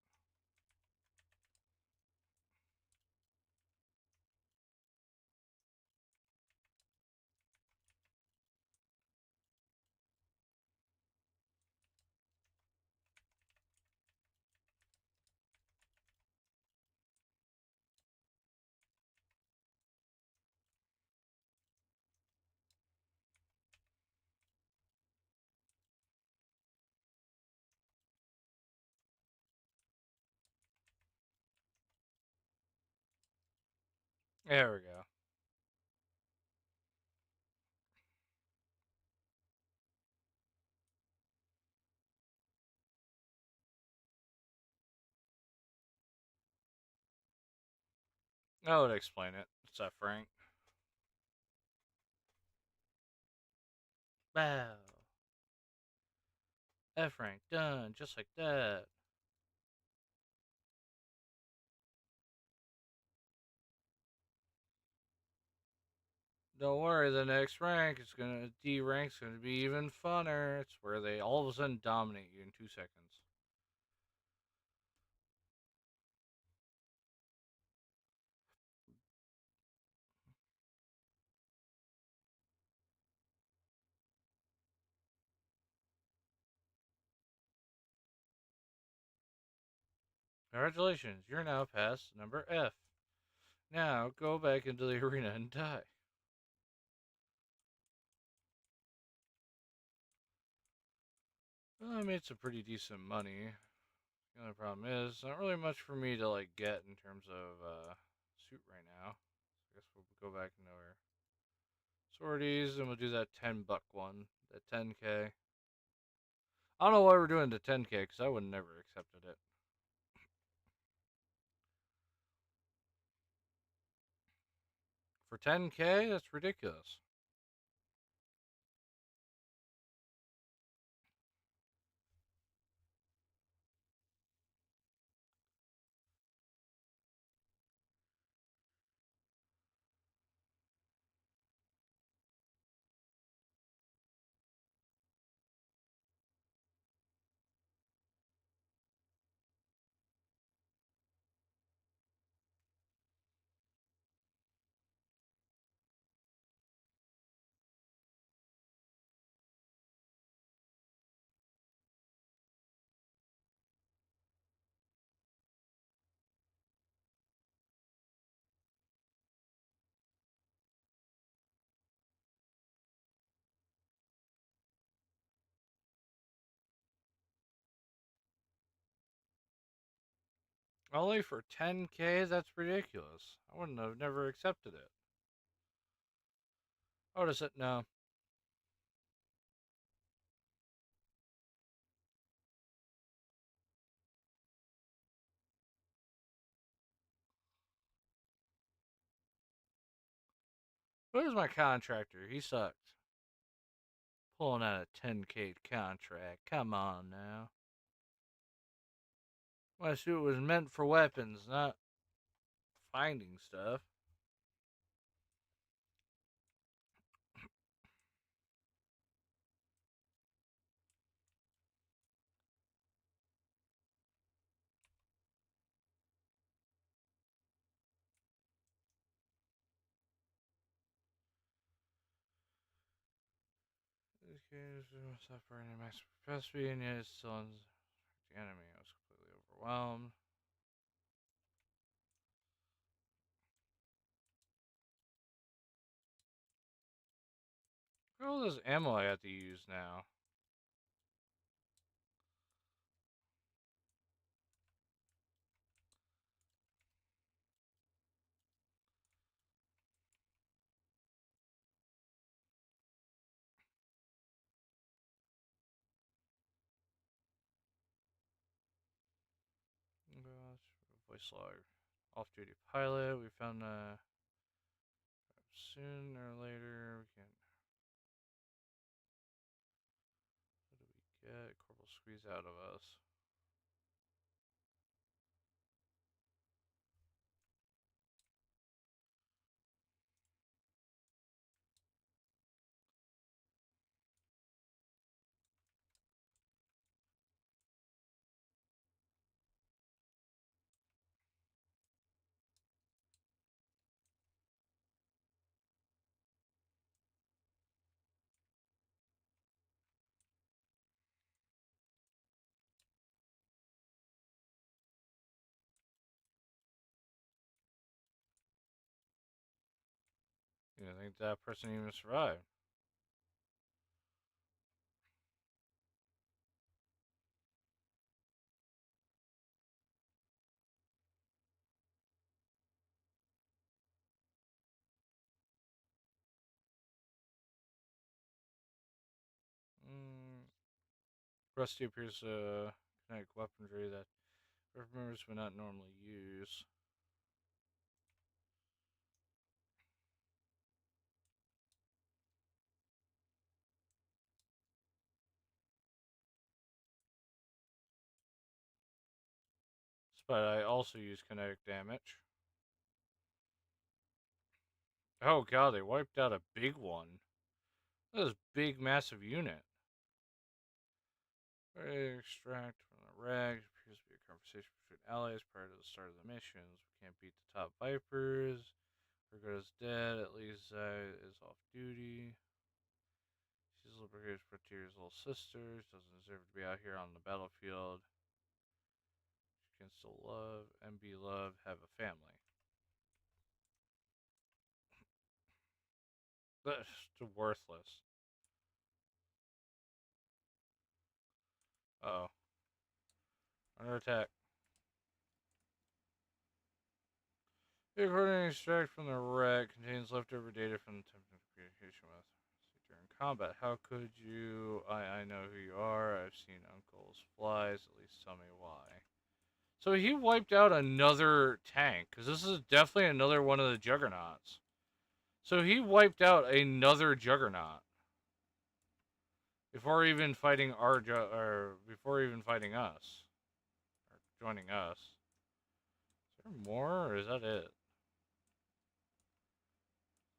There we go. I would explain it. What's up, Frank? Bow. F rank done, just like that. Don't worry, the next rank is gonna D rank's gonna be even funner. It's where they all of a sudden dominate you in 2 seconds. Congratulations, you're now past number F. Now go back into the arena and die. Well, I made some pretty decent money. The only problem is, not really much for me to like get in terms of suit right now. So I guess we'll go back into our sorties and we'll do that $10 one, that 10K. I don't know why we're doing the 10K because I would never accepted it. For 10K, that's ridiculous. Only for 10K, that's ridiculous. I wouldn't have never accepted it. I would have said no. Where's my contractor? He sucked. Pulling out a 10K contract. Come on now. My suit was meant for weapons, not finding stuff. suffering max capacity, and yet it's still on the enemy. I was completely overwhelmed. Look at all this ammo I have to use now. Voice log. Off-duty pilot. We found soon or later we can. What do we get? Corporal squeeze out of us. You don't think that person even survived? Rusty appears to kinetic weaponry that members would not normally use. But I also use kinetic damage. Oh god, they wiped out a big one. That was a big, massive unit. Extract from the rags. Appears to be a conversation between allies prior to the start of the missions. We can't beat the top Vipers. Virgo's dead. At least is off duty. She's Lubricated Frontier's little sister. She doesn't deserve to be out here on the battlefield. She can still love and be loved, have a family. That's worthless. Uh oh. Under attack. The recording extract from the wreck contains leftover data from the attempted communication with. During combat, how could you? I know who you are. I've seen Uncle's flies. At least tell me why. So he wiped out another tank, because this is definitely another one of the juggernauts. So he wiped out another juggernaut before even fighting or before even fighting us or joining us. Is there more, or is that it? I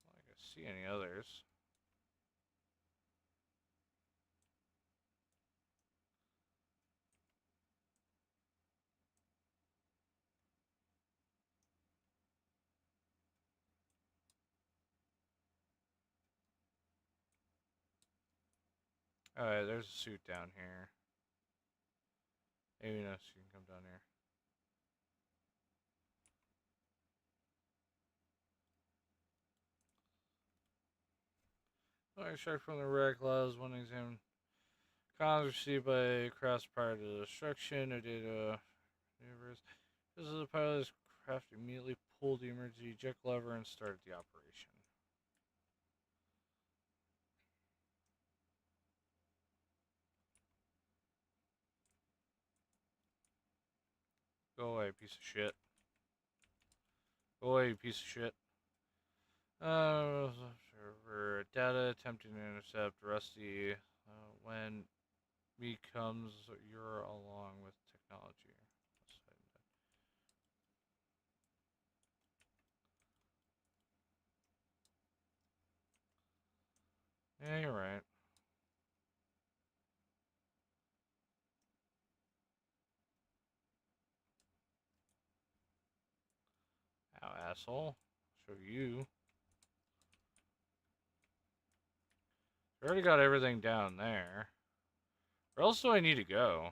don't think I see any others. Alright, there's a suit down here. Maybe no, she can come down here. Extract from the wreck allows one exam. Comms received by crafts prior to destruction. No data. Universe. This is the pilot's craft immediately pulled the emergency eject lever and started the operation. Go away, piece of shit. Go away, you piece of shit. Server data attempting to intercept Rusty when becomes you're along with technology. Yeah, you're right. Ow, asshole. Show you. There already got everything down there. Where else do I need to go?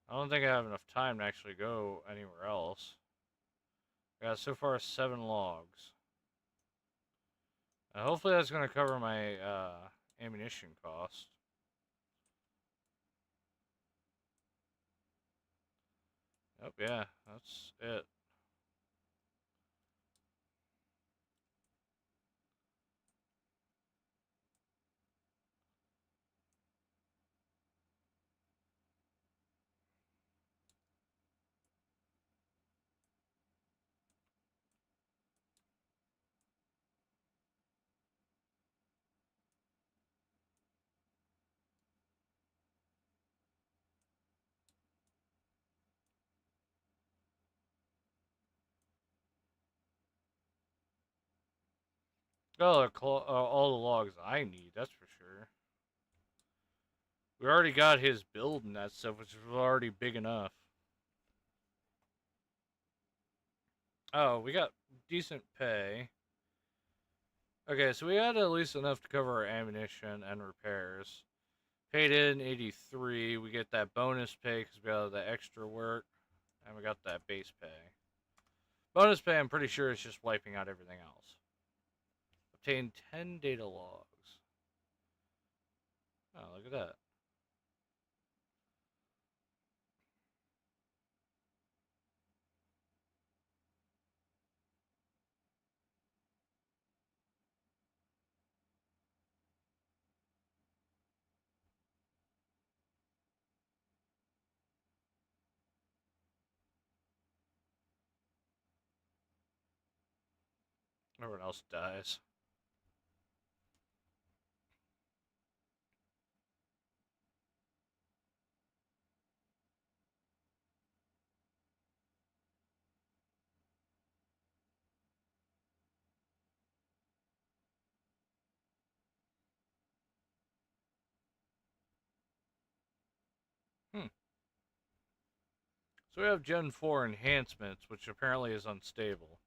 I don't think I have enough time to actually go anywhere else. I got so far 7 logs. Hopefully that's going to cover my ammunition cost. Oh, yeah, that's it. Oh, all the logs I need, that's for sure. We already got his build and that stuff, which is already big enough. Oh, we got decent pay. Okay, so we had at least enough to cover our ammunition and repairs. Paid in 83. We get that bonus pay because we got the extra work. And we got that base pay. Bonus pay, I'm pretty sure, is just wiping out everything else. Obtain 10 data logs. Oh, look at that. Everyone else dies. Hmm. So we have Gen 4 enhancements, which apparently is unstable.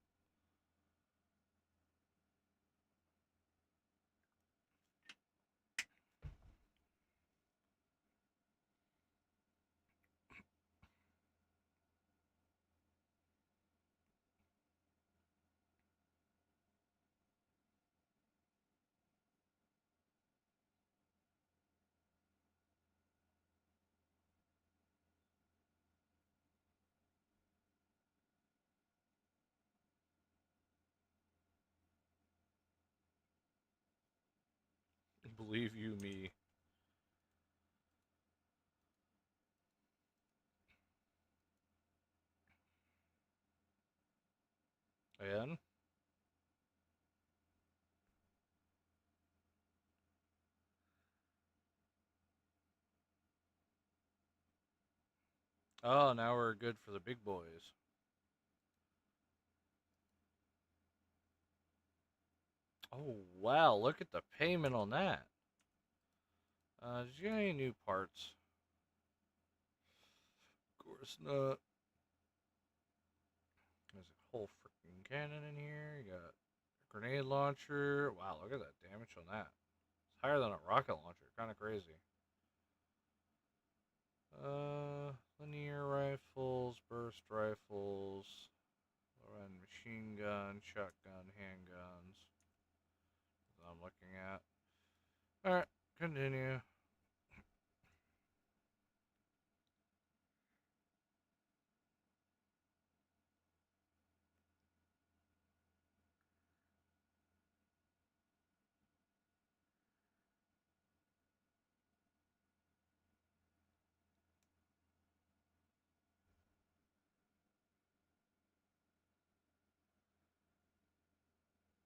Believe you me. And? Oh, now we're good for the big boys. Oh, wow, look at the payment on that. Did you get any new parts? Of course not. There's a whole freaking cannon in here. You got a grenade launcher. Wow, look at that damage on that. It's higher than a rocket launcher. Kind of crazy. Linear rifles, burst rifles, low-end machine gun, shotgun, handguns. That I'm looking at. Alright, continue.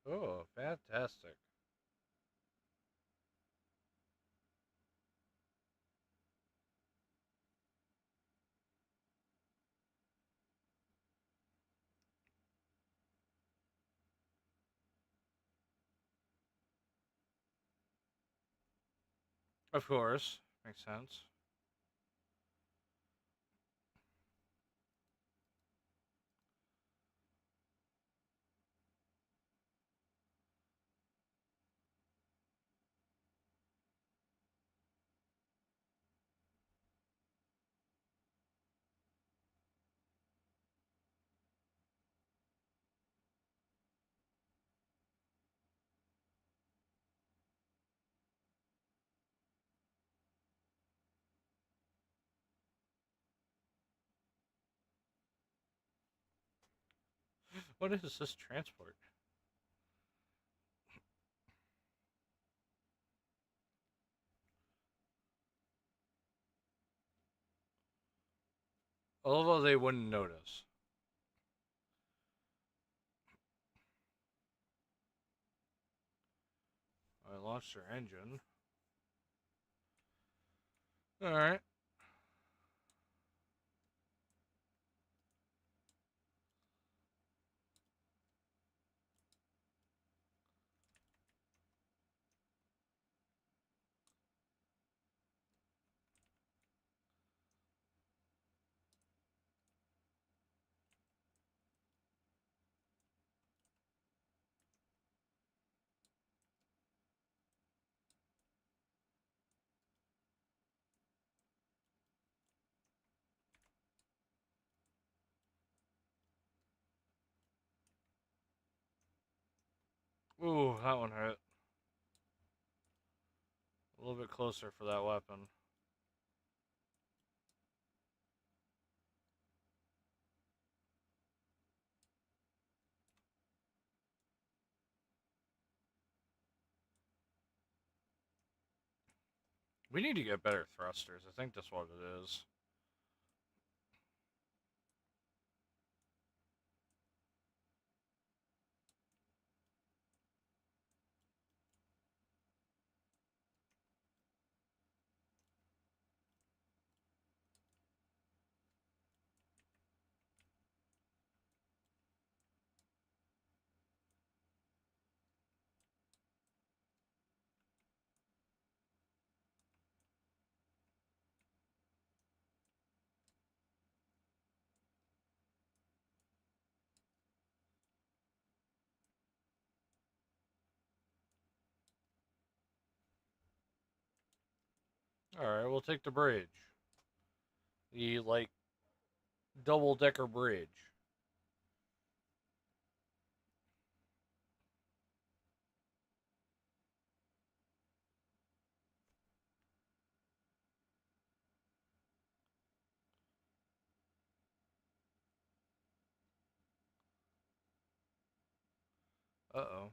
Oh, fantastic. Of course. Makes sense. What is this transport? Although they wouldn't notice. I launched their engine. Alright. Ooh, that one hurt. A little bit closer for that weapon. We need to get better thrusters. I think that's what it is. Alright, we'll take the bridge. The, like, double-decker bridge. Uh-oh.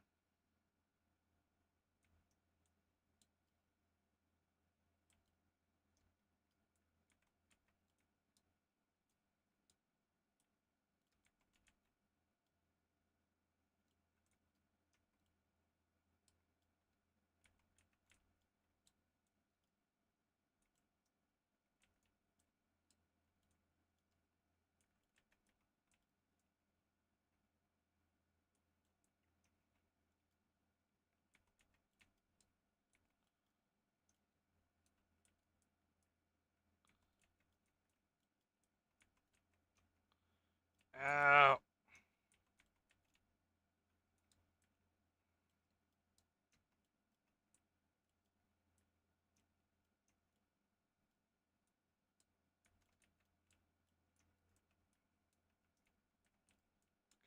Ow.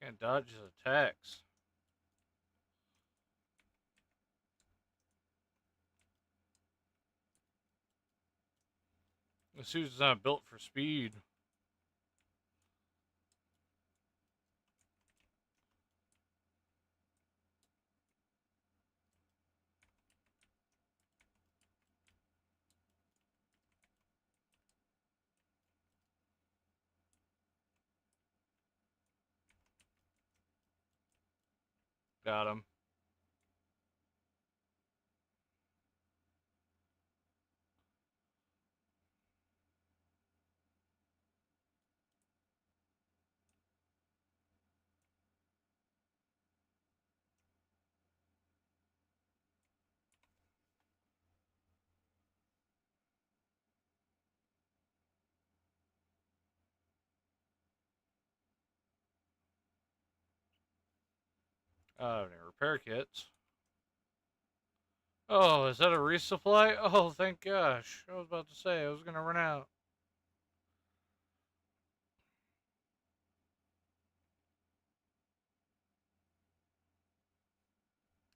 Can't dodge his attacks. The suit's not built for speed. Got him. I don't have any repair kits. Oh, is that a resupply? Oh, thank gosh. I was about to say, I was going to run out.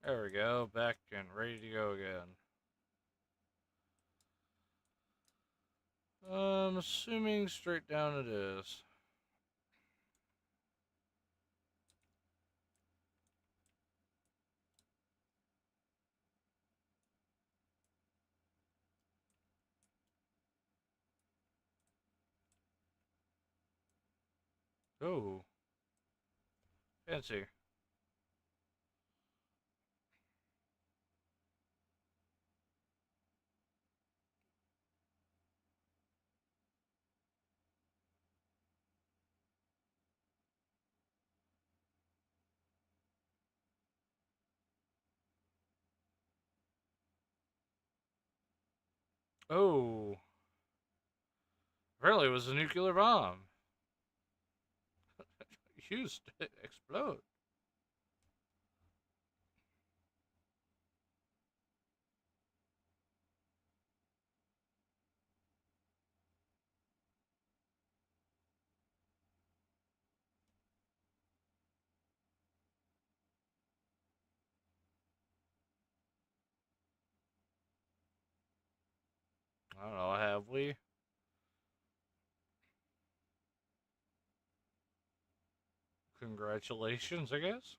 There we go. Back and ready to go again. I'm assuming straight down it is. Oh, fancy. Oh, apparently it was a nuclear bomb. Used to explode. I don't know, have we? Congratulations, I guess.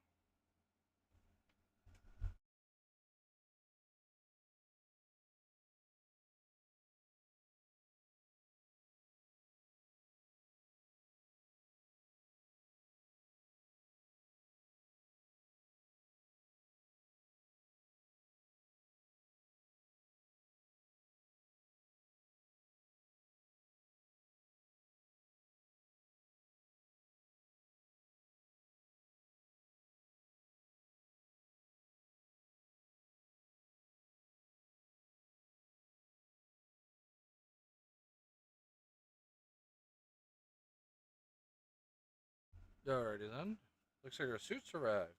Alrighty then. Looks like our suits arrived.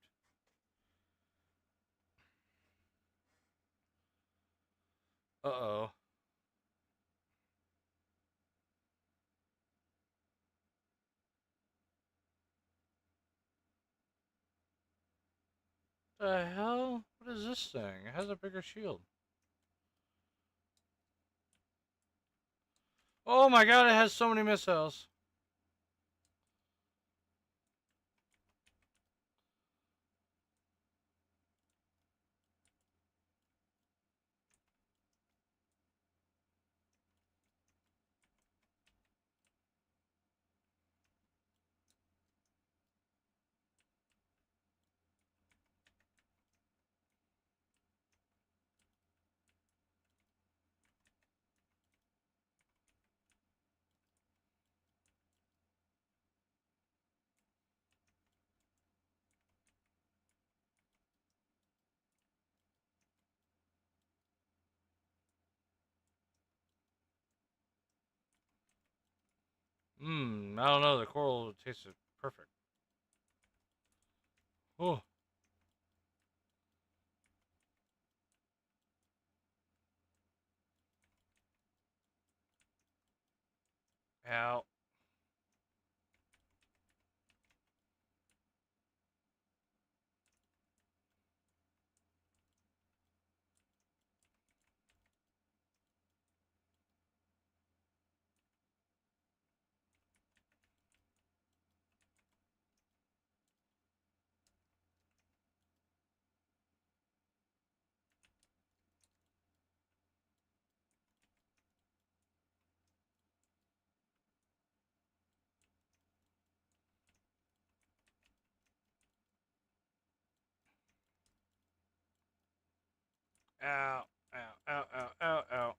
Uh-oh. The hell? What is this thing? It has a bigger shield. Oh my god, it has so many missiles. I don't know. The coral tasted perfect. Oh, ow. Ow. Ow. Ow. Ow. Ow. Ow.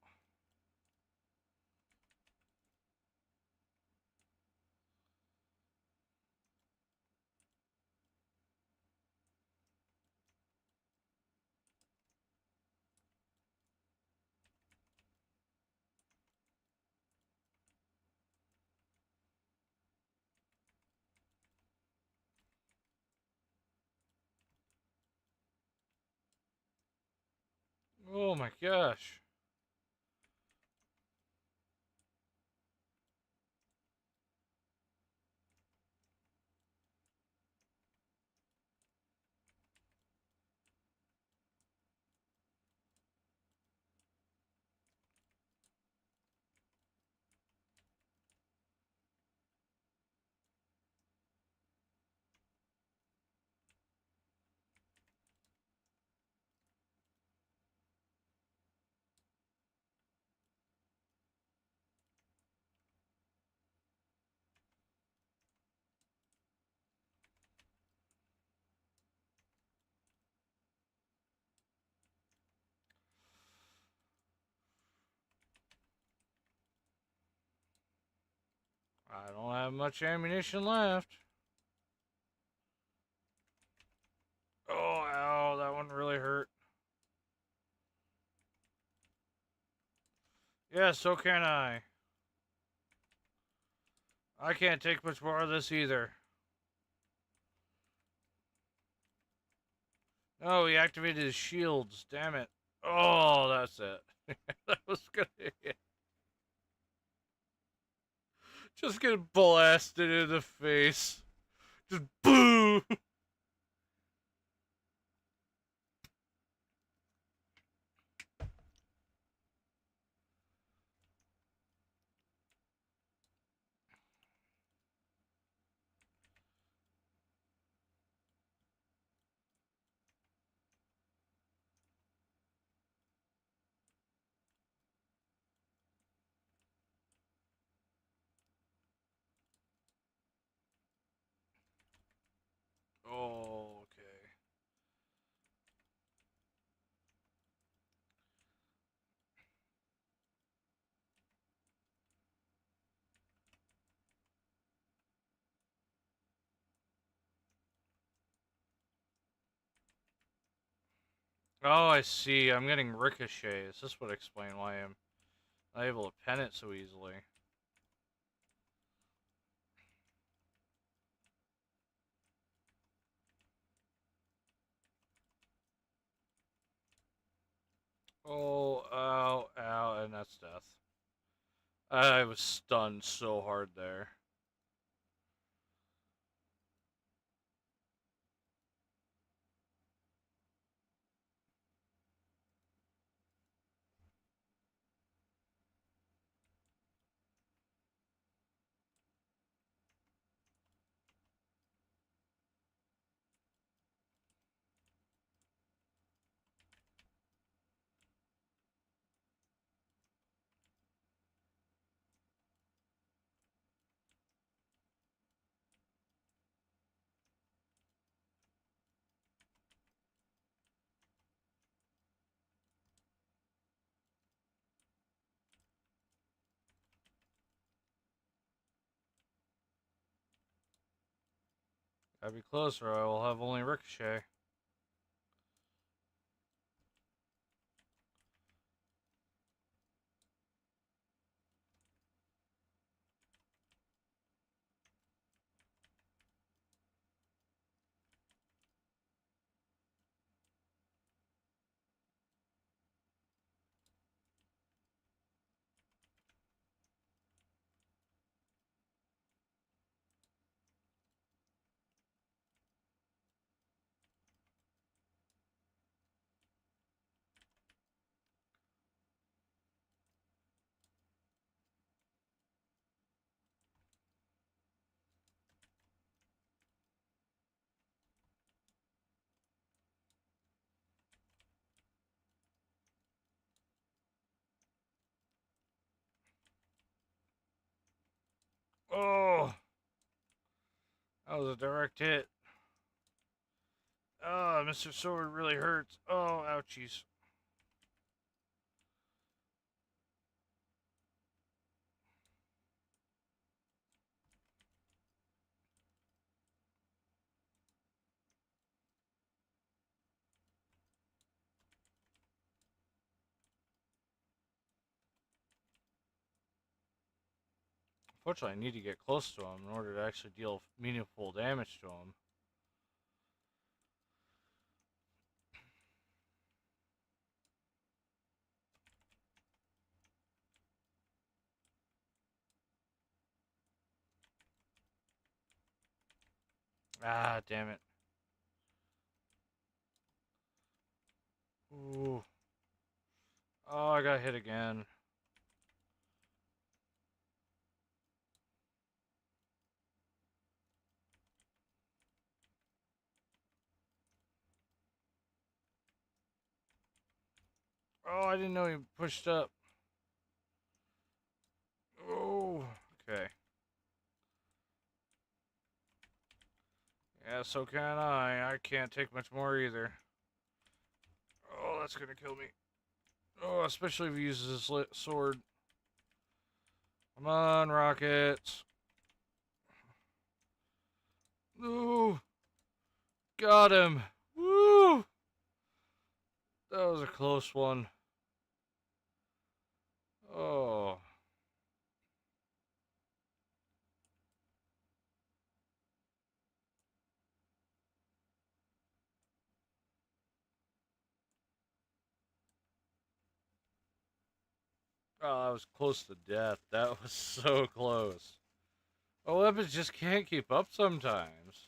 Oh my gosh. I don't have much ammunition left. Oh, ow, that one really hurt. Yeah, so can I. I can't take much more of this either. Oh, he activated his shields. Damn it. Oh, that's it. That was gonna hit. Just get blasted in the face. Just boom. Oh, okay. Oh, I see. I'm getting ricochets. This would explain why I'm not able to pen it so easily. Oh, ow, ow, and that's death. I was stunned so hard there. Gotta be closer, I will have only ricochet. Oh, that was a direct hit. Oh, Mr. Sword really hurts. Oh, ouchies. Fortunately, I need to get close to him in order to actually deal meaningful damage to him. Ah, damn it. Ooh. Oh, I got hit again. Oh, I didn't know he pushed up. Oh, okay. Yeah, so can I. I can't take much more either. Oh, that's gonna kill me. Oh, especially if he uses his sword. Come on, rockets. Ooh, got him. Woo! That was a close one. Oh. Oh, I was close to death. That was so close. Oh, weapons just can't keep up sometimes.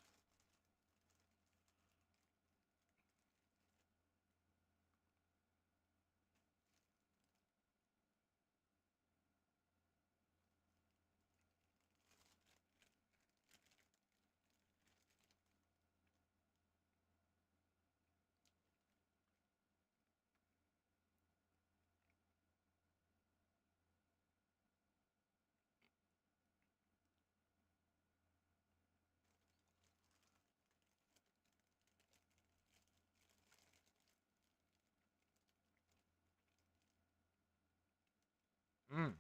Hmm.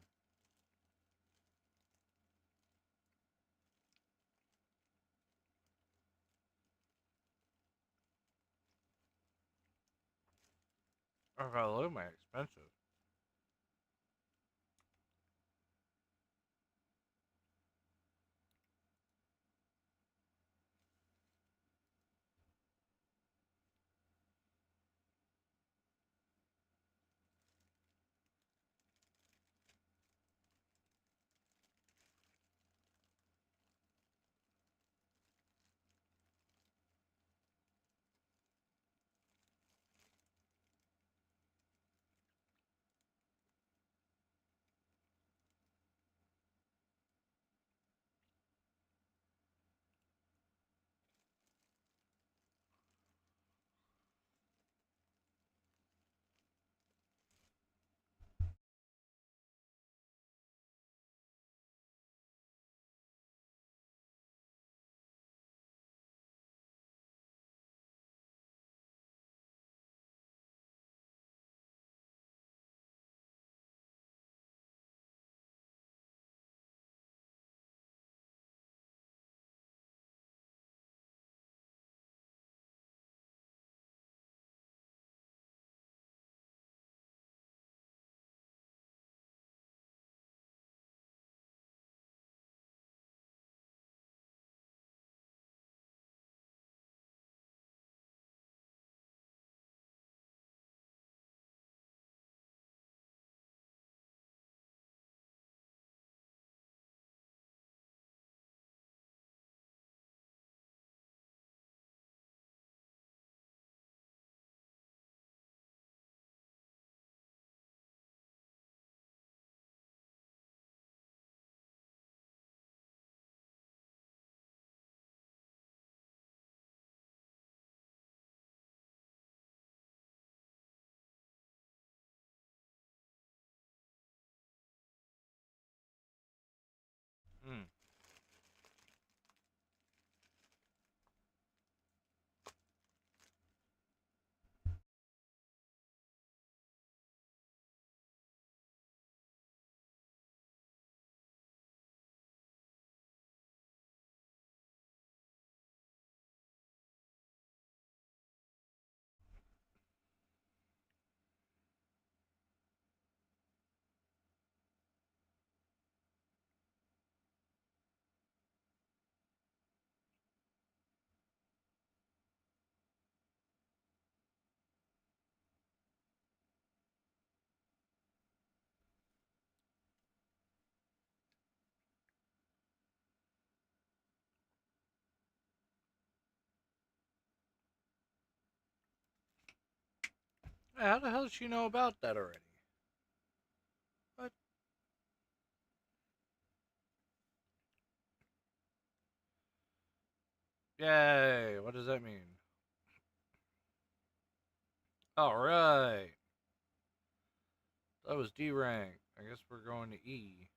Oh, God, look at my expensive. Hmm. How the hell did she know about that already? What? Yay. What does that mean? Alright. That was D rank. I guess we're going to E.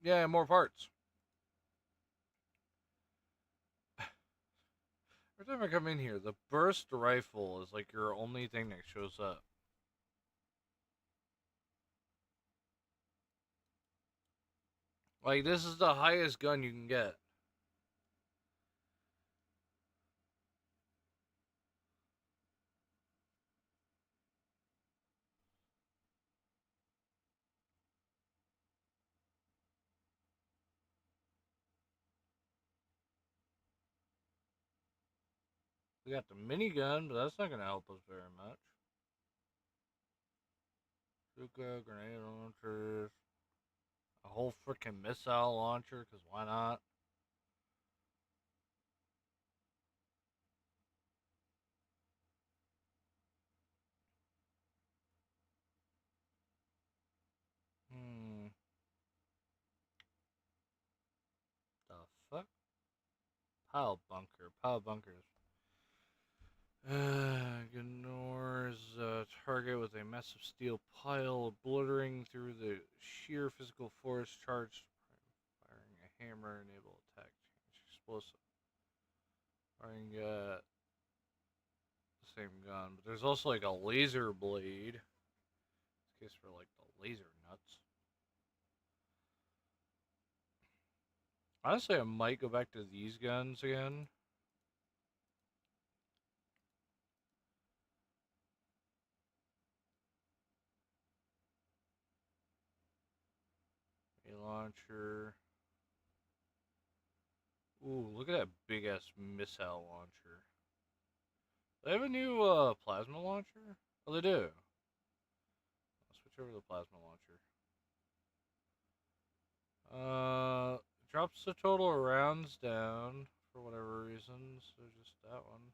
Yeah, more parts. Every time I come in here, the burst rifle is like your only thing that shows up. Like, this is the highest gun you can get. We got the minigun, but that's not going to help us very much. Bazooka, grenade launchers, a whole freaking missile launcher, because why not? Hmm. The fuck? Pile bunker. Pile bunkers. Ignores target with a massive steel pile, obliterating through the sheer physical force charged. Firing a hammer, enable attack, change explosive. Firing the same gun, but there's also like a laser blade. In case for like the laser nuts. Honestly, I might go back to these guns again. A launcher. Ooh, look at that big ass missile launcher. They have a new plasma launcher? Oh, they do. I'll switch over to the plasma launcher. Drops the total of rounds down for whatever reason, so just that one.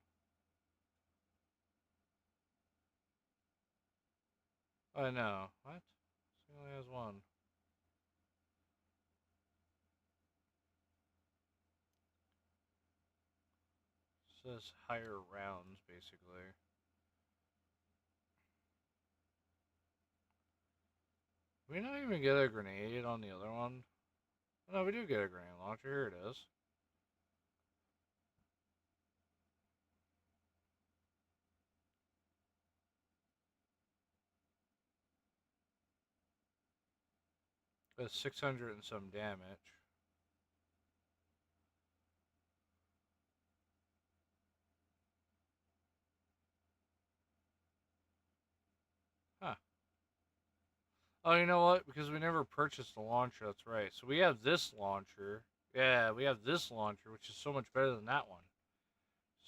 Oh, no. What? She only has one. It says higher rounds, basically. We not even get a grenade on the other one? Oh, no, we do get a grenade launcher. Here it is. Does 600 and some damage. Huh. Oh, you know what? Because we never purchased the launcher, that's right. So we have this launcher. Yeah, we have this launcher, which is so much better than that one.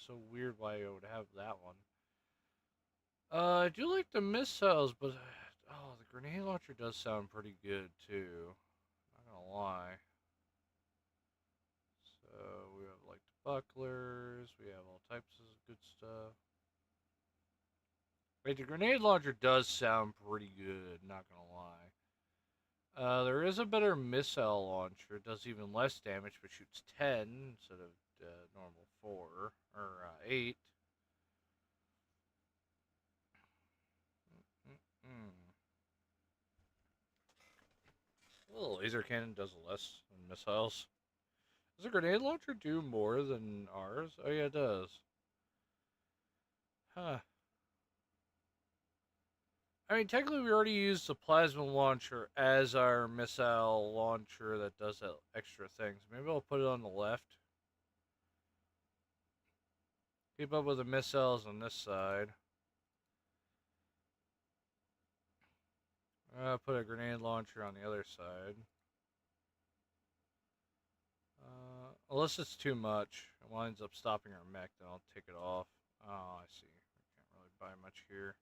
So weird why I would have that one. I do like the missiles, but oh, the grenade launcher does sound pretty good too. Not gonna lie. So we have like the bucklers, we have all types of good stuff. Wait, the grenade launcher does sound pretty good, not gonna lie. There is a better missile launcher. It does even less damage, but shoots 10 instead of normal 4 or 8. Mm-mm. Well, laser cannon does less than missiles. Does a grenade launcher do more than ours? Oh yeah, it does. Huh. I mean, technically, we already used the plasma launcher as our missile launcher that does that extra things. Maybe I'll put it on the left. Keep up with the missiles on this side. Put a grenade launcher on the other side. Unless it's too much, it winds up stopping our mech, then I'll take it off. Oh, I see. I can't really buy much here.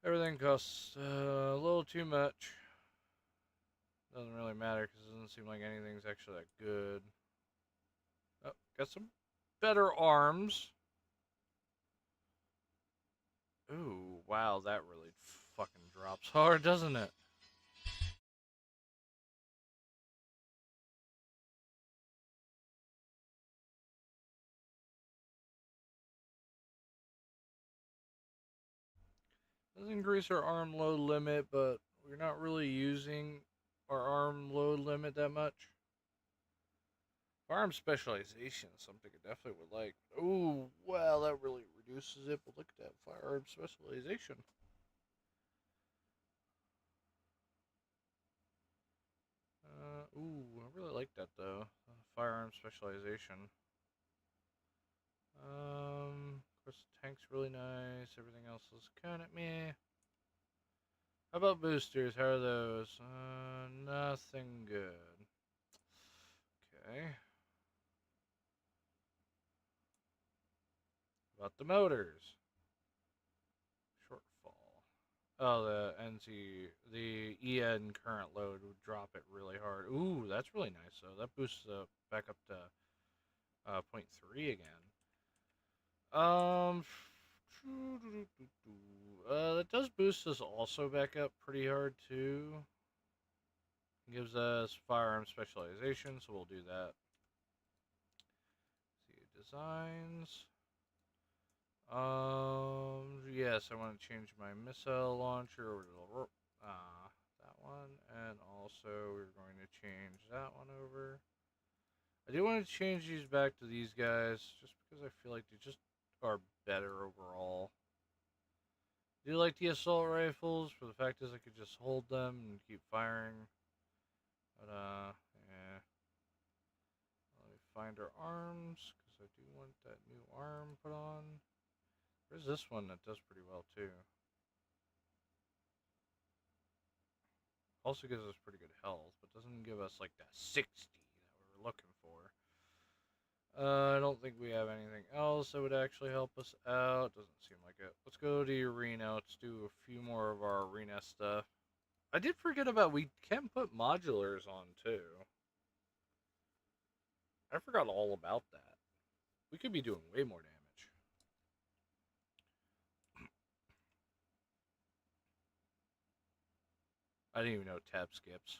Everything costs a little too much. Doesn't really matter because it doesn't seem like anything's actually that good. Oh, got some better arms. Ooh, wow, that really fucking drops hard, doesn't it? Does increase our arm load limit, but we're not really using our arm load limit that much. Firearm specialization is something I definitely would like. Ooh, well, that really reduces it, but look at that firearm specialization. Ooh, I really like that though. Firearm specialization. Of course, the tank's really nice. Everything else is kind of meh. How about boosters? How are those? Nothing good. Okay. About the motors. Shortfall. Oh, the NC, the EN current load would drop it really hard. Ooh, that's really nice. So that boosts back up to point 0.3 again. Um, that does boost us also back up pretty hard too. Gives us firearm specialization, so we'll do that. See designs. Yes, I want to change my missile launcher over to that one, and also we're going to change that one over. I do want to change these back to these guys, just because I feel like they just are better overall. I do like the assault rifles, for the fact is I could just hold them and keep firing. But, yeah. Let me find our arms, because I do want that new arm put on. There's this one that does pretty well, too. Also gives us pretty good health, but doesn't give us, like, that 60 that we were looking for. I don't think we have anything else that would actually help us out. Doesn't seem like it. Let's go to the arena. Let's do a few more of our arena stuff. I did forget about we can put modulars on, too. I forgot all about that. We could be doing way more damage. I didn't even know tab skips.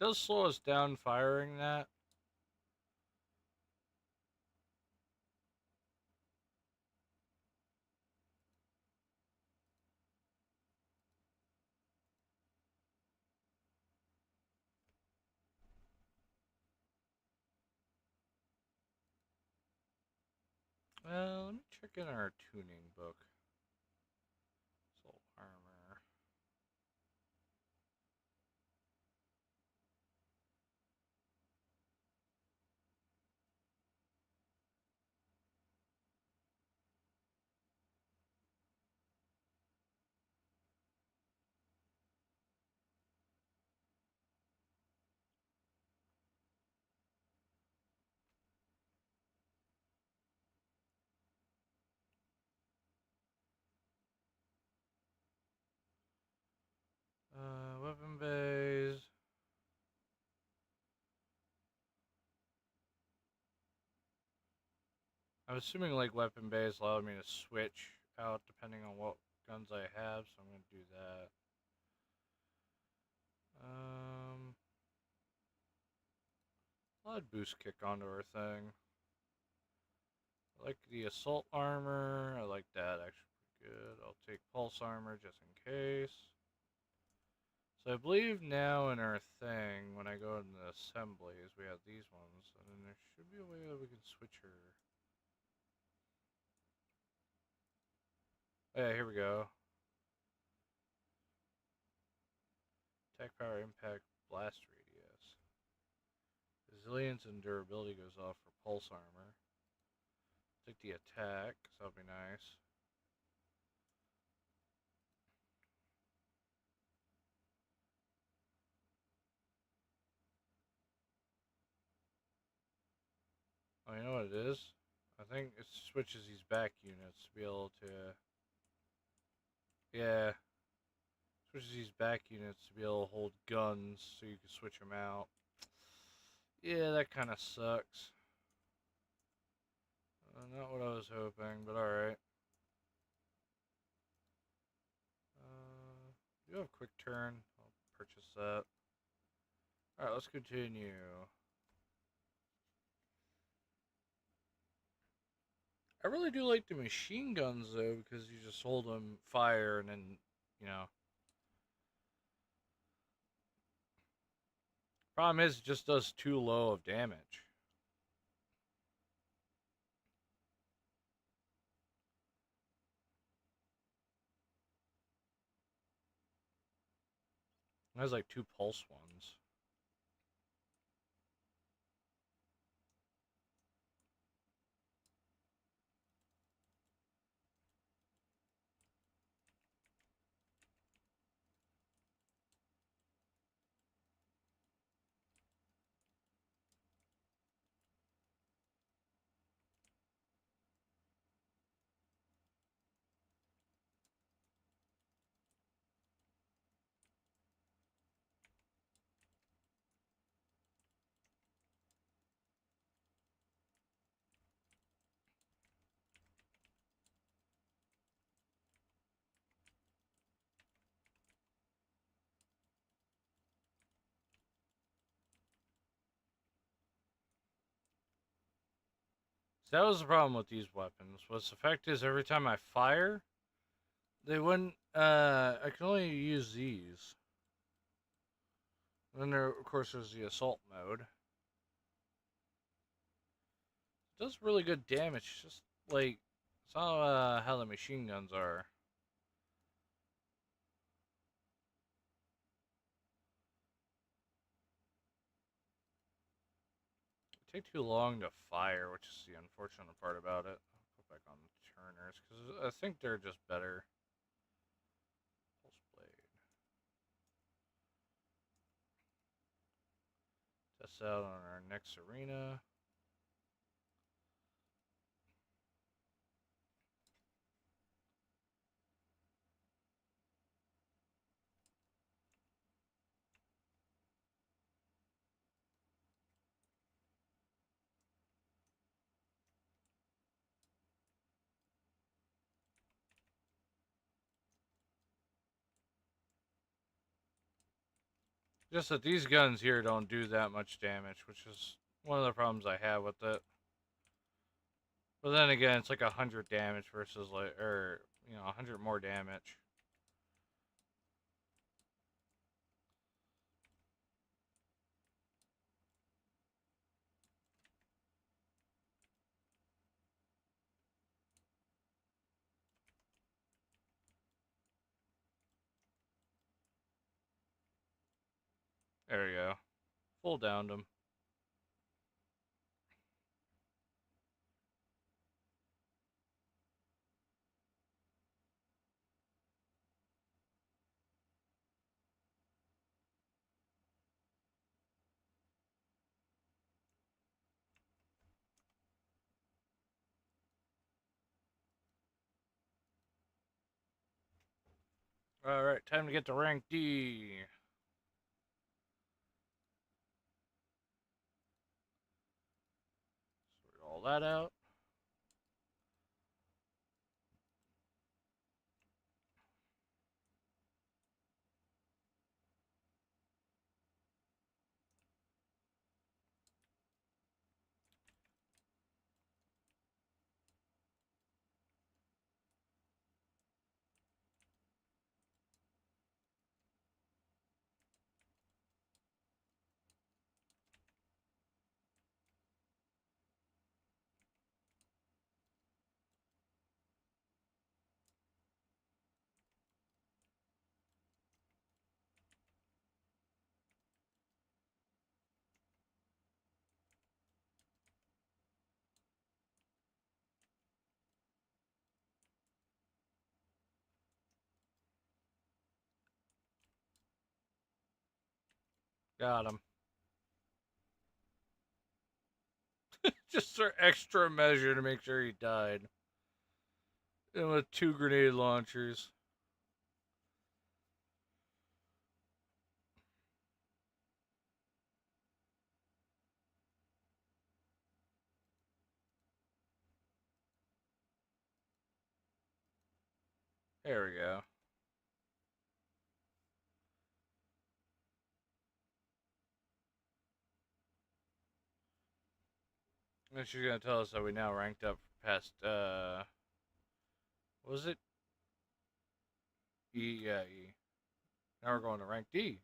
It does slow us down firing that. Let me check in our tuning book. Soul armor. Weapon bays. I'm assuming like weapon bays allowed me to switch out depending on what guns I have, so I'm gonna do that. I'd boost kick onto our thing. I like the assault armor. I like that actually pretty good. I'll take pulse armor just in case. So I believe now in our thing, when I go into the assemblies, we have these ones, and then there should be a way that we can switch her. Oh, yeah, here we go. Attack power, impact, blast radius. Resilience and durability goes off for pulse armor. Take the attack, because that'll be nice. Oh, you know what it is? I think it switches these back units to be able to... Yeah. Switches these back units to be able to hold guns so you can switch them out. Yeah, that kind of sucks. Not what I was hoping, but alright. You have quick turn. I'll purchase that. Alright, let's continue. I really do like the machine guns, though, because you just hold them, fire, and then, you know. Problem is, it just does too low of damage. It has like 2 pulse ones. So that was the problem with these weapons. What's the fact is, every time I fire, they wouldn't, I can only use these. Then there, of course, there's the assault mode. It does really good damage, it's just, like, it's not, how the machine guns are. They take too long to fire, which is the unfortunate part about it. I'll put back on the turners, because I think they're just better. Pulse blade. Test out on our next arena. Just that these guns here don't do that much damage, which is one of the problems I have with it. But then again, it's like 100 damage versus like, or, you know, 100 more damage. There we go. Full downed him. Alright, time to get to rank D. Sort all that out. Got him. Just for extra measure to make sure he died. And with 2 grenade launchers. There we go. And she's gonna tell us that we now ranked up past what was it? E, yeah, E. Now we're going to rank D.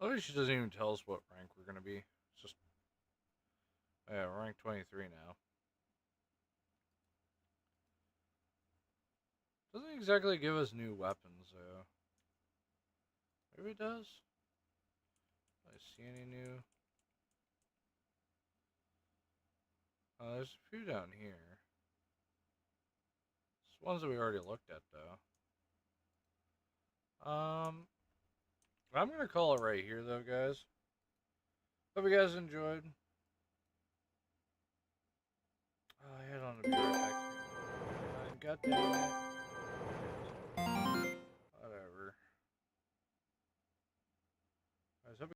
Oh, she doesn't even tell us what rank we're gonna be. It's just, yeah, we're rank 23 now. Doesn't exactly give us new weapons though. Maybe it does. Do I see any new? There's a few down here. It's ones that we already looked at though. I'm gonna call it right here though, guys. Hope you guys enjoyed. I had on a beer attack. God damn it.